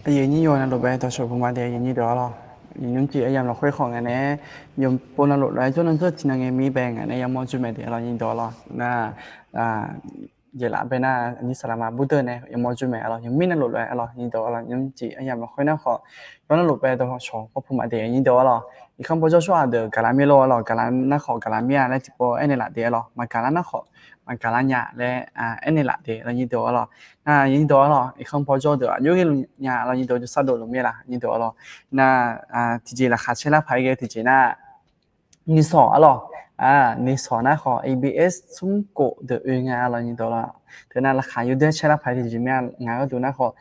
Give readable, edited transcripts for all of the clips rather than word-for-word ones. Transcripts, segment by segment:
အရင်ကြီးရောနော်လိုပဲတော့ဆိုပုံမှန်တည်းရင်ကြီးတော့ရင်းကြည့်အရင်တော့ခွဲခေါ်ငနဲ့ယုံပေါ်နော်လို့လဲကျွန်တော်ချင်ငယ်မီးပဲငနဲ့ရမောကျွမဲ့တယ်alorsရင်တော့နာအာရလာပဲနာအနိစလာမဘူတနဲ့ရမောကျွမဲ့alorsယမင်းနော်လို့လဲalorsရင်တော့alorsယုံကြည့်အရင်တော့ခွဲနော်ခေါ်ကျွန်တော်လို့ပဲတော့ချောပုံမှန်တည်းရင်တော့alors你看不就说的格拉米罗咯，格拉那好格拉米啊，那直播哎你哪点咯？嘛格拉那好，嘛格拉伢嘞啊哎你哪点？那你多咯？那你多咯？你看不就的，有个伢了你多就杀到路面啦，你多咯？那啊，提前啦，下车啦，排个提前啦，你少咯？你少那好 ABS 中国的原啊了你多了。thế nên là khá nhiều đứa chơi là phải thì chỉ mình ngã cái tụi nó khó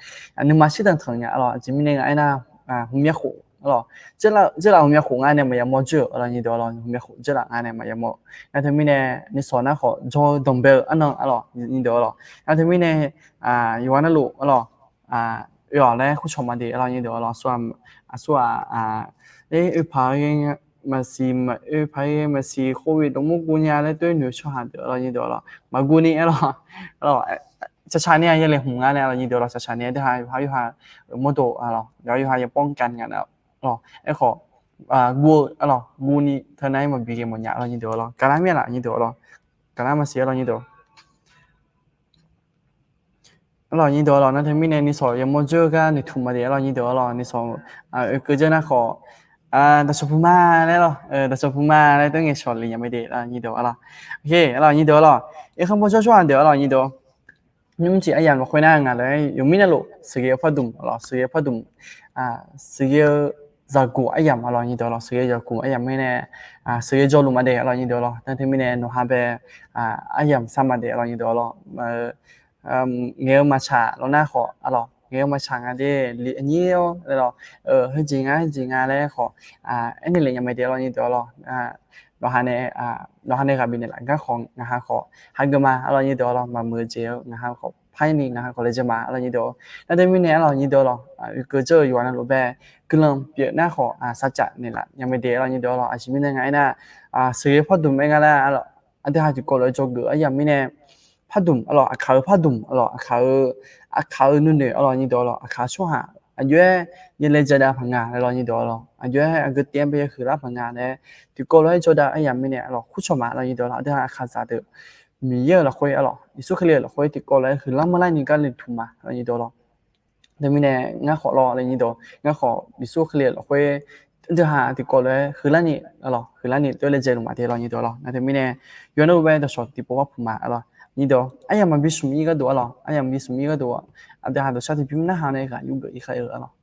nhưng mà sẽ đừng thằng nhá rồi chỉ mình này na không biết khổ rồi chứ là không biết khổ ngay này mà yếm mua chưa rồi như đó rồi không biết khổ chứ là ngay này mà yếm mua nên thế mình này你说那好做东北anh nó rồi như đó rồi nên thế mình này yêu anh lũ rồi yêu này cũng chọn mà đi rồi như đó rồi số phải mà xí covid đúng một cú nhà đấy tôi nhớ cho hạt được rồi như đó rồi mà cú này rồiจะใช้เนี่ยยังเลยหงงานเนี่ยเรายินดีเราจะใช้เนี่ยได้ให้พายุหาโมโตเราเดี๋ยวยุหาจะป้องกันกันเราไอ้ขอกูเรากูนี่เท่านั้นมันบีเกมหมดเนี่ยเรายินดีเราการไม่ละยินดีเราการมาเสียเรายินดีเรายินดีเรานั่นที่มีเนี่ยนี่สอนยังโมเจอกันนี่ทุ่มมาเดี๋ยวเรายินดีเรานี่สอนก็จะน่าขอแต่ชอบพูมาแล้วแต่ชอบพูมาแล้วต้องเงี้ยชอนเลยยังไม่ได้เรายินดีเราโอเคเรายินดีเราไอ้คำพูดช่วยๆเดี๋ยวเรายินดีnhưng chỉ ai mà khuyên năng là đấy dùng mít lộ sự nghiệp phát động là sự nghiệp phát động sự nghiệp giờ của ai mà là như đó là sự nghiệp giờ của ai mấy nè sự nghiệp cho luôn mà để là như đó là nên thế mấy nè nó hay về ai sao mà để là như đó là mà nghe mà trả nó na khó là nghe mà trả cái đấy nhiều là hơi gì ngay đấy khó anh này là mấy để là như đó làเราหาเนี่ยเราหาในกับบินเนี่ยหลังก็ของนะครับขอฮักกันมาอะไรนี่เดียวเรามามือเจลนะครับขอไพ่นี่นะครับขอเลยจะมาอะไรนี่เดียวแล้วแต่มีเนี่ยเรานี่เดียวเราก็เจออยู่วันนั้นรู้แบบก็เริ่มเปลี่ยนหน้าขอสัจจะนี่แหละยังไม่เดียวเรานี่เดียวเราอาชีพยังไงนะซื้อพัดดุมไม่กันแล้วเราอันที่หาจุดก็เลยจบเกือยังไม่เนี่ยพัดดุมเราอาคาพัดดุมเราอาคานู่นเนี่ยเรานี่เดียวเราอาคาชั่วหาอันเยอะยังเลยจะได้พังงานเรานี่เดียวเราอันเยอะอันก็เตรียมไปคือรับพังงานเนี่ยဒီကိုလည်းကြောတာအဲ့ရမင်းနဲ့အဲ့တော့ခုချမှာလည်းရတော့အဲ့ဒါအခါစားတဲ့မီရလည်းခွေအဲ့တော့ဒီစုခလေးလည်းခွေဒီကိုလည်းခလမလိုက်နေကလည်းထူမှာရတော့ဒါမင်းနဲ့ငါခေါ်တော့လည်းရတော့ငါခေါ်ဒီစုခလေးလည်းခွေဒီဟာဒီကိုလည်းခလနေအဲ့တော့ခလနေတွေ့လည်းကျဲလို့မှာတဲ့တော့ရတော့ဒါမင်းနဲ့ရွေးလို့ပဲတော့ short ဒီပေါ်ဖမှာအဲ့တော့ရတော့အဲ့ရမဘီစုမီကတော့အဲ့တော့အဲ့ရမဘီစုမီကတော့အဲ့ဒါဟာတော့ short ပြင်းနာဟာနေကယူပြီးခိုင်အဲ့တော့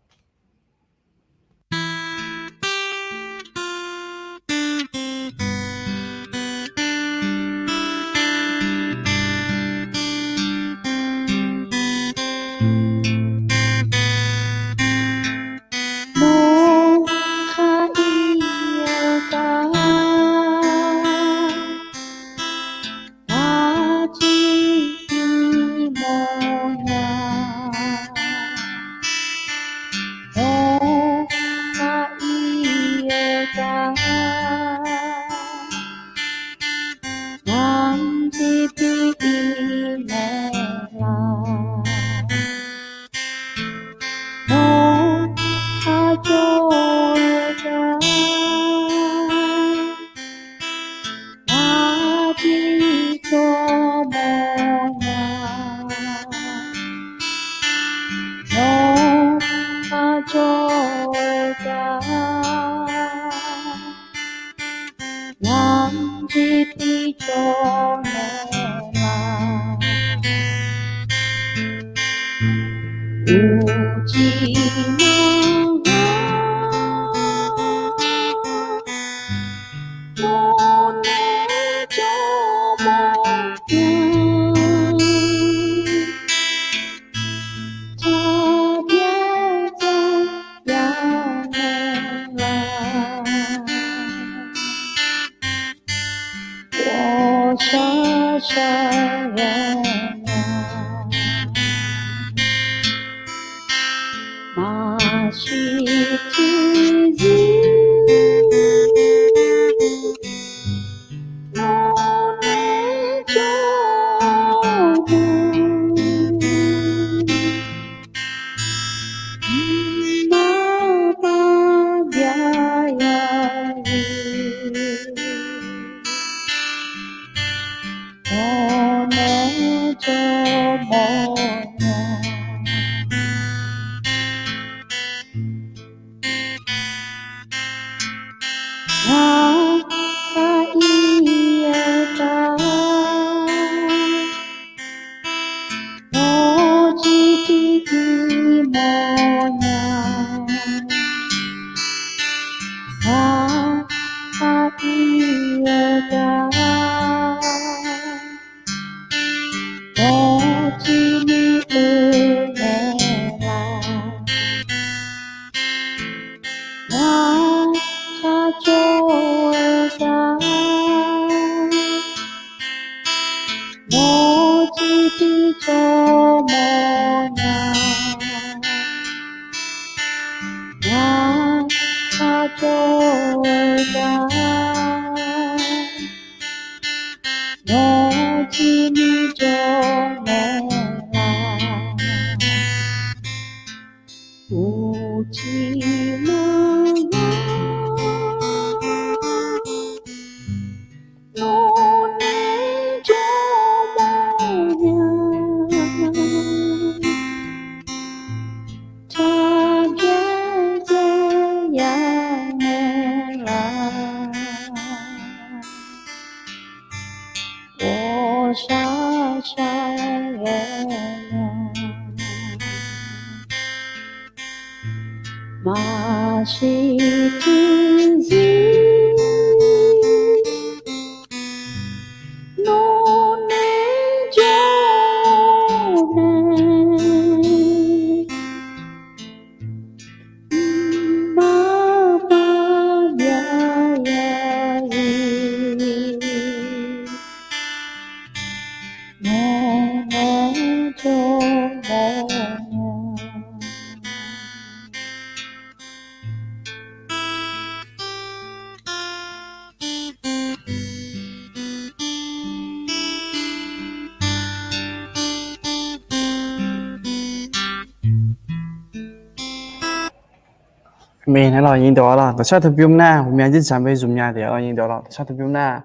Mình hay là nhìn đó là tại sao tôi biết na hôm nay chỉ chẳng phải dùng nhà để là nhìn đó là tại sao tôi biết na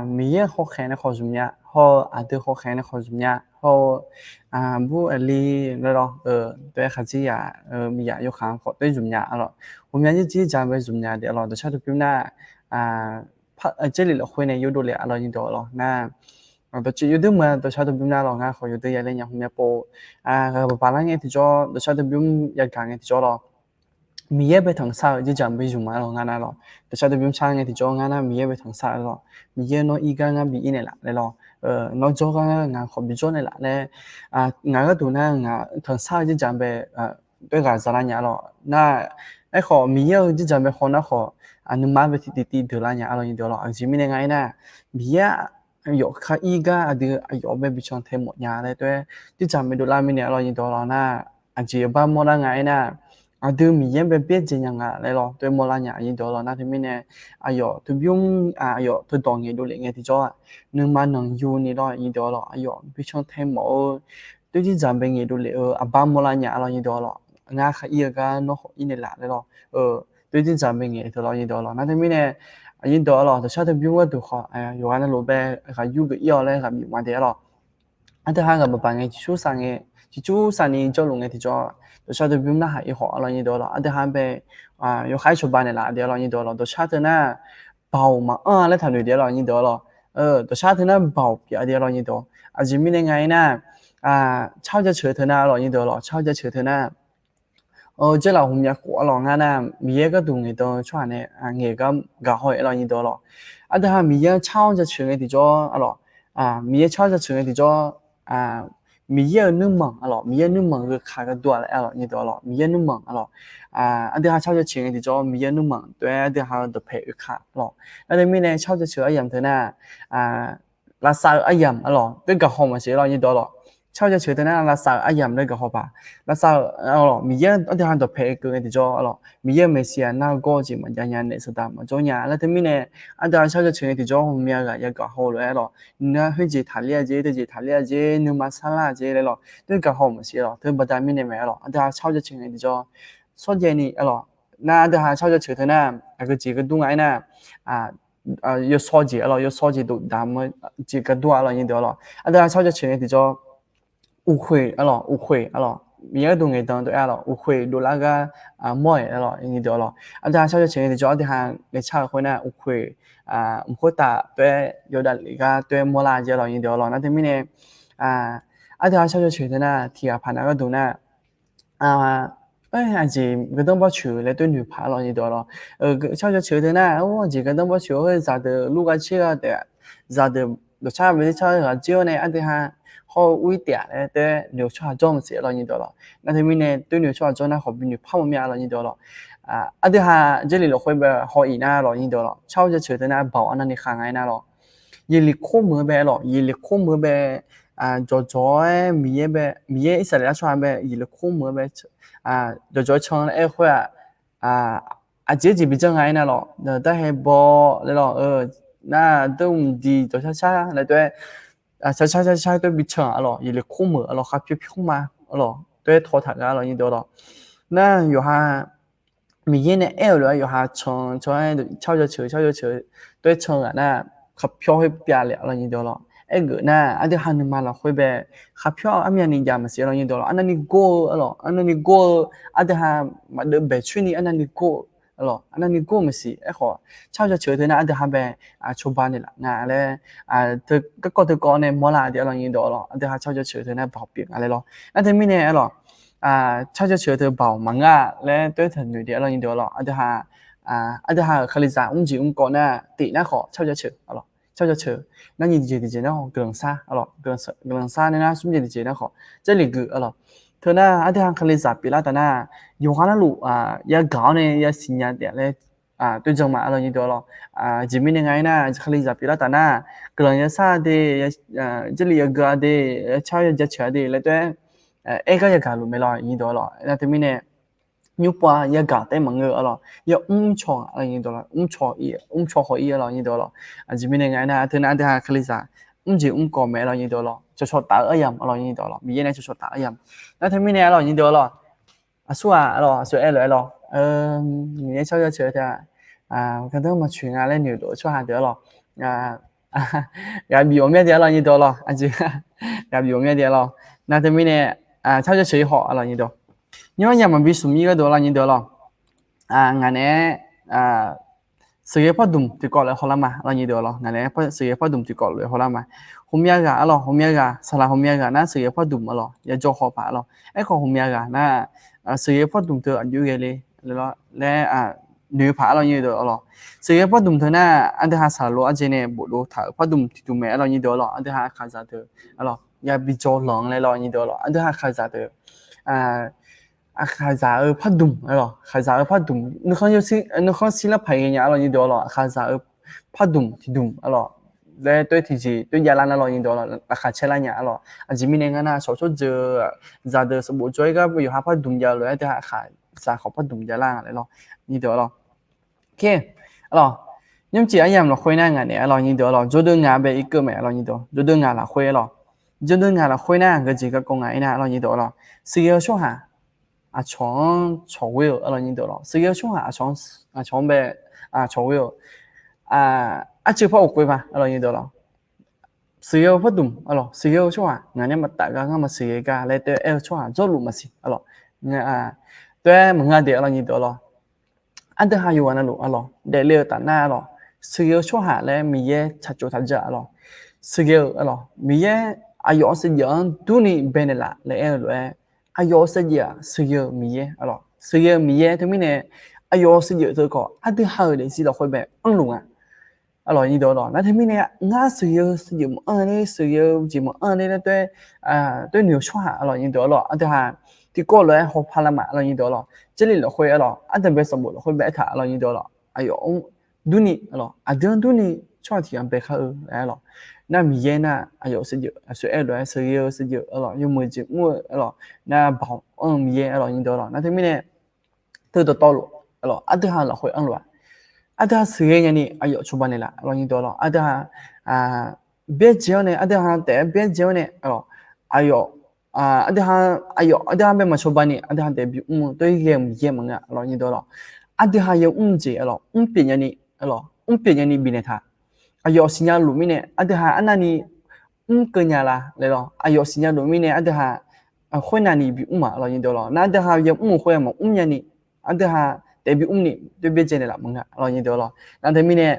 mình khó khăn nó khó dùng nhà họ từ khó khăn nó khó dùng nhà họ bu ali đó tôi khai chỉ mình yêu khám khó tôi dùng nhà rồi hôm nay chỉ chẳng phải dùng nhà để là tại sao tôi biết na chỉ là khuyên này yêu đồ lệ là nhìn đó là na tôi chỉ yêu đương mà tôi sao tôi biết na là ngã khó yêu đương vậy này hôm nay po cái bà lang nghe thì cho tôi sao tôi biết giờ càng nghe thì cho là miye be thằng sao chỉ chẳng bị dùng mà lo ngana loแต่ชาติบิมช่างไงที่จองานะmiye be thằng sao lo miye no iga nga bi ine la le lo no joga nga kho bi jo ne la le nga ga tu na nga thằng sao chỉ chẳng be đối ga za la nya lo na ai kho miye chỉ chẳng be kho na kho nu ma be ti de la nya lo ni do lo a ji mi ne ngai na miye yo kha iga adu ayo be bi chong the mo nya le twe chỉ chẳng be do la mi ne lo ni do lo na a ji ba mo la ngai na adu mi yen be be jin yang ga le lo twe mo la nya yin do lo na thi mi ne ayo tu byung ayo tu dong nge do le nge ti jo nu ma nang yu ni lo yin do lo ayo bi chong the mo tu ji jam be nge do le a ba mo la nya lo yin do lo nga kha i ga no ho yin la le lo tu ji jam be nge to lo yin do lo na thi mi ne yin do lo to sha tu byung wa tu kho yo ga na lo be ga yu ge yo le ga mi wa de lo a de ha ga ba nge chu sa ni jo lo nge ti joตัวชาติบิมน่าหายหัวอะไรนี่ตัวละอันเดียหันไปยกให้ชาวบ้านเนี่ยละเดียวอะไรนี่ตัวละตัวชาติน่ะเบามาแล้วทำด้วยเดียวอะไรนี่ตัวละตัวชาติน่ะเบาเปียเดียวอะไรนี่ตัวอาจจะมีในไงน่ะชาวจะเชื่อเธอน่ะอะไรนี่ตัวละชาวจะเชื่อเธอน่ะเจ้าเราผมอยากขอลองงานน่ะมีก็ดูไงตัวช่วงนี้เงี้ยก็กะหอยอะไรนี่ตัวละอันเดียหันมีชาวจะเชื่อไงที่จ้าอะไรมีชาวจะเชื่อไงที่จ้ามีเยอะนึกมั่งอะไรมีเยอะนึกมั่งคือขาก็ตัวอะไรนี่ตัวอะไรมีเยอะนึกมั่งอะไรอันเดียวหาชาวจะเชื่อที่จะมีเยอะนึกมั่งตัวอันเดียวหาตัวเพย์ขาอะไรแล้วเดี๋ยวมีเนี่ยชาวจะเชื่ออย่างเท่านั้นลาซาอย่างอะไรด้วยกับหอมมาเชื่ออะไรนี่ตัวอะไรชาวจะเชื่อเท่านั้นลาซาอย่างด้วยกับหอมป่ะลาซาอะไรมีเยอะอันเดียวหาตัวเพย์คือที่จะอะไรมีเยอะไม่เสียน่าก็จริงมันยังเนี่ยสุดท้ายมันจงเนี่ยแล้วเดี๋ยวมีเนี่ยอันเดียวชาวจะเชื่อที่จะหอมเนี่ยก็ยังกับหอมเลยอะไร那会去谈恋爱节，对去谈恋爱节，你妈啥啦节来了，对个好么些了，对不但没那没了，对还吵着情人的叫，说起你了，那对还吵着扯头呢，那个几个东爱呢，有烧节了，有烧节都咱们几个多了你得了，他烧节前的叫误会了，误会了。มีก็ดูไงตอนตัวเราอุ้ยดูแล้วก็มั่วแล้วอย่างนี้เดียวหรออาจารย์ชอบจะเชื่อที่จอที่หางในชาวคนน่ะอุ้ยอุ้ยตาตัว有的那个ตัวมั่วละเจอหรออย่างนี้เดียวหรอนั่นที่มีเนี่ยอาจารย์ชอบจะเชื่อที่น่ะที่ผ่านก็ดูน่ะอาจารย์ก็ต้องบอกชื่อเลยตัวหนูผ่านหรออย่างนี้เดียวหรอชอบจะเชื่อที่น่ะโอ้จริงก็ต้องบอกชื่อเฮ้ยจากเดิมลูกก็เชื่อแต่จากเดิมรสชาติไม่ได้ชอบก็เชื่อเนี่ยอาจารย์好微点嘞，对牛车装些了你得了，那他们呢对牛车装那好比牛泡面了你得了，对哈这里了会不好一那了你得了，超着车的那保那你看爱那了，一里空门呗了，一里空门呗做米一时来穿呗，一里空门呗做成了会这几笔正爱那了，那但还包那了那都唔ดี做ช้ๆ来对。ใช่ด้วยบิชอ่ะหรอยี่เลยคู่มือหรอครับพิ้วมาหรอด้วยโทรถักอ่ะหรอยี่เดียวหรอน่าอยู่ฮะมีเย็นเนี่ยเลยอยู่ฮะชงด้วยชงอ่ะน่าขับพิ้วให้เปียเลยหรอยี่เดียวหรอเกิดน่าอันเดียวหันมาหรอคุยแบบขับพิ้วอันนี้นี่ยามเสียหรอยี่เดียวหรออันนั้นนี่โก้หรออันนั้นนี่โก้อันเดียวฮะมาเดินแบบช่วยนี่อันนั้นนี่โก้หรออันนั้นนี่โก้ไม่สิขอชาวจะเชื่อเธอนะอันเดียวฮะแบบชาวบ้านนี่แหละงานอะไรเธอก็เธอก่อนเนี่ยมัวละเดี๋ยวเรายินดีหรออันเดียวฮะชาวจะเชื่อเธอนะบอกเปลี่ยนอะไรหรออันเดียวมีเนี่ยหรอชาวจะเชื่อเธอบอกมังงะและด้วยเธอหนุ่ยเดี๋ยวเรายินดีหรออันเดียวฮะคลิซ่าจีก่อนน่ะตีน่ะขอชาวจะเชื่อหรอชาวจะเชื่อนั่นยินดีดีนะขอกำลังซ่าหรอกำลังซ่าเนี่ยนะสุ่มยินดีนะขอ这里个หรอเธอน่ะอันเดียวฮะคลิซ่าปีละแต่น่ะอยู่ข้างนั้นลูอย่าเก่าเนี่ยอย่าสิญญาเดี๋ยวเลย对症嘛，เรายินดีหรอจิมิยังไงนะคลิซ่าปีละแต่น่ะกำลังจะซ่าเด这里有个的ชาวจะเชื่อเดแล้วด้วยก็ยังการรู้ไม่รอยินดีหรอแล้วที่มีเนี่ยยูปะยังการแต่มังเงอหรอยังชออะไรยินดีหรอชอหอยหรอยินดีหรอจิมิยังไงนะเธอน่ะเดี๋ยวคลิซ่าจีก่อแม่เรายินดีหรอชอตายำเรายินดีหรอมีเนี่ยชอตายำแล้วที่มีเนี่ยเรายินดีหรอสู้หรอสู้เลยหรอมีเนี่ยชอบจะเชื่อเธอ可能我群啊，那牛多出下得了，也比我面点了你多了，这也比我面点了，那对面呢，超级水好了你多，因为们比数米个多了你多了，俺呢，sự phát động thì gọi là hoa mà là như đó là ngày này sự phát động thì gọi là hoa mà hôm nay gà là hôm nay gà sau là hôm nay gà na sự phát động mà ya cho họ phải là ấy còn hôm nay gà na sự phát động từ anh dưới đây là nếu phải là như đó là sự phát động thế na anh ta xả lúa anh này bộ đồ thở phát động thì tụi mẹ là như đó là anh ta khai ra từ là ya bị cho lỏng này là như đó là anh ta khai ra từ khai ra phát động là khai ra phát động nó không xin là phải nhà là như đó là khai ra phát động thì đúng là để tôi thì gì tôi gia lan là như đó là khai chơi là nhà là chỉ mình nghe na số giờ ra đời số bộ chơi cái bây giờ phát động giờ rồi thì khai ra không phát động giờ là lại lo như đó là ok alors nhưng chỉ anh em là khối năng này là như đó là cho đơn ngà về cái mẹ là như đó cho đơn ngà là khối là cho đơn ngà là khối năng cái gì cái công nghệ này là như đó là sự số hả chọn will là như đó là sự số hả chọn về chọn will chưa phải ok mà là như đó là sự phát động alors sự số hả ngày nay mà đại cái mà sự cái lấy tới số hả cho luôn mà gì alors tôi mình nghe được là như đó là anh ta hay nói là alo để lừa ta na alo sự cho hạ là mi ye chặt cho thật alo sự alo mi ye ayo sẽ dẫn tu ni bên là rồi ayo sẽ dẫn sự mi ye alo sự mi ye thì mình này ayo sẽ dẫn tôi có anh ta hay để gì đó khôi bẹ ăn luôn alo như đó nó thì mình này ngã sự dẫn ăn đi sự chỉ một ăn đi là tôi nhiều cho hạ alo như đó anh ta hay thì cô lại học hà lan mà là như đó là这里了会了安德贝什么了会白塔了你得了哎呦ดูนี่了等ดูนี่ชอบที่อันเบค来了那米耶那哎呦是有是爱来是有了有么子么了那包米耶了你得了那对面呢都到道路了安德哈了会安了安德哈是个人呢哎呦出版的了了你得了安德哈别叫呢安德哈得别叫呢哎呦anh ta anh ta bên mà số bao nhiêu anh ta để biểu tôi game mà ngã rồi như đó rồi anh ta hay dùng gì rồi biển như này rồi เปลี่ยนยันนี่บินเนท่าอายอสิญญาลุมิเนี่ยอันเดหาอันนั้นนี่เกินยาละเลยหรออายอสิญญาลุมิเนี่ยอันเดหาခွင့်နာနေပြီဥမာalorsရင်တော့နာတဟာရဥမခွဲမှာဥညနေအတဟာတေဘီဥနေတေဘီကျနေလားမငါ alorsရင်တော့နာတမီနဲ့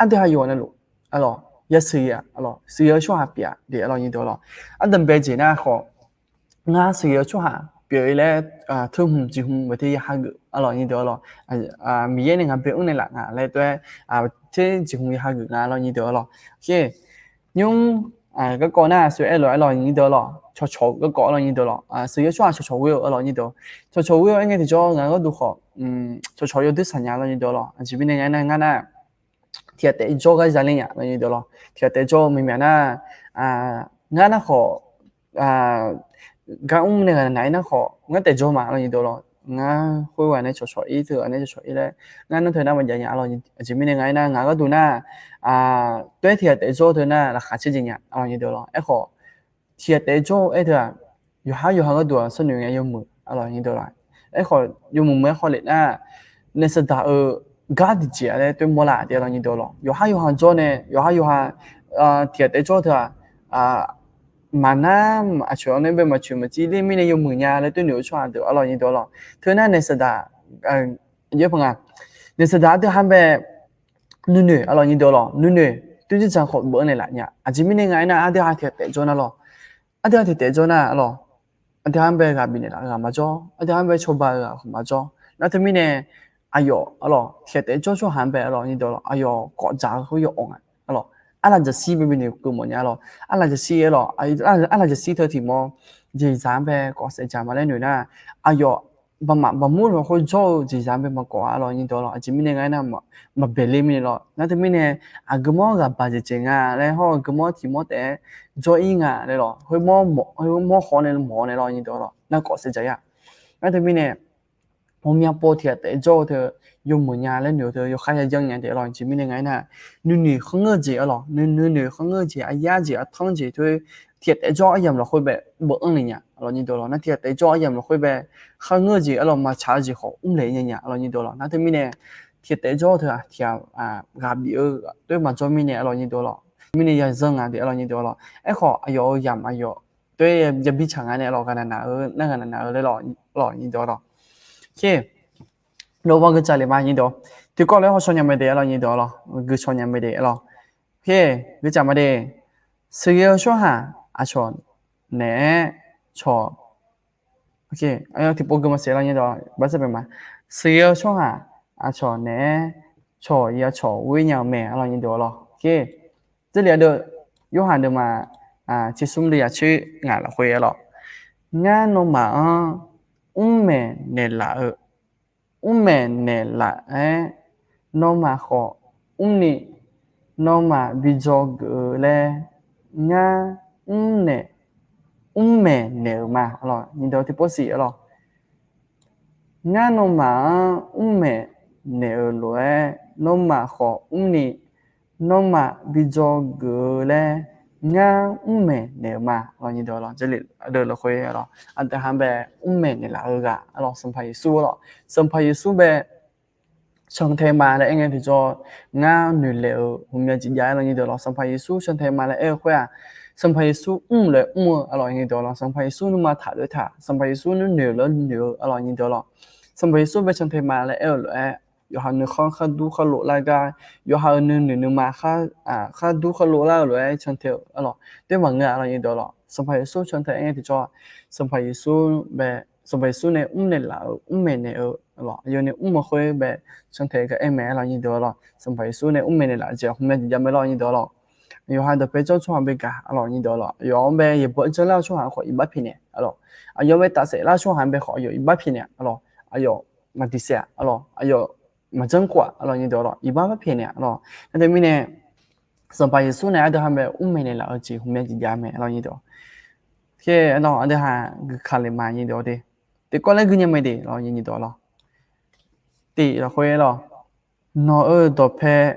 အတဟာယောနဲ့လို့ alors ရစီရ alors စီရချွာပြဒီ alors ရင်တော့အတံပဲကျနာခေါ်ငါစီရချွာပြေလေထုံဂျီဟုမတေဟာက alors ရင်တော့မီရဲ့ငါပြေဥနေလားငါလဲတွဲတေဂျီဟုဟာကငါ alors ရင်တော့โอเคညုံก็ก่อนหน้าสวยอร่อยอย่างนี้เด้อหรอชอก็ก่อนอร่อยอย่างนี้เด้อหรอซื้อช่วงชอวิวอร่อยอย่างนี้เด้อชอวิวเองที่จ่องั้นก็ดูขอชออยู่ที่สัญญาอร่อยอย่างนี้เด้อหรอจีบินเนี่ยงั้นน่ะที่แต่จ่อก็จะเล่นอย่างนี้เด้อหรอที่แต่จ่อมีมันน่ะงั้นน่ะขอก็เนี่ยไหนน่ะของั้นแต่จ่อมาอร่อยอย่างนี้เด้อหรองั้นคุยวันนี้ชออีเถอะอันนี้ชออีเลยงั้นนั่นเธอน่ะมันอย่างอร่อยจีบินเนี่ยงั้นก็ดูน่ะ对铁得做的呢，那还是这样啊，你对了，哎好，铁得做哎对啊，有个多是女人有母，啊，你对了，哎好，有母没好嘞那，那是打嘎的节嘞，对莫啦的了，你对了，有行做呢，有行铁得做的mà na cho nên bên mà chuyện mà chỉ liên minh này dùng mười nhà lấy tôi nếu cho được ở như đó là thứ này sẽ đã nhớ không à nên sẽ đã được ham về nửa ở như đó là nửa tôi chỉ chẳng học bữa này lại nhá chỉ mình ngày nào đi học thì cho nó lo đi học thì cho nó lo đi ham về gặp mình là mà cho đi ham về cho bà là mà cho nó thì mình này ayo lo thì cho ham về ở như đó là ayo có giá có用啊lo làจะซีเป็นเนี่ยกูมันเนี่ยหรออะไรจะซีหรออะไรจะซีเธอที่มอจีสามไปก็เสียใจมาแล้วหนูนะอายบะมุ่งคนโจ้จีสามไปมาก่อหรอยินตัวหรอจีมีเนี่ยไงนะมาเบลลี่มีหรอนั่นที่มีเนี่ยกมอกับบาดเจ็บแล้วห้องกมอที่มอแต่โจ้อิงเลยหรอเฮ้ยมอขอเนี่ยหมอเนี่ยหรอยินตัวหรอนั่นก็เสียใจนั่นที่มีเนี่ยผมอยากปวดเทียแต่โจ้เธอ用门呀，那牛的有还要养养的了，前面那个呢，女很个节了，女很个节啊，牙节啊，汤节对，铁得做一样了会被不恩人呀，了你多了，那铁得做一样了会被很个节了嘛，差节好，来人呀，了你多了，那对面呢，铁得做的啊，铁嘎比对嘛，做面呢，了你多了，面呢也扔啊的，了你多了，哎好，哎呦呀哎呦，对，也比长啊的了，个那个的了你多了，OK。เราว่าก็จะเลยมาอย่างนี้ตัวที่ก่อนแล้วเขาชนยังไม่ได้เราอย่างนี้ตัวหรอคือชนยังไม่ได้หรอโอเคคือจำไม่ได้ซื้อช่วงหาชนเน่ชอโอเคไอ้ที่โปรแกรมมาเสียเราอย่างนี้ตัวบ้าจะเป็นมาซื้อช่วงหาชนเน่ชอยาชอวิ่งยาวแม่เราอย่างนี้ตัวหรอโอเค这里的有喊的嘛其实我们也去俺了会了俺弄嘛美呢啦umene la no ma kho umni no ma bijog le nga umene ma alors nhìn đâu thì bố sĩ alors nga no ma umene lo no ma kho umni no ma bijog le nga umene ma alors nhìn đâu alors这里的了会alors anh ta ham về umene là ga alors sum phai su alors sum phai su về trong thế mà lại anh em thì cho nga nữ liệu hôm nay chỉ giải là như đó là sum phai su trong thế mà lại khoe sum phai su lại alors như đó là sum phai su nó mà thả được thả sum phai su nó nhiều alors như đó là sum phai su về trong thế mà lại lại有哈呢看ดู看路那个有哈呢嘛看ดู看路那来成条alors对嘛个alors như đó là sum phai su trong thế anh em thì cho sum phai su về sum phai su này này là mẹ này alors giờ này mà khơi về trong thế cái em mẹ là như đó là sum phai su này mẹ này là giờ hôm nay giờ mới lo như đó là有哈的被做出来被改alors như đó là有被也不知道出来可以100片alors有被打死了出来被可有100片alors有嘛第三alors有mà真quả alors như đó là ibarat片này alors nên mình này sớm phải số này ada hambe này là ở chỉ hôm nay chỉ giá mẹ alors như đó thế nó ada ha khá là mà như đó đi thì có lẽ cái nhà mày đi alors như đó là thì là khơi là nó ở đó pe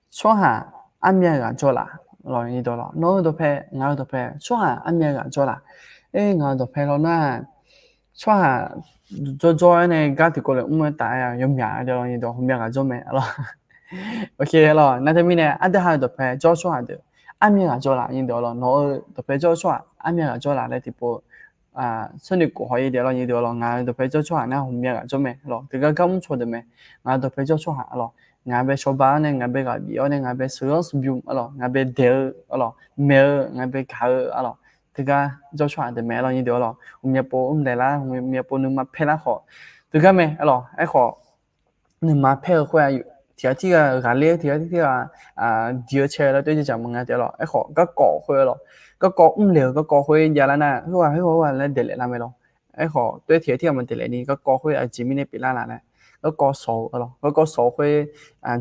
cho hà ăn miếng gà cho là alors như đó là nó ở đó pe ngao đó pe cho hà ăn miếng gà cho là ngao đó pe nó cho hà cho này cái thì có lẽ tại giống nhà đó như đó không biết là cho mẹ rồi โอเคalors那他们呢อันเดอร์ฮาร์ดเพย์จ่อชัวร์เดออันเมียก็จ่อละยินเดียวalorsน้องตัวเพย์จ่อชัวร์อันเมียก็จ่อละเลยที่พอส่วนนี้กูหอยเดียวเรายินเดียวalorsงานตัวเพย์จ่อชัวร์นะผมเมียก็จ่อไหมalorsถึงก็กำชัวร์เดไหมงานตัวเพย์จ่อชัวร์alorsงานเป็นชาวบ้านเนี่ยงานเป็นกับพี่เนี่ยงานเป็นสุรสบิวalorsงานเป็นเดลalorsเมลงานเป็นเขาalorsถึงก็จ่อชัวร์เดไหมเรายินเดียวalorsผมเมียปอผมเดล่าผมเมียปอนึงมาเพล่าขอถึงก็ไหมalorsไอ้ขอนึงมาเพลคุยอยู่ที่กาเล่ที่เดียวเชลแล้วด้วยจะจำมึงไงเดี๋ยวหรอไอ้ขอก็ก่อคุยหรอก็ก่อเหลวก็ก่อคุยยาแล้วนะคือว่าแล้วเด็ดเลยนะไม่หรอไอ้ขอด้วยที่มันเด็ดเลยนี่ก็ก่อคุยจิมิเนี่ยปีละนะก็ก่อโซ่หรอก็ก่อโซ่คุย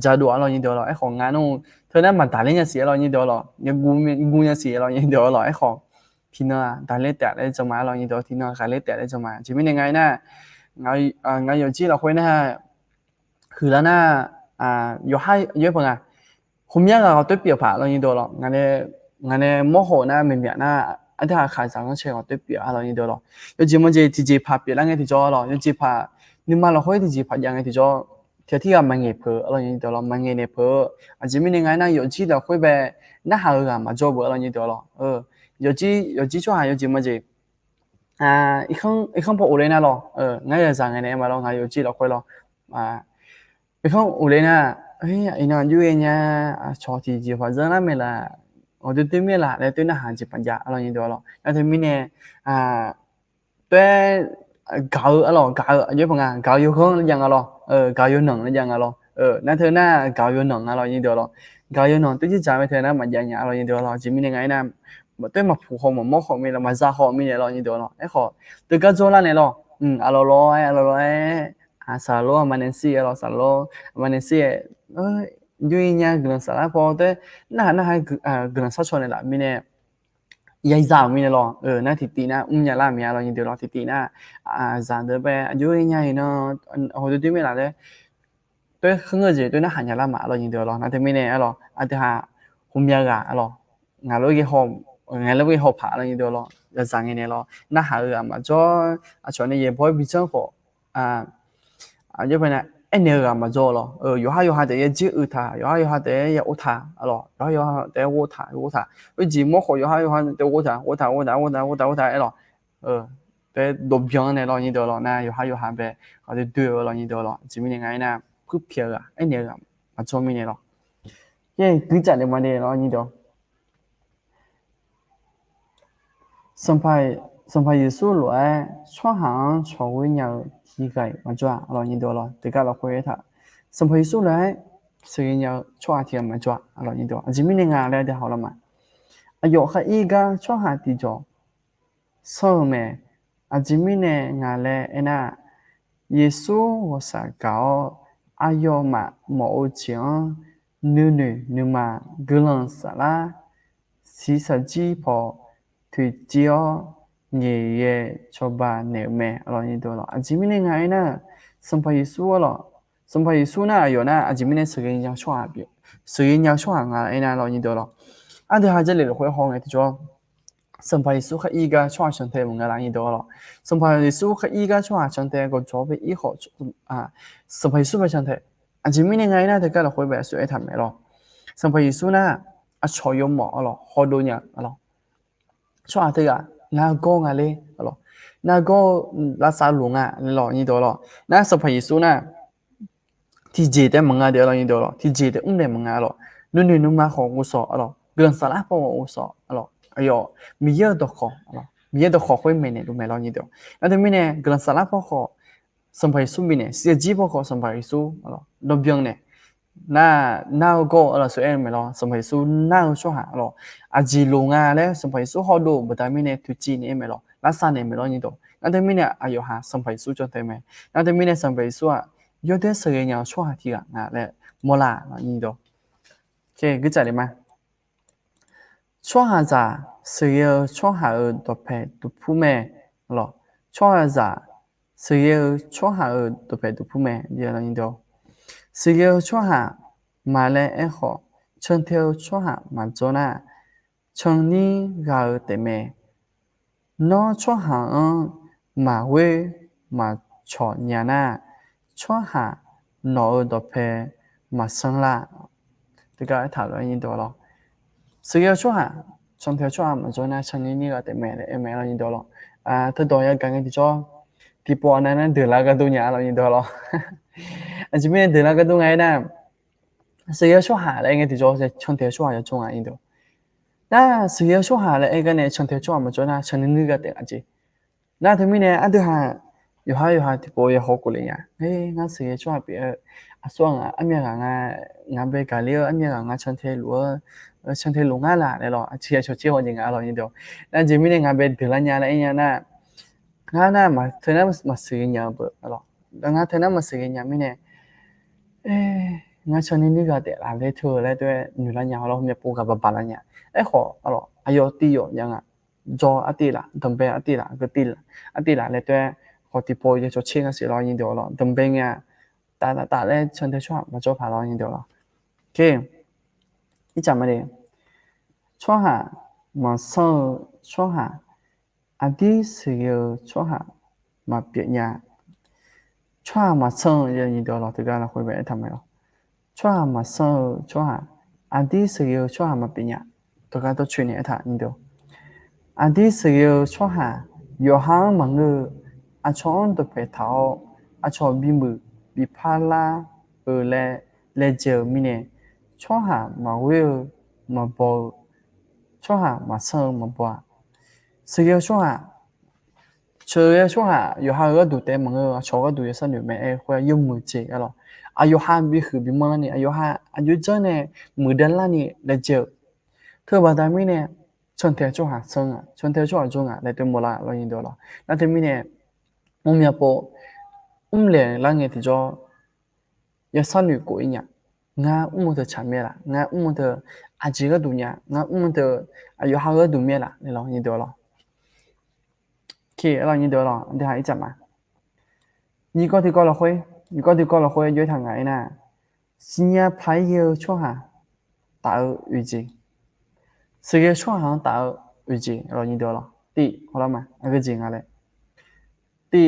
จะดูอะไรยินเดียวหรอไอ้ของงานนู่นเธอนั้นมันตาเล่นยังเสียเรายินเดียวหรอยังกูยังเสียเรายินเดียวหรอไอ้ของที่นั่นตาเล่นแต่ได้จะมาเรายินเดียวที่นั่นการเล่นแต่ได้จะมาจิมิยังไงนะงานอยู่ที่เราคุยนะฮะคือแล้วนะ有有朋友，后面个对比法了你多了，俺的幕后呢明面呢，一点看上个车个对比了你多了，有几么子直接拍别人个地方了，有几拍你买了会直接拍人个地方，ที่个มันเงี้ยเพื่อ了你多了，มันเงี้ยเพื่อจิมิยังไงนะ有几的会被那还有个嘛做不了你多了，有几chỗ还有几么子。一看不无聊了，俺也上个呢嘛了，俺有几了会了，一看无聊呢。哎那อยู่เนี่ยชอที่จีฟ้าเจอแล้วไม่ล่ะอ๋อตัวไม่ล่ะแล้วตัวน่ะหาจีปัญญาอะไรอย่างเดียวหรอแล้วตัวมีเนี่ยตัวเก่าอะไรเก่าเยอะพงอ่ะเก่าอยู่ข้างยังอะไรเก่าอยู่หนังยังอะไรนั่นเธอน่ะเก่าอยู่หนังอะไรอย่างเดียวหรอเก่าอยู่หนังตัวที่จำไม่เธอน่ะมันยังอะไรอย่างเดียวหรอจีมียังไงน่ะตัวมาผูกคอมันมอกคอมีแล้วมาซ่าคอมีอะไรอย่างเดียวหรอไอ้ขอตัวก็โจรแล้วเนี่ยหรออะไรซาโลมันเนซี่อะไรซาโลมันเนซี่อยู่เนี่ยกลุ่มสารพัดแต่น่าให้กลุ่มสัชนเนี่ยละมีเนี่ยยัยจามมีเนี่ยหรอน่าที่ตีน่ะเนี่ยละมีอะไรอย่างเดียวหรอที่ตีน่ะจานเดอไปอยู่เนี่ยเนาะโหตัวไม่ละเลยตัวข้างเงยตัวน่าหันยาละมาอะไรอย่างเดียวหรอน่าที่มีเนี่ยหรออันที่หาหุ่มยากะหรองานเราเกี่ยวงานเราเกี่ยวผ่าอะไรอย่างเดียวหรอจะจางเงี้ยหรอน่าหามาจ่อชวนเนี่ยพอพิจารณา就本来一年个嘛做了，有下得也接二他，有下得也二他，咯，有下得二他，为寂寞好有下得二他，哎咯，得路边呢咯，你得咯，那有下呗，或者对咯，你得咯，这边人呢不偏个，一年个嘛做咩呢咯，耶，几只的嘛的咯，你得，สัมภาระสู้หลวยช่วงหางช่วงวิญญาณที่ไกลมาจ้าเรายินดีเราแต่ก็เราคุยถ้าสัมภาระสู้หลวยสิ่งนี้ช่วงที่มาจ้าเรายินดีจิมินงานอะไรเดี๋ยวเรามาอายุเขาอีกช่วงหาที่จ่อส่งเมจิมินงานอะไรน่ะเยซูว่าสักเขาอายุมาหมอจีนนึกมากุลังสละสิสจีพอถือเจียวเนี่ยชอบบ้านเนี่ยแม่เรานี่ตัวเราจิมินไงนะสัมภาระสู้เราสัมภาระสู้น่ะอยู่นะจิมินสิ่งยังช่วยแบบสิ่งยังช่วยงานน่ะเรานี่ตัวเราอันที่หาจะเลยคุยห้องไอ้ที่จ่อสัมภาระสู้เขาอีกช่วยฉันเทมึงเรานี่ตัวเราสัมภาระสู้เขาอีกช่วยฉันเทก็จบไปอีกข้อสัมภาระสู้ไปฉันเทจิมินไงนะแต่ก็เราคุยแบบสวยทำไหมเราสัมภาระสู้น่ะช่วยยมหมอเราฮอดูเนี่ยเราช่วยเธอนาโก้งอะไรหรอนาโก้รักษาหลวงหรอนี่ตัวหรอน่าสัมภาระสู้น่ะที่เจแต่มึงเดี๋ยวเรานี่ตัวหรอที่เจแต่เดี๋ยวมึงหรอนู่นมาของกูสอหรอกลุ่มสารพัดของกูสอหรอมีเยอะตัวขอหรอมีเยอะตัวขอคุยไม่เนี่ยรู้ไหมเรานี่ตัวแล้วที่มีเนี่ยกลุ่มสารพัดของสัมภาระสู้มีเนี่ยเสียจีบของสัมภาระสู้หรอดมยังเนี่ยน่าก็อะไรส่วนไม่หรอสัมภาระสู้น่าช่วยหาหรอจีลงเลยสัมภาระสู้เขาดูแต่ไม่เนี่ยทุจีเนี่ยไม่หรอรักษาเนี่ยไม่หรอนี่ตัวแล้วที่มีเนี่ยหาสัมภาระสู้จนเต็มเลยแล้วที่มีเนี่ยสัมภาระสู้有点时间要ช่วยที่เลยหมดละนี่ตัวโอเคก็จะเลยมั้ยช่วยหาจะสิ่งช่วยหาตัวเพจตัวผู้แม่หรอช่วยหาจะสิ่งช่วยหาตัวเพจตัวผู้แม่เดี๋ยวนี่ตัวสิ่งช่วยหามาเลยขอฉันเที่ยวช่วยหามาจนะฉันนี่ก็เต็มน้อช่วยหามาเวมาชอเนี่ยนะช่วยหาหนอตัวเพ嘛生啦，这个讨论印度了。sự yêu chúa hả trong theo chúa mà cho nên chân lý cái để mẹ để mẹ là như đó lo tôi đòi cái cái cho thì bỏ này nó được là cái tu nhà là như đó lo anh chỉ biết được là cái tu ngày nè sự yêu chúa hả là anh thì cho trong theo chúa là trong anh đó na sự yêu chúa hả là anh cái này trong theo chúa mà cho nên chân lý cái để anh chị na thì mình này anh được hả yêu ha thì bỏ yêu học của liền nha na sự yêu chúa bị xuống anh nghe ngà về cái liệu anh nghe ngà trong theo lúa chân thế lùng á là này lo chia cho chia hoàn ngà lo như đó nên chỉ mình ngà bên từ là nhà là anh na ngà mà thế nào mà sử nhà bự lo ngà thế nào mà sử nhà mình này ngà chân nên đi cái để làm để thừa lại tôi người là nhà lo mình bố gặp bà là nhà họ lo ayo tiyo nhà ngà do atila đầm bè atila cái tila atila lại tôi họ thì bồi cho chia cái sự lo như đó lo đầm bè nhà ta lại chân thế cho mà cho phải lo như đó lo ok 이자말이에요 초하 마서 초하 아디스요 초하 마비냐 초하 마서 이제 이도로 들어가나 회배 담아요 초하 마서 초하 아디스요 초하 마비냐 들어가도 chuyên 타 인도 아디스요 초하 요한 망을 아촌도 배타오 아초 비무 비팔라 레저 미네 초하 마웨 마보 초하 마서 마보 스게 초하 저의 초하 요하가 두때 망어 저가 두에서 뇌에 회 용무지 알아 아요하 비흐 비만이 아요하 아주 전에 무달라니 레저 그바다미네 전태 초하 성아 전태 초하 중아 내때 몰라 로인도라 나테미네 몸야보 umle lange tijo yasanyu ko inya nga umuto chamela nga umuto ajiga dunya nga umuto ayo haga dumela ne lo ni do lo ki lo ni do lo de hai chama ni ko ti ko lo hoi ni ko ti ko lo hoi yoi thang ngai na sinya phai ye cho ha ta yu ji se ge cho ha ta yu ji lo ni do lo ti ho la ma a ge ji nga le ti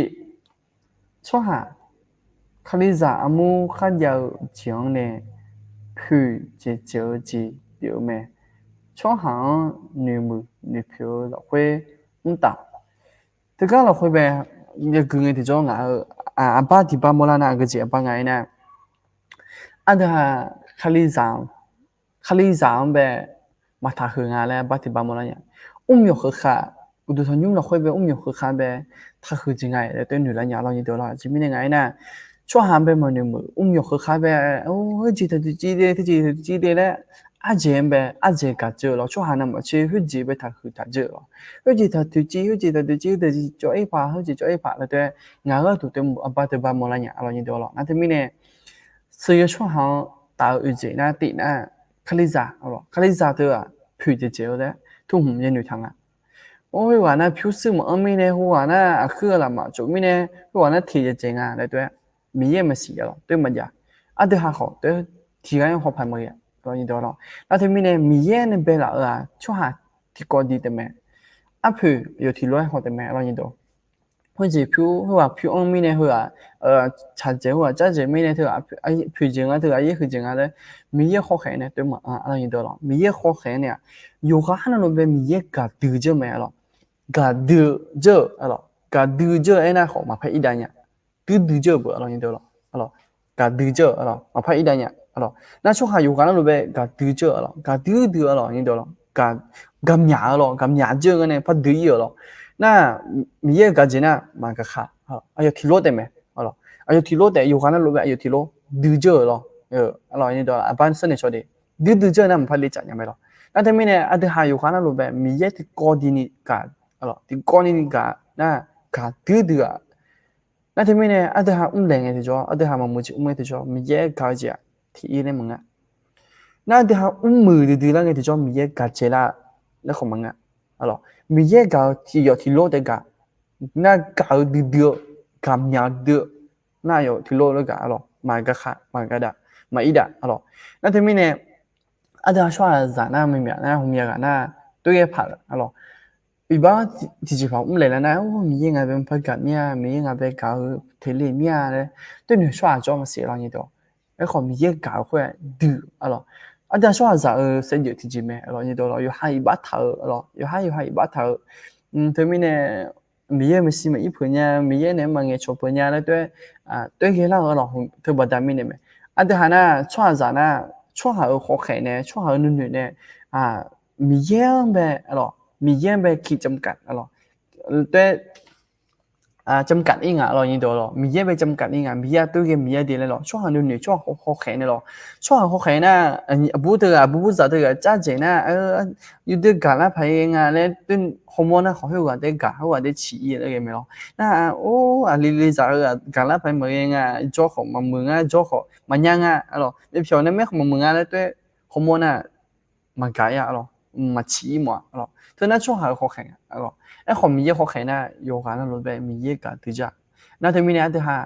cho ha khaliza amu khadya chiang ne phu je je ji liu me cho hang nu mu nu phu lo hui ta te ga lo hui be ye gu nge de jo nga ba di ba mo la na ge ji ba ngai na ada khaliza be ma tha hu nga le ba di ba mo la nya yo he kha u du thon yum lo hui be yo he kha be tha hu ji ngai le te nu la nya lo ni do la ji mi ne ngai na cho hàng bên mà nếu yo hơi khai về hơi chỉ để đấy à chị bé à chị cả chưa lo cho hàng nào mà chơi hơi chỉ bé thật hơi thật chưa lo hơi chỉ thật tự chỉ để cho ấy phá hơi chỉ cho ấy phá là thế ngã cái tụi em ba từ ba món là nhả lo như đó lo nãy thì mình này sử dụng cho hàng tạo uy tín na tị na khali giả thôi à phu chỉ chơi đấy thu hút nhân người thằng à ôi quả na phu sư mà ông mình này quả na khưa là mà chỗ mình này quả na thì chỉ à đấy thôi mi ye mà xí rồi, tôi mà giờ, à tôi học tôi thì cái học phải mới, rồi như đó rồi, à thì mình này mi ye này bây giờ cho hà thì có đi được mẹ, à phu yêu thì nói học được mẹ rồi như đó, hoặc者phu ông mình này查节查节mình này thôi phu tiếng thôi ấy phu tiếng đấy, mi ye học hay này tôi mà rồi như đó rồi, mi ye học hay này, yoga 하는 놈에 mi ye cả từ giờ mẹ rồi, cả từ giờ rồi, cả từ giờ ấy là học mà phải ít đấy từ giờ bữa rồi như đó rồi, cả từ giờ rồi, mà phải ít đấy nhá, rồi, na cho hà yoga nó về cả từ giờ rồi, cả từ rồi như đó rồi, cả gam nhà giờ cái này phải từ giờ rồi, na mi ye cái gì na mà cái khác, ayo thì lót đấy mẹ, rồi, ayo thì lót đấy yoga nó về ayo thì lót từ giờ rồi, rồi như đó, bạn xin này cho đi, từ giờ na mà phải lấy trả nhà mày rồi, na thế mình này, à từ hà yoga nó về mi ye thì có đi ni cả, rồi, thì có đi ni cả, na cả từ à那他们呢？阿德哈冷的就，阿德哈嘛，没的就，没也搞起啊，体验的么啊？那阿德哈没的那个的就，没也搞起啦，那好么啊？好了，没也搞，提有提落的搞，那搞的搞苗的，那有提落的搞了，买个哈，买个的，买一的，好了，那他们呢？阿德哈说啥？那没苗，那红苗个，那都也怕了，好了。ủy ban chỉ bảo cũng lại là mình nghe bên phải cả mía mình nghe bên cả thế lệ mía đấy tôi nói xóa cho mà xí lo như đó ไอ้ขอมีเยกา会ดื้อalors啊但说啥生日提前咩alors你到了有下一把头alors有下一把头对面呢มีเยไม่สิมาอีปุ่นเนี่ยมีเยเนี่ยมันเงี้ยชอบปุ่นเนี่ยแล้วด้วยเกี่ยวกับเราเธอบอกดามิเนี่ยไหมแต่หานะช่วง啥呢ช่วงหาขอแข่เนี่ยช่วงหาหนุ่นเนี่ยมีเยแบบalorsมีเยแบบขีดจำกัดalorsด้วยจำกัดเองเราอย่างเดียวหรอมีเยอะไปจำกัดเองมีเยอะตัวเองมีเยอะเดียวเลยหรอช่วงนั้นเนี่ยช่วงเขาแข่งเนี่ยหรอช่วงเขาแข่งนะอันนี้บูตัวบูจะตัวจ้าเจนะอยู่ด้วยกันแล้วพายเองแล้วตัวฮอร์โมนนะเขาให้ว่าได้กันเขาว่าได้ฉี่อะไรกันไหมหรอนะโอ้ลิจะกันแล้วพายมือเองจ่อเขามามือจ่อเขามันยังหรอไม่เพียงนั้นไม่ของมือแล้วตัวฮอร์โมนมันกายหรอมาฉี่มั้งหรอเท่านั้นช่วงเขาแข่งหรอไอ้ของมีเยอะเขาแข่งนะโยกันนั่นรถแบบมีเยอะกันตัวจ้านั่นถึงมีเนี่ยแต่ฮะ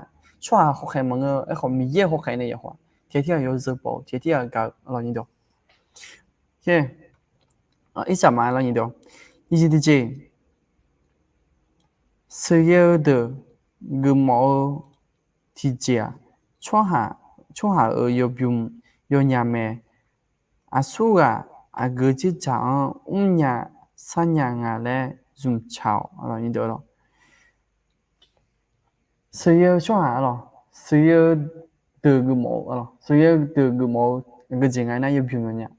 ช่วงเขาแข่งมันไอ้ของมีเยอะเขาแข่งเนี่ยหัวที่有直播ที่搞老年的，OK，一下嘛老年的，以前的这所有的个毛体检，创下有病有伢咩，苏个只长5年3年嘞，用超老年的了。所有创下咯，所有的个毛所有的个毛个情爱那有病人呀，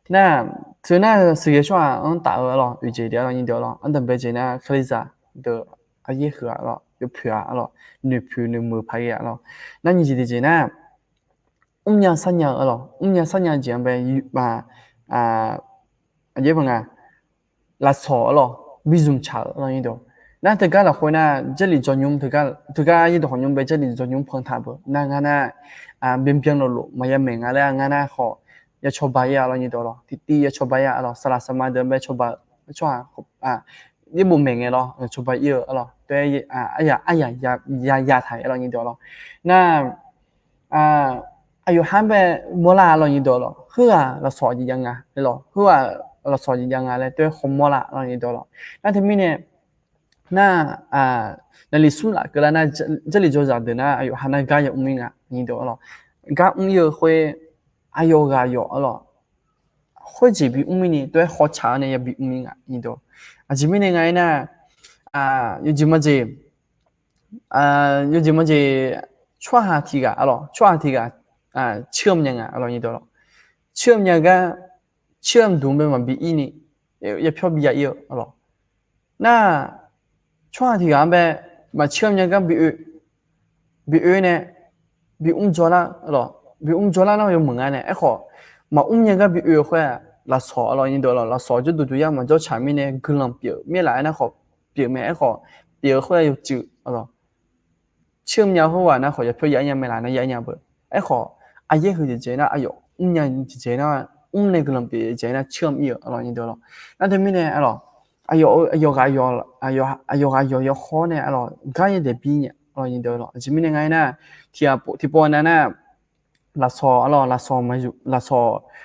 那所以那所有创打了，有这点了，你掉了，等别这那克里萨的也喝了，有票了，女票女没牌呀了，那你记得这那5年3年了，5年3年这样呗，也不拉错了，比种差了，你掉。那这个了会呢，这里专用这个一种用ไป这里专用碰它不？那俺那边边路嘛也明啊嘞，俺那好要抽白呀了你多了，第要抽白呀了，啥什么的没抽白，抽你不明嘅咯，抽白药了，对哎呀台了你多了，那哎呦还没莫拉了你多了，喝了啥子样对咯，喝了啥子样嘞，对红莫拉了你多了，那他们呢？那里苏啦，格拉那这里就讲的呢，哎呦，还那干有命你懂了，干有会，哎呦了，会这比命呢，对好长呢也比命你懂，这边呢ไง呢，有这么子，有这么子，ชั่วหาทีกะหรอชั่วหาทีกะเชื่อมยังหรอนี่ตัวหรอเชื่อมยังก็เชื่อมดูเป็นมันบีอีนี่อย่าพอบีเยอะหรอน่าช่วงที่กันไปมาเชื่อมยังกันบีเนี่ยบีจอละหรอบีจอละเราอยู่เหมือนกันเนี่ยไอ้ขอมายังกันบีหัวละสอเรานี่ตัวเราละสอจะดูอย่างมันจะฉามีเนี่ยกำลังเปียไม่หลายนะขอเปียไม่ไอ้ขอเปียหัวอยู่จืดหรอเชื่อมยังหัวนะขอจะเพียยังไม่หลายนะยังเบอไอ้ขอไอ้ยังคือเจนะไอ้ยยังเจนะเนี่ยกำลังเปียเจนะเชื่อมเยอะเรานี่ตัวเรานั่นทำไมเนี่ยไอ้หรอ有好呢，干也得比呢，你懂了。这边呢，提波呢，拉索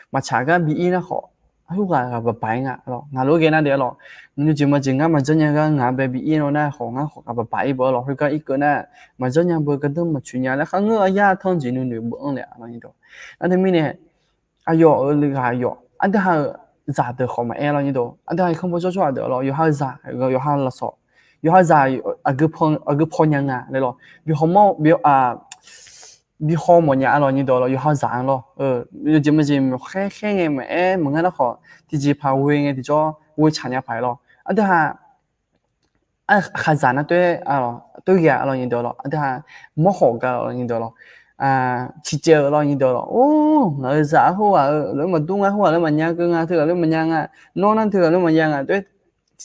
嘛查个比呢好，有个不白俺路给那点了，你就么正嘛真个俺被比呢那好，俺好不白不了，会个一个呢，嘛真样不跟他们去年了，还我呀汤金女不了，你懂。那他们呢，那个但还咋的好嘛？了你都，但还看不出来的了，有还咋，有还拉少，有还咋个碰人来了，比好么比好么人了你都了，有还咋了？有这么很嘛？么个那好，第几排位个第叫位参加排了，但还咋呢？对对个了你都了，但还没好个了你都了。chỉ chờ lo nhìn đó người xã hoa nếu mà tung hoa nếu mà nhang cưng thừa nếu mà nhang nó thừa nếu mà nhang tôi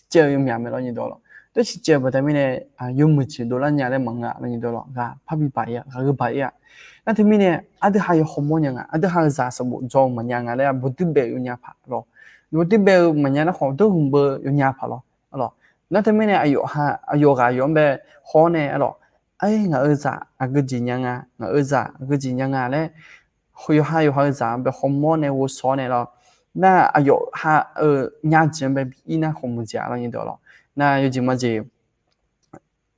chờ yung nhà mình lo nhìn đó tôi chỉ chờ bởi vì này yung một chỉ đô la nhà đấy măng lo nhìn đó gà papi bảy gà bảyนั่นที่มีเนี่ยอาจจะหายฮอร์โมนยังอาจจะหายสารสมุนจงมันยังเลยบุตรเบลyungยาผ่าหรอบุตรเบลมันยังนะของตัวหุ่นเบลyungยาผ่าหรอนั่นที่มีเนี่ยอายุกายอมเบลฮอเนี่ยหรอไอ้เงาจ่าก็จริงยังเงาจ่าก็จริงยังเลยคุยจ่าแบบฮอร์โมนเนี่ยวัวซ้อนเนี่ยเราน่าอายุยาจีนแบบอีน่าฮอร์โมนจ่าเราอย่างเดียวเราน่าอยู่จริงมั้ยจี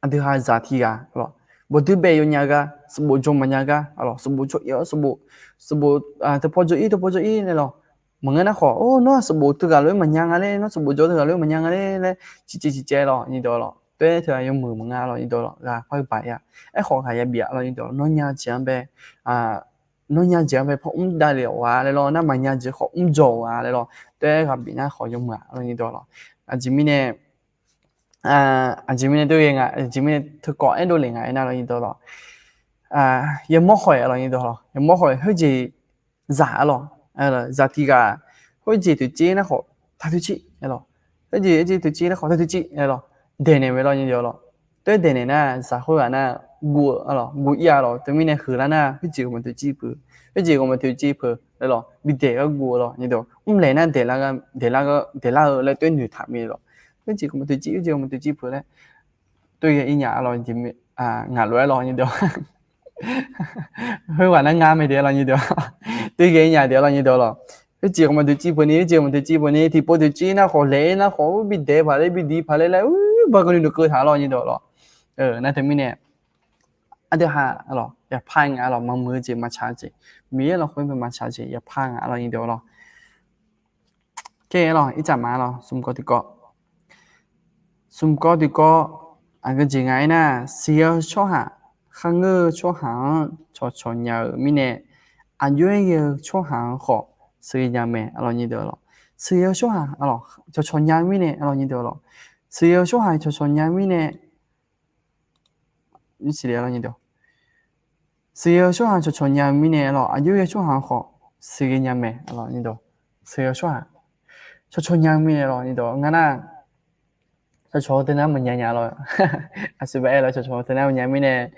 อันที่หายจ่าที่กันหรอ Botu be yo nyaga sebut jom manyaga alo sebut chok yo sebut te pojo i ne lo mengena kho oh no sebut tu galoi manyanga le no sebut jo tu galoi manyanga le chi che lo ni do lo tue thua yo mu menga lo ni do lo ga khoi bai ya ai kho ga ya bia lo ni do no nya jiang be no nya jiang be pho da le wa le lo na manya ji kho jo wa le lo tue ga bi na kho yo ma lo ni do lo a ji mi ne chỉ mình tôi nghe ngài chỉ mình thực có em đôi liền ngài nào là như đó rồi em mất hỏi là như đó rồi em mất hỏi hơi gì giả rồi là giả thì cả hơi gì từ chi nó khó thay từ chi rồi hơi gì từ chi nó khó thay từ chi rồi đề này mới là như đó rồi tôi đề này nè giả hơi là gùa rồi gùa ia rồi tôi mình này khử là nè hơi gì của mình từ chi bự hơi gì của mình từ chi bự rồi bị đề cái gùa rồi như đó lấy nè đề là lại tôi nữ thảm rồi cái gì cũng tôi chỉ vừa đấy tôi cái nhà rồi chỉ ngả lưỡi rồi như đó hơi quả nó ngang mày đấy là như đó tôi cái nhà đấy là như đó rồi cái gì cũng tôi chỉ vừa này gì cũng tôi chỉ vừa này thì bộ tôi chỉ nó khó lấy nó khó bị đè phải lấy bị đi phải lấy lại bao nhiêu được cơ thả rồi như đó rồi này thì mình nè anh được ha rồi ya phang rồi mong mưa gì mà chả gì mía là không phải mà chả gì ya phang rồi như đó rồi cái rồi ít chả mà rồi xung có thì có xung có thì có cái gì ngay nè xưa cho hả khang ngơ cho hả cho nhờ mi nè anh yêu cho hả họ xưa nhà mẹ alo như đó rồi xưa cho hả alo cho nhà mi nè alo như đó rồi xưa cho hả cho nhà mi nè như thế alo như đó xưa cho hả cho nhà mi nè alo anh yêu cho hả họ xưa nhà mẹ alo như đó xưa cho hả cho nhà mi nè alo như đó ngay nè cho tên nào mình nhà rồi sự vậy là cho tên nào nhà mình nè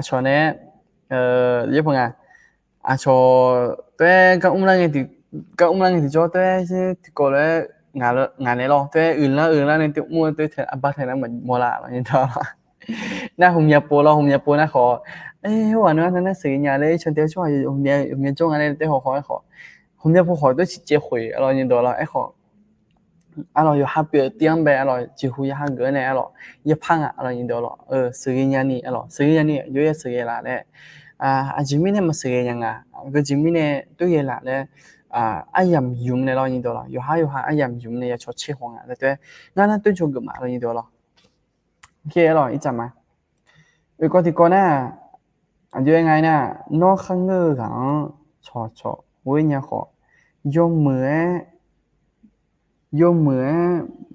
cho nè giúp không cho tôi các ông lang thì cho tôi thì có lẽ ngà này lo tôi là nên tôi mua tôi thấy bắt thấy là mình mua lại như thế na hùng nhập bộ na khó ê hoàn nữa nó xử nhà đấy cho tôi cho hùng nhập trong này tôi khó hùng nhập khó tôi chỉ chế hồi rồi như đó là khó rồi有下边点呗，几乎一下个呢，一胖你到了，十几年呢，十几年呢，有些十几啦嘞，前面呢没十几年个前面呢都也啦嘞，盐用呢你到了，有下盐用呢要吃吃黄对，那对做个嘛你到了，OK一阵嘛，個啲個呢，有ไง呢，nó không ngờ rằng cho với nhà họ dùng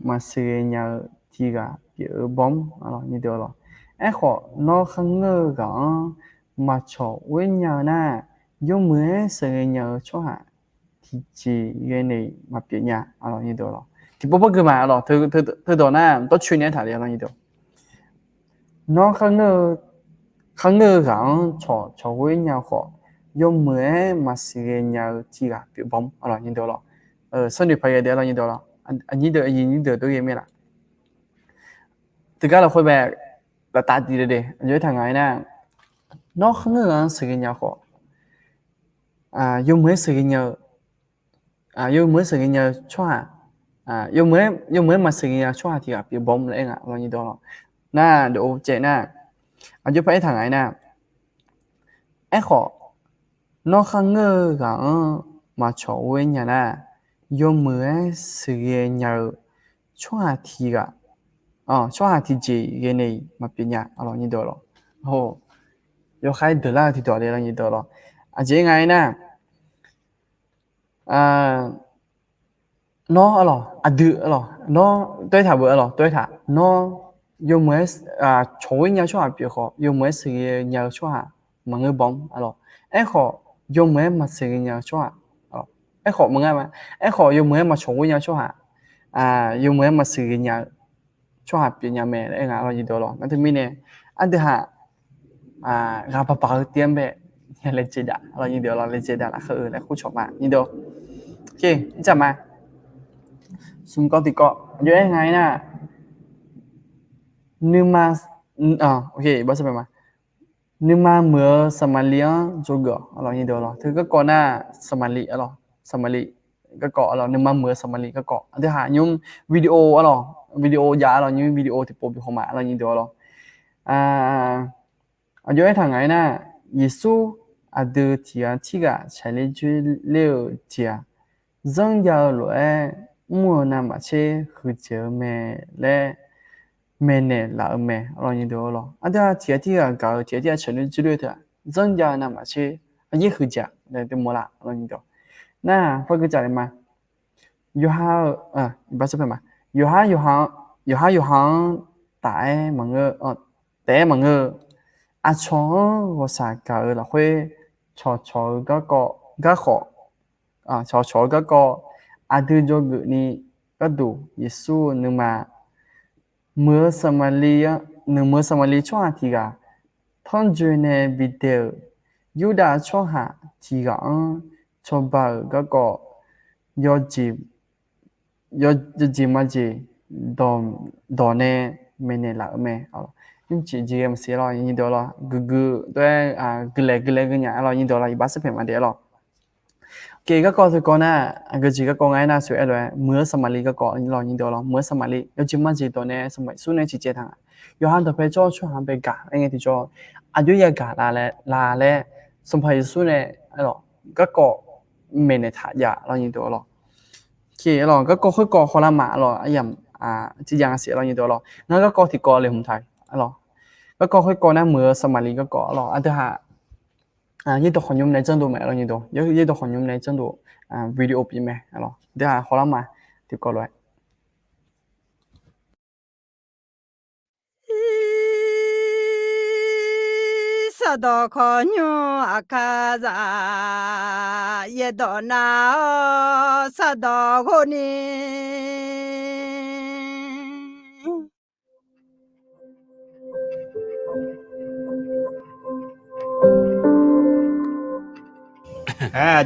mà sử nhà thì cả kiểu bóng như đó là ấy họ nó không ngờ rằng mà cho với nhà na dùng mưa sử nhà cho hạ thì chỉ cái này mà biết nhà như đó là thì bố cái mà thứ đó na tôi chuyên nghiệp thảo như đó nó không ngờ rằng cho với nhà họ dùng mưa mà sử nhà thì cả kiểu bóng như đó là sau này phải cái đó như đó là anh nhìn được tôi game là thực ra là khôi bè là tại gì đây với thằng ấy nè nó không ngờ sự nhà họ dùng mới sự nhờ dùng mới sự nhờ cho dùng mới mà sự nhờ cho thì gặp bị bom lại là như đó nè độ trẻ nè anh giúp phải thằng ấy nè ấy họ nó không ngờ rằng mà cho với nhà nè dùng mới sự nhờ cho thì cả cho thì chỉ cái này mà biết nhà như đó rồi yo khai được là thì đó là như đó rồi chỉ ngay nè nó được nó tôi thả bữa tôi thả nó dùng mới chối nhau cho biết họ dùng mới sự nhau cho mà người bóng ấy họ dùng mới mà sự nhau cho ấy họ mà mà ấy họ dùng mới mà chối nhau cho dùng mới mà sự nhau cho biết nhà mẹ đấy ngã như đó rồi nó thì mình nè anh được gặp bảo tiêm bé lên chế đã như đó là lên chế đã là khởi là khu chọn mà như đó ok chào mà xung có thì có dưới ngày nè nhưng mà ok bao giờ mà nhưng mà mưa Somalia juga như đó là thứ cái con Somalia Somalia cái cọ nhưng mà mưa Somalia cái cọ thứ hai nhưng video video giá như video thì bộ bị hỏng mạng như đó 有一堂爱呢，耶稣都提啊提个才来就了解，人家来莫那么些喝酒没来。没呢，老没，老人多了。对天天搞，天天吃的之类的，人家那么些也会讲，那都没啦，老人多。那会个讲的嘛？有哈不是嘛？有哈大门个大门个从我啥搞了会吵个好吵个对着个你个度耶稣那么。Mưa Somalia mưa Somali cho hà thì gà thon dư nè video Yuda cho hà thì gà cho bà gà có yo gì mà gì đò đò nè mẹ nè là mẹ nhưng chỉ em xí lo như đó lo gu tôi gu lệ cái nhà lo như đó là bác sĩ phải mà để lo kể các con thì con cái gì các con ấy na sửa rồi mưa Somali các con lo như đó lo mưa Somali yo chỉ mà gì đó nè xong rồi này chỉ chơi thằng yo han tập phải cho han phải cả anh ấy thì cho yo ya cả là lẽ xong rồi số này lo các con mình này thả ya lo như đó lo kể lo các con hơi có hoa la mã lo ấy nhầm chỉ dạng sửa lo như đó lo nó các con thì có liền không thay lo các con hơi có na mưa Somali các con lo thứ hai như tôi hỏi nhung này chân đồ mẹ rồi như tôi như tôi hỏi nhung này chân đồ video bị mẹ rồi thế khó lắm mà thì có loại sado konyo akaza yedo na sado goni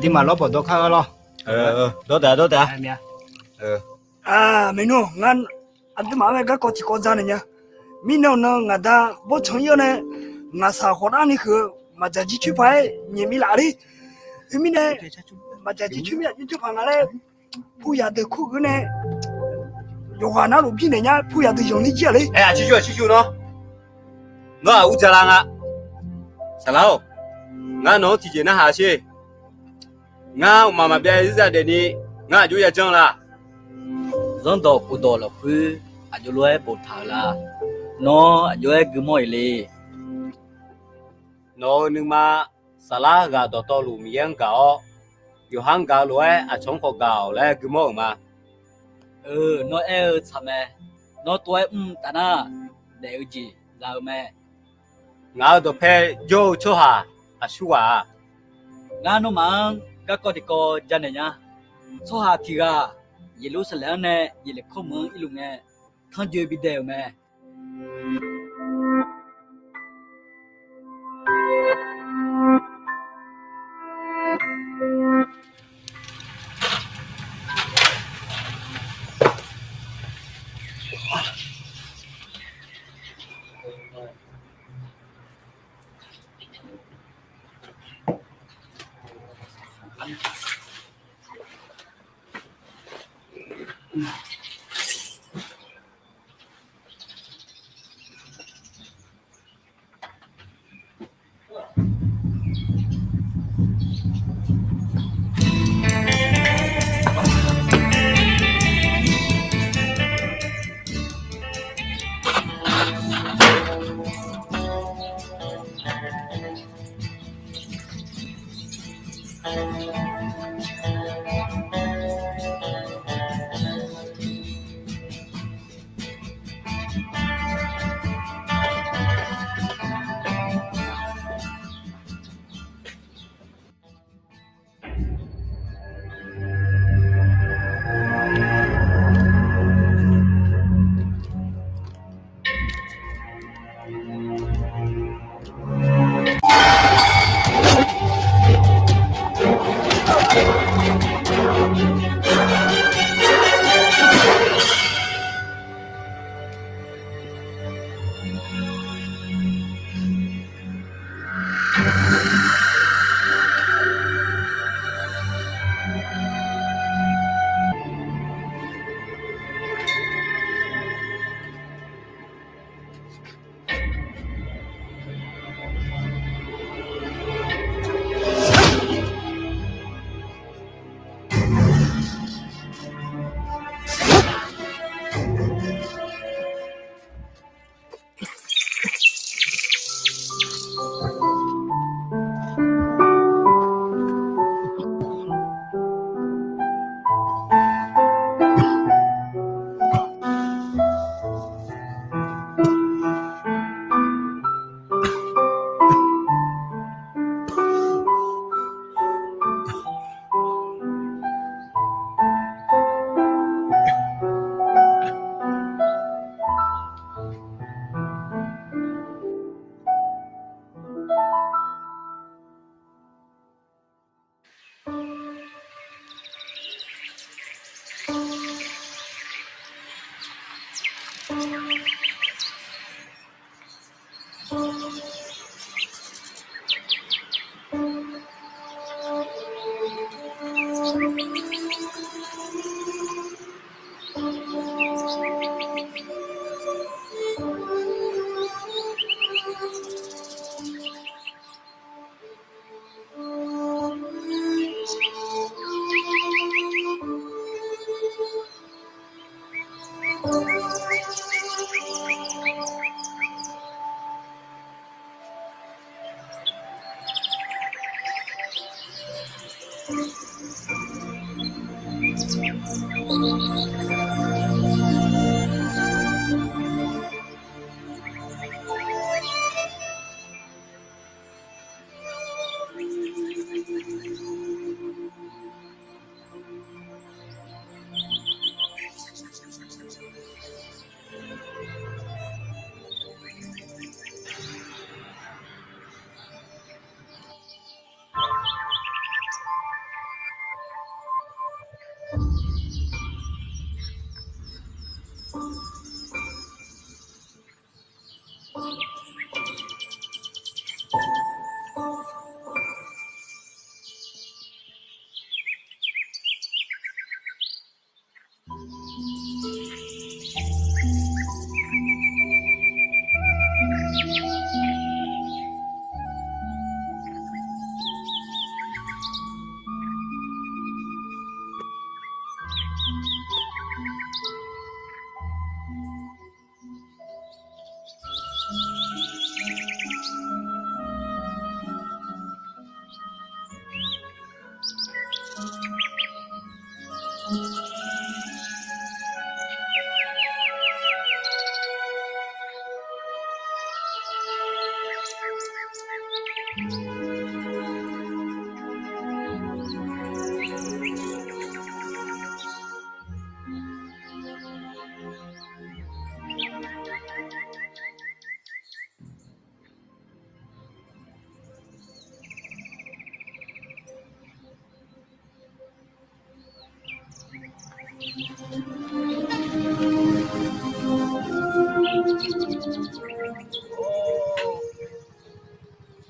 đi mà lo bỏ đồ khác lo đồ đỡ mình nó ngăn anh đi mà cái có chỉ có ra này nhá mình nó ngã đã bố chồng yêu này ngã sao họ đang đi khử mà giờ chỉ chụp phải nhìn mình lại đi mình này mà giờ chỉ chụp mình chụp hàng này phụ nhà được khu cái này有话那路边人家phụ nhà được用你接嘞哎呀，去喏，我乌家人啊，啥喽？我侬提前那下去，我妈妈别日的你，我就要挣了。dân tộc của tôi là cứ anh chú lối bột thảo là nó anh chú cứ mỗi lì nó nhưng mà sala gà đó to lù miếng gạo, yêu hàng gạo lối trong phố gạo lại cứ mỗi mà. nó sao mẹ nó tuổi ta na để gì giờ mẹ ngã đó phải vô cho hà xua ngã nó mang các con thì có chân này nhá số hà thì gà ये लोग से लेने ये ले खो मंग इलुंग है थां जो भी दे में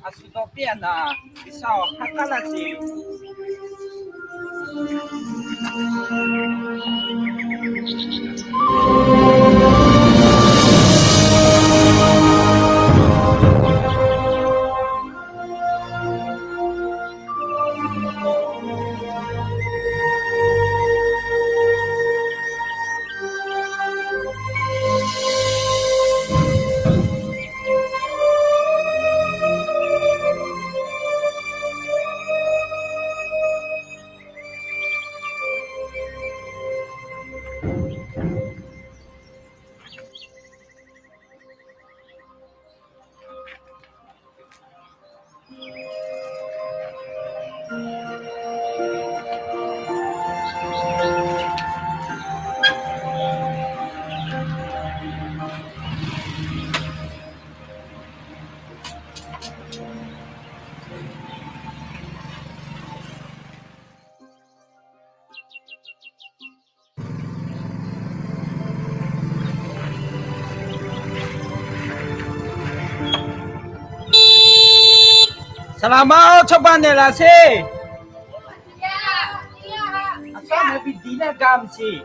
阿苏多变呐，你少还干了些。Selamat coba nih lah sih. Asal lebih dina gam sih.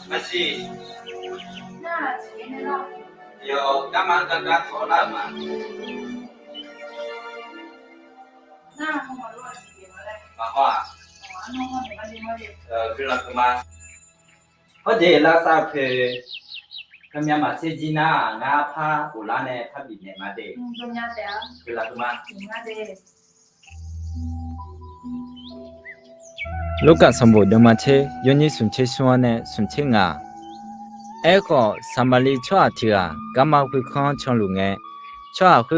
Masih. Yo, kamu kan kau lama. Bahwa. Bila kemas. Ở đây là sao thì cái nhà mà xây dựng na ngã pha của lá này tháp bị nhẹ mà để cái là cái mà lúc cả sầm bồ đâm mà chế, yêu như sum chế xuân này sum chế ngà, ai có samali cho thì à, cảm ơn quý con trong lúc nghe, cho quý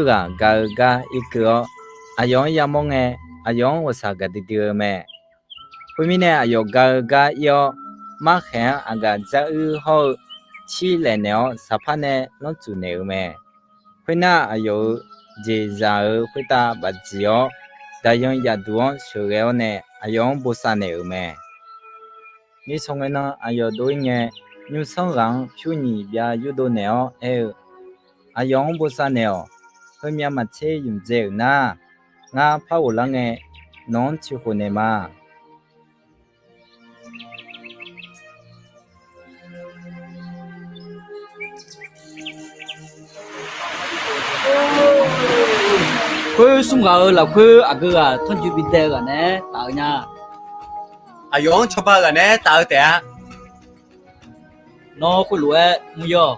gà ít cửa, ai yong ya mong nghe, ai yong 我啥个的地儿咩，会面呢有个要马汉个这后起来了啥怕呢老做呢没会呢有这啥会打把只要但用亚多学个呢用不啥呢没你从个呢有多年你上岗去你边有多呢用不啥呢会面嘛车用这那ngã phá ổ lăng nghe nón chịu khổ này mà ခွေးစုံကလာခွေးအကကထွန်ကျပြီးတဲ့ကနဲ့တာညာ အယောချပါကနဲ့တာတဲ့ နော်ခွေးလိုရဲ့မယော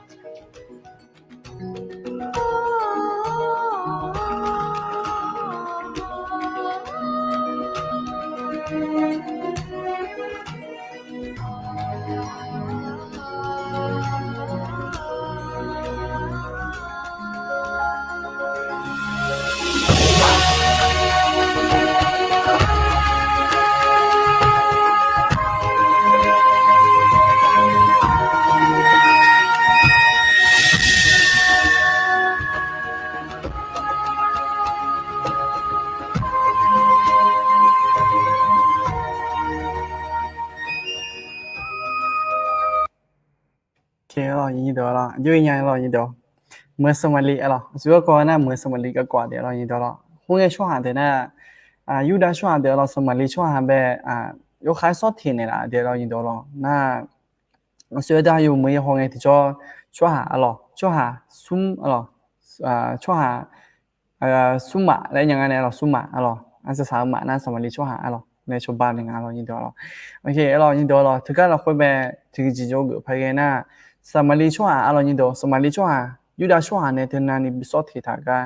เคเรายินดีละยุ่ยยังเรายินดีเมื่อสมัยลีเราสุดก็น่ะเมื่อสมัยลีก็กว่าเดี๋ยวเรายินดีละหัวเงช่วงหาเดี๋ยวน่ะยูดาช่วงเดี๋ยวเราสมัยลีช่วงหาแบบยกขายซอสทีนี่ล่ะเดี๋ยวเรายินดีละน่ะสุดท้ายอยู่เมื่อหัวเงที่จะช่วงหาเราช่วงหาซุ่มเราช่วงหาซุ่มอะไรอย่างเงี้ยเราซุ่มเราอันจะสามารถน่ะสมัยลีช่วงหาเราในชาวบ้านอย่างเงี้ยเรายินดีละโอเคเรายินดีละถึงก็เราคุยแบบถึงจีโจกไปกันน่ะสมัยลีช่วงอะไรนี่ดูสมัยลีช่วงยูดาช่วงเนี่ยเท่านั้นนี่สอดที่ทากา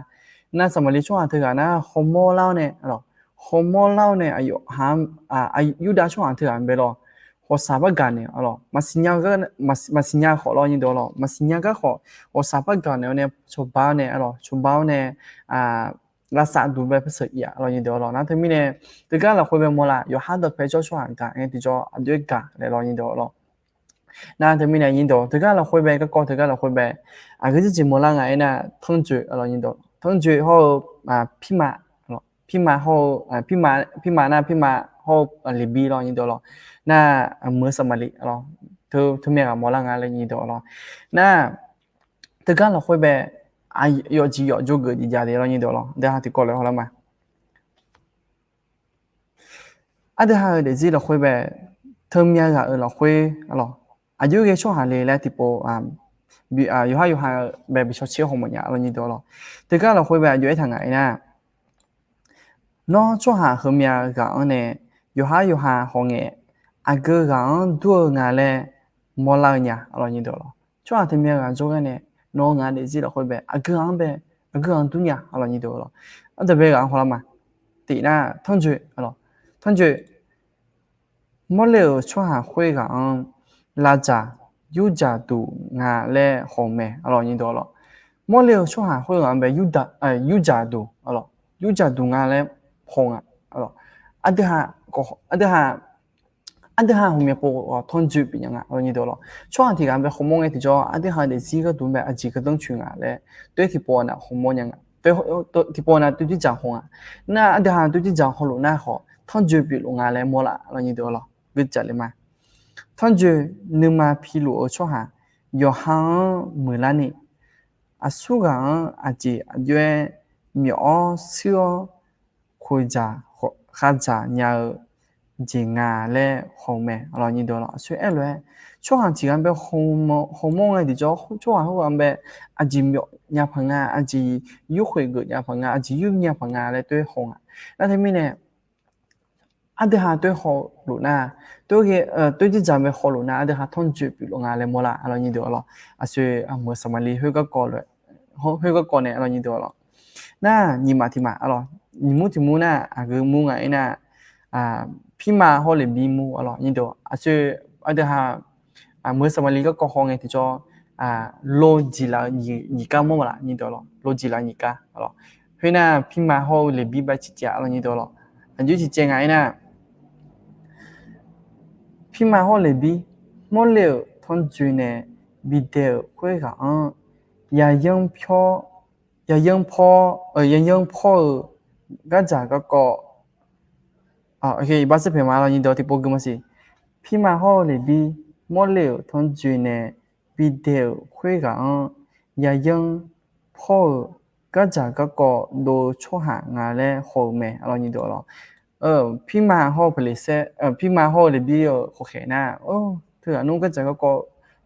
น่าสมัยลีช่วงเท่ากันนะฮอร์โมนเล่าเนี่ยหรอฮอร์โมนเล่าเนี่ยอายุหามยูดาช่วงเท่ากันเบลล์หัวสาบกันเนี่ยหรอมาสิญญาก็มาสิญญาขอเรานี่ดูหรอมาสิญญาก็ขอหัวสาบกันเนี่ยชาวบ้านเนี่ยหรอชาวบ้านเนี่ยรักษาดูแบบเสียเรานี่ดูหรอนะที่มีเนี่ยถึงก็เราคุยไปหมดละอยู่ห้าดอกเพชรช่วงกันเนี่ยที่จะด้วยกันเลยเรานี่ดูหรอ那他们呢印度，这个เราคุยไปก็ก่อน这个เราคุยไปก็จะจิมละไงนะท่องจุเรา印度ท่องจุเขาพี่มาเราพี่มาเขาพี่มานะพี่มาเขาลิบีเรา印度เราน่าเมื่อสมัยเราเธอเมียกับมละไงเรา印度เราน่า这个เราคุยไป有几有就个ดี家的เรา印度เราเดี๋ยวหาที่ก่อนเลย好了嘛เดี๋ยวหาเดี๋ยวจีเราคุยไปเธอเมียกับเราคุยเราอายุเกช่วงหาเลยแล้วที่ปอยู่หาแบบบิชอเชี่ยวของมันเนี่ยเรานี่ตัวเราแต่ก็เราคุยแบบอยู่ไอ้ทางไหนนะนอกช่วงหาเขาเมียกันเนี่ยอยู่หาของเนี่ยอากูกันตัวงานเลยมอลล์เนี่ยเรานี่ตัวเราช่วงหาที่เมียกันช่วงเนี่ยนอกงานเดี๋ยวจีเราคุยแบบอากูกันตัวเนี่ยเรานี่ตัวเราอันเดียวกันหัวเรามาตีน่ะท่อนจุเราท่อนจุมอลล์ช่วงหาคุยกันလာကြယူကြတူငါလဲဟောမဲအဲ့လိုညင်တော့လို့မော်လေချွာဟွေကံပဲယူကြတူအဲ့လိုယူကြတူငါလဲဖုံအဲ့လိုအတဟာဟိုမြေပေါ်ထွန်ကျပြညာအဲ့လိုညင်တော့လို့ချွာတီကံပဲဟိုမောငယ်တီကြောအတဟာတဲ့စီကတူမဲအကြီးကတုံးချွင်ငါလဲတွေ့တီပေါ်နာဟိုမောညာတွေ့တီပေါ်နာတူတီကြောင်ဟောနာအတဟာတူတီကြောင်ဟောလို့နာဟောထွန်ကျပြလို့ငါလဲမောလာအဲ့လိုညင်တော့လို့ဝစ်ကြလေမှာท่านเจนึมาพิโลช่วงหายอหังมือละนี่สู้กันอาจจะด้วยมีอ้อเสื้อคุยจาข้าจาเนี่ยจริงอ่ะและหงแม่เรานี่ดูละช่วยเลยช่วงหาจีกันเป็นหงมงไงดิจ้าช่วงหาเขากันเป็นอาจจะมีเนี่ยพังงาอาจจะยุ่งคุยกับเนี่ยพังงาอาจจะยุ่งเนี่ยพังงาและด้วยหงอ่ะแล้วที่มีเนี่ยอันเดียร์ด้วยเขาหลุดนะด้วยที่จำเป็นเขาหลุดนะอันเดียร์ท่อนจุดปีลงงานเลยมั้งละเรานี่เดียวหรอช่วยเมื่อสมัยนี้เขาก็ก่อนเลยเขาก็ก่อนเนี่ยเรานี่เดียวหรอน่านี่มาที่มาอะไรนี่มูที่มูน่ะคือมูไงน่ะพี่มาเขาเลยบีมูอะไรนี่เดียวช่วยอันเดียร์เมื่อสมัยนี้ก็ก่อนไงที่จะโลจิลานี่ก้ามั้งละนี่เดียวหรอโลจิลานี่ก้าอะไรเพราะน่ะพี่มาเขาเลยบีไปจิตใจอะไรนี่เดียวหรออันยุติเจงไงน่ะ พี่มาห่อเลยบีมอเลวทอนจุยเนี่ยบีเดลคุยกับอย่ายังพ่ออย่ายังพ่ออย่ายังพ่อก็จาก็โอเคบ้านเสพมาเรายินดีที่โปรแกรมสิพี่มาห่อเลยบีมอเลวทอนจุยเนี่ยบีเดลคุยกับอย่ายังพ่อก็จาก็โดช่วหางานและโฮเมเรายินดีหรอพี่มาห่อผลิตเสพี่มาห่อเลยบีโอเคนะเธอนุ่งก็จาก็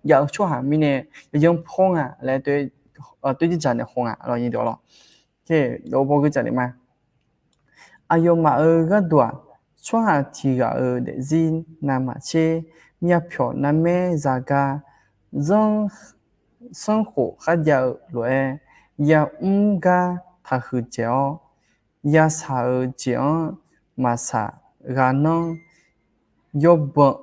อยากช่วหามีเนี่ยยังพ่องและ对ที่จันเนี่ยพ่องเรายินดีหรอโอเคเราบอกก็จันเลยมาอายุมาก็ตัวช่วหาที่ก็เดซินนามาเชมีเพียวนาเมจาก็生活还要来也个他去教也啥讲嘛啥个能要本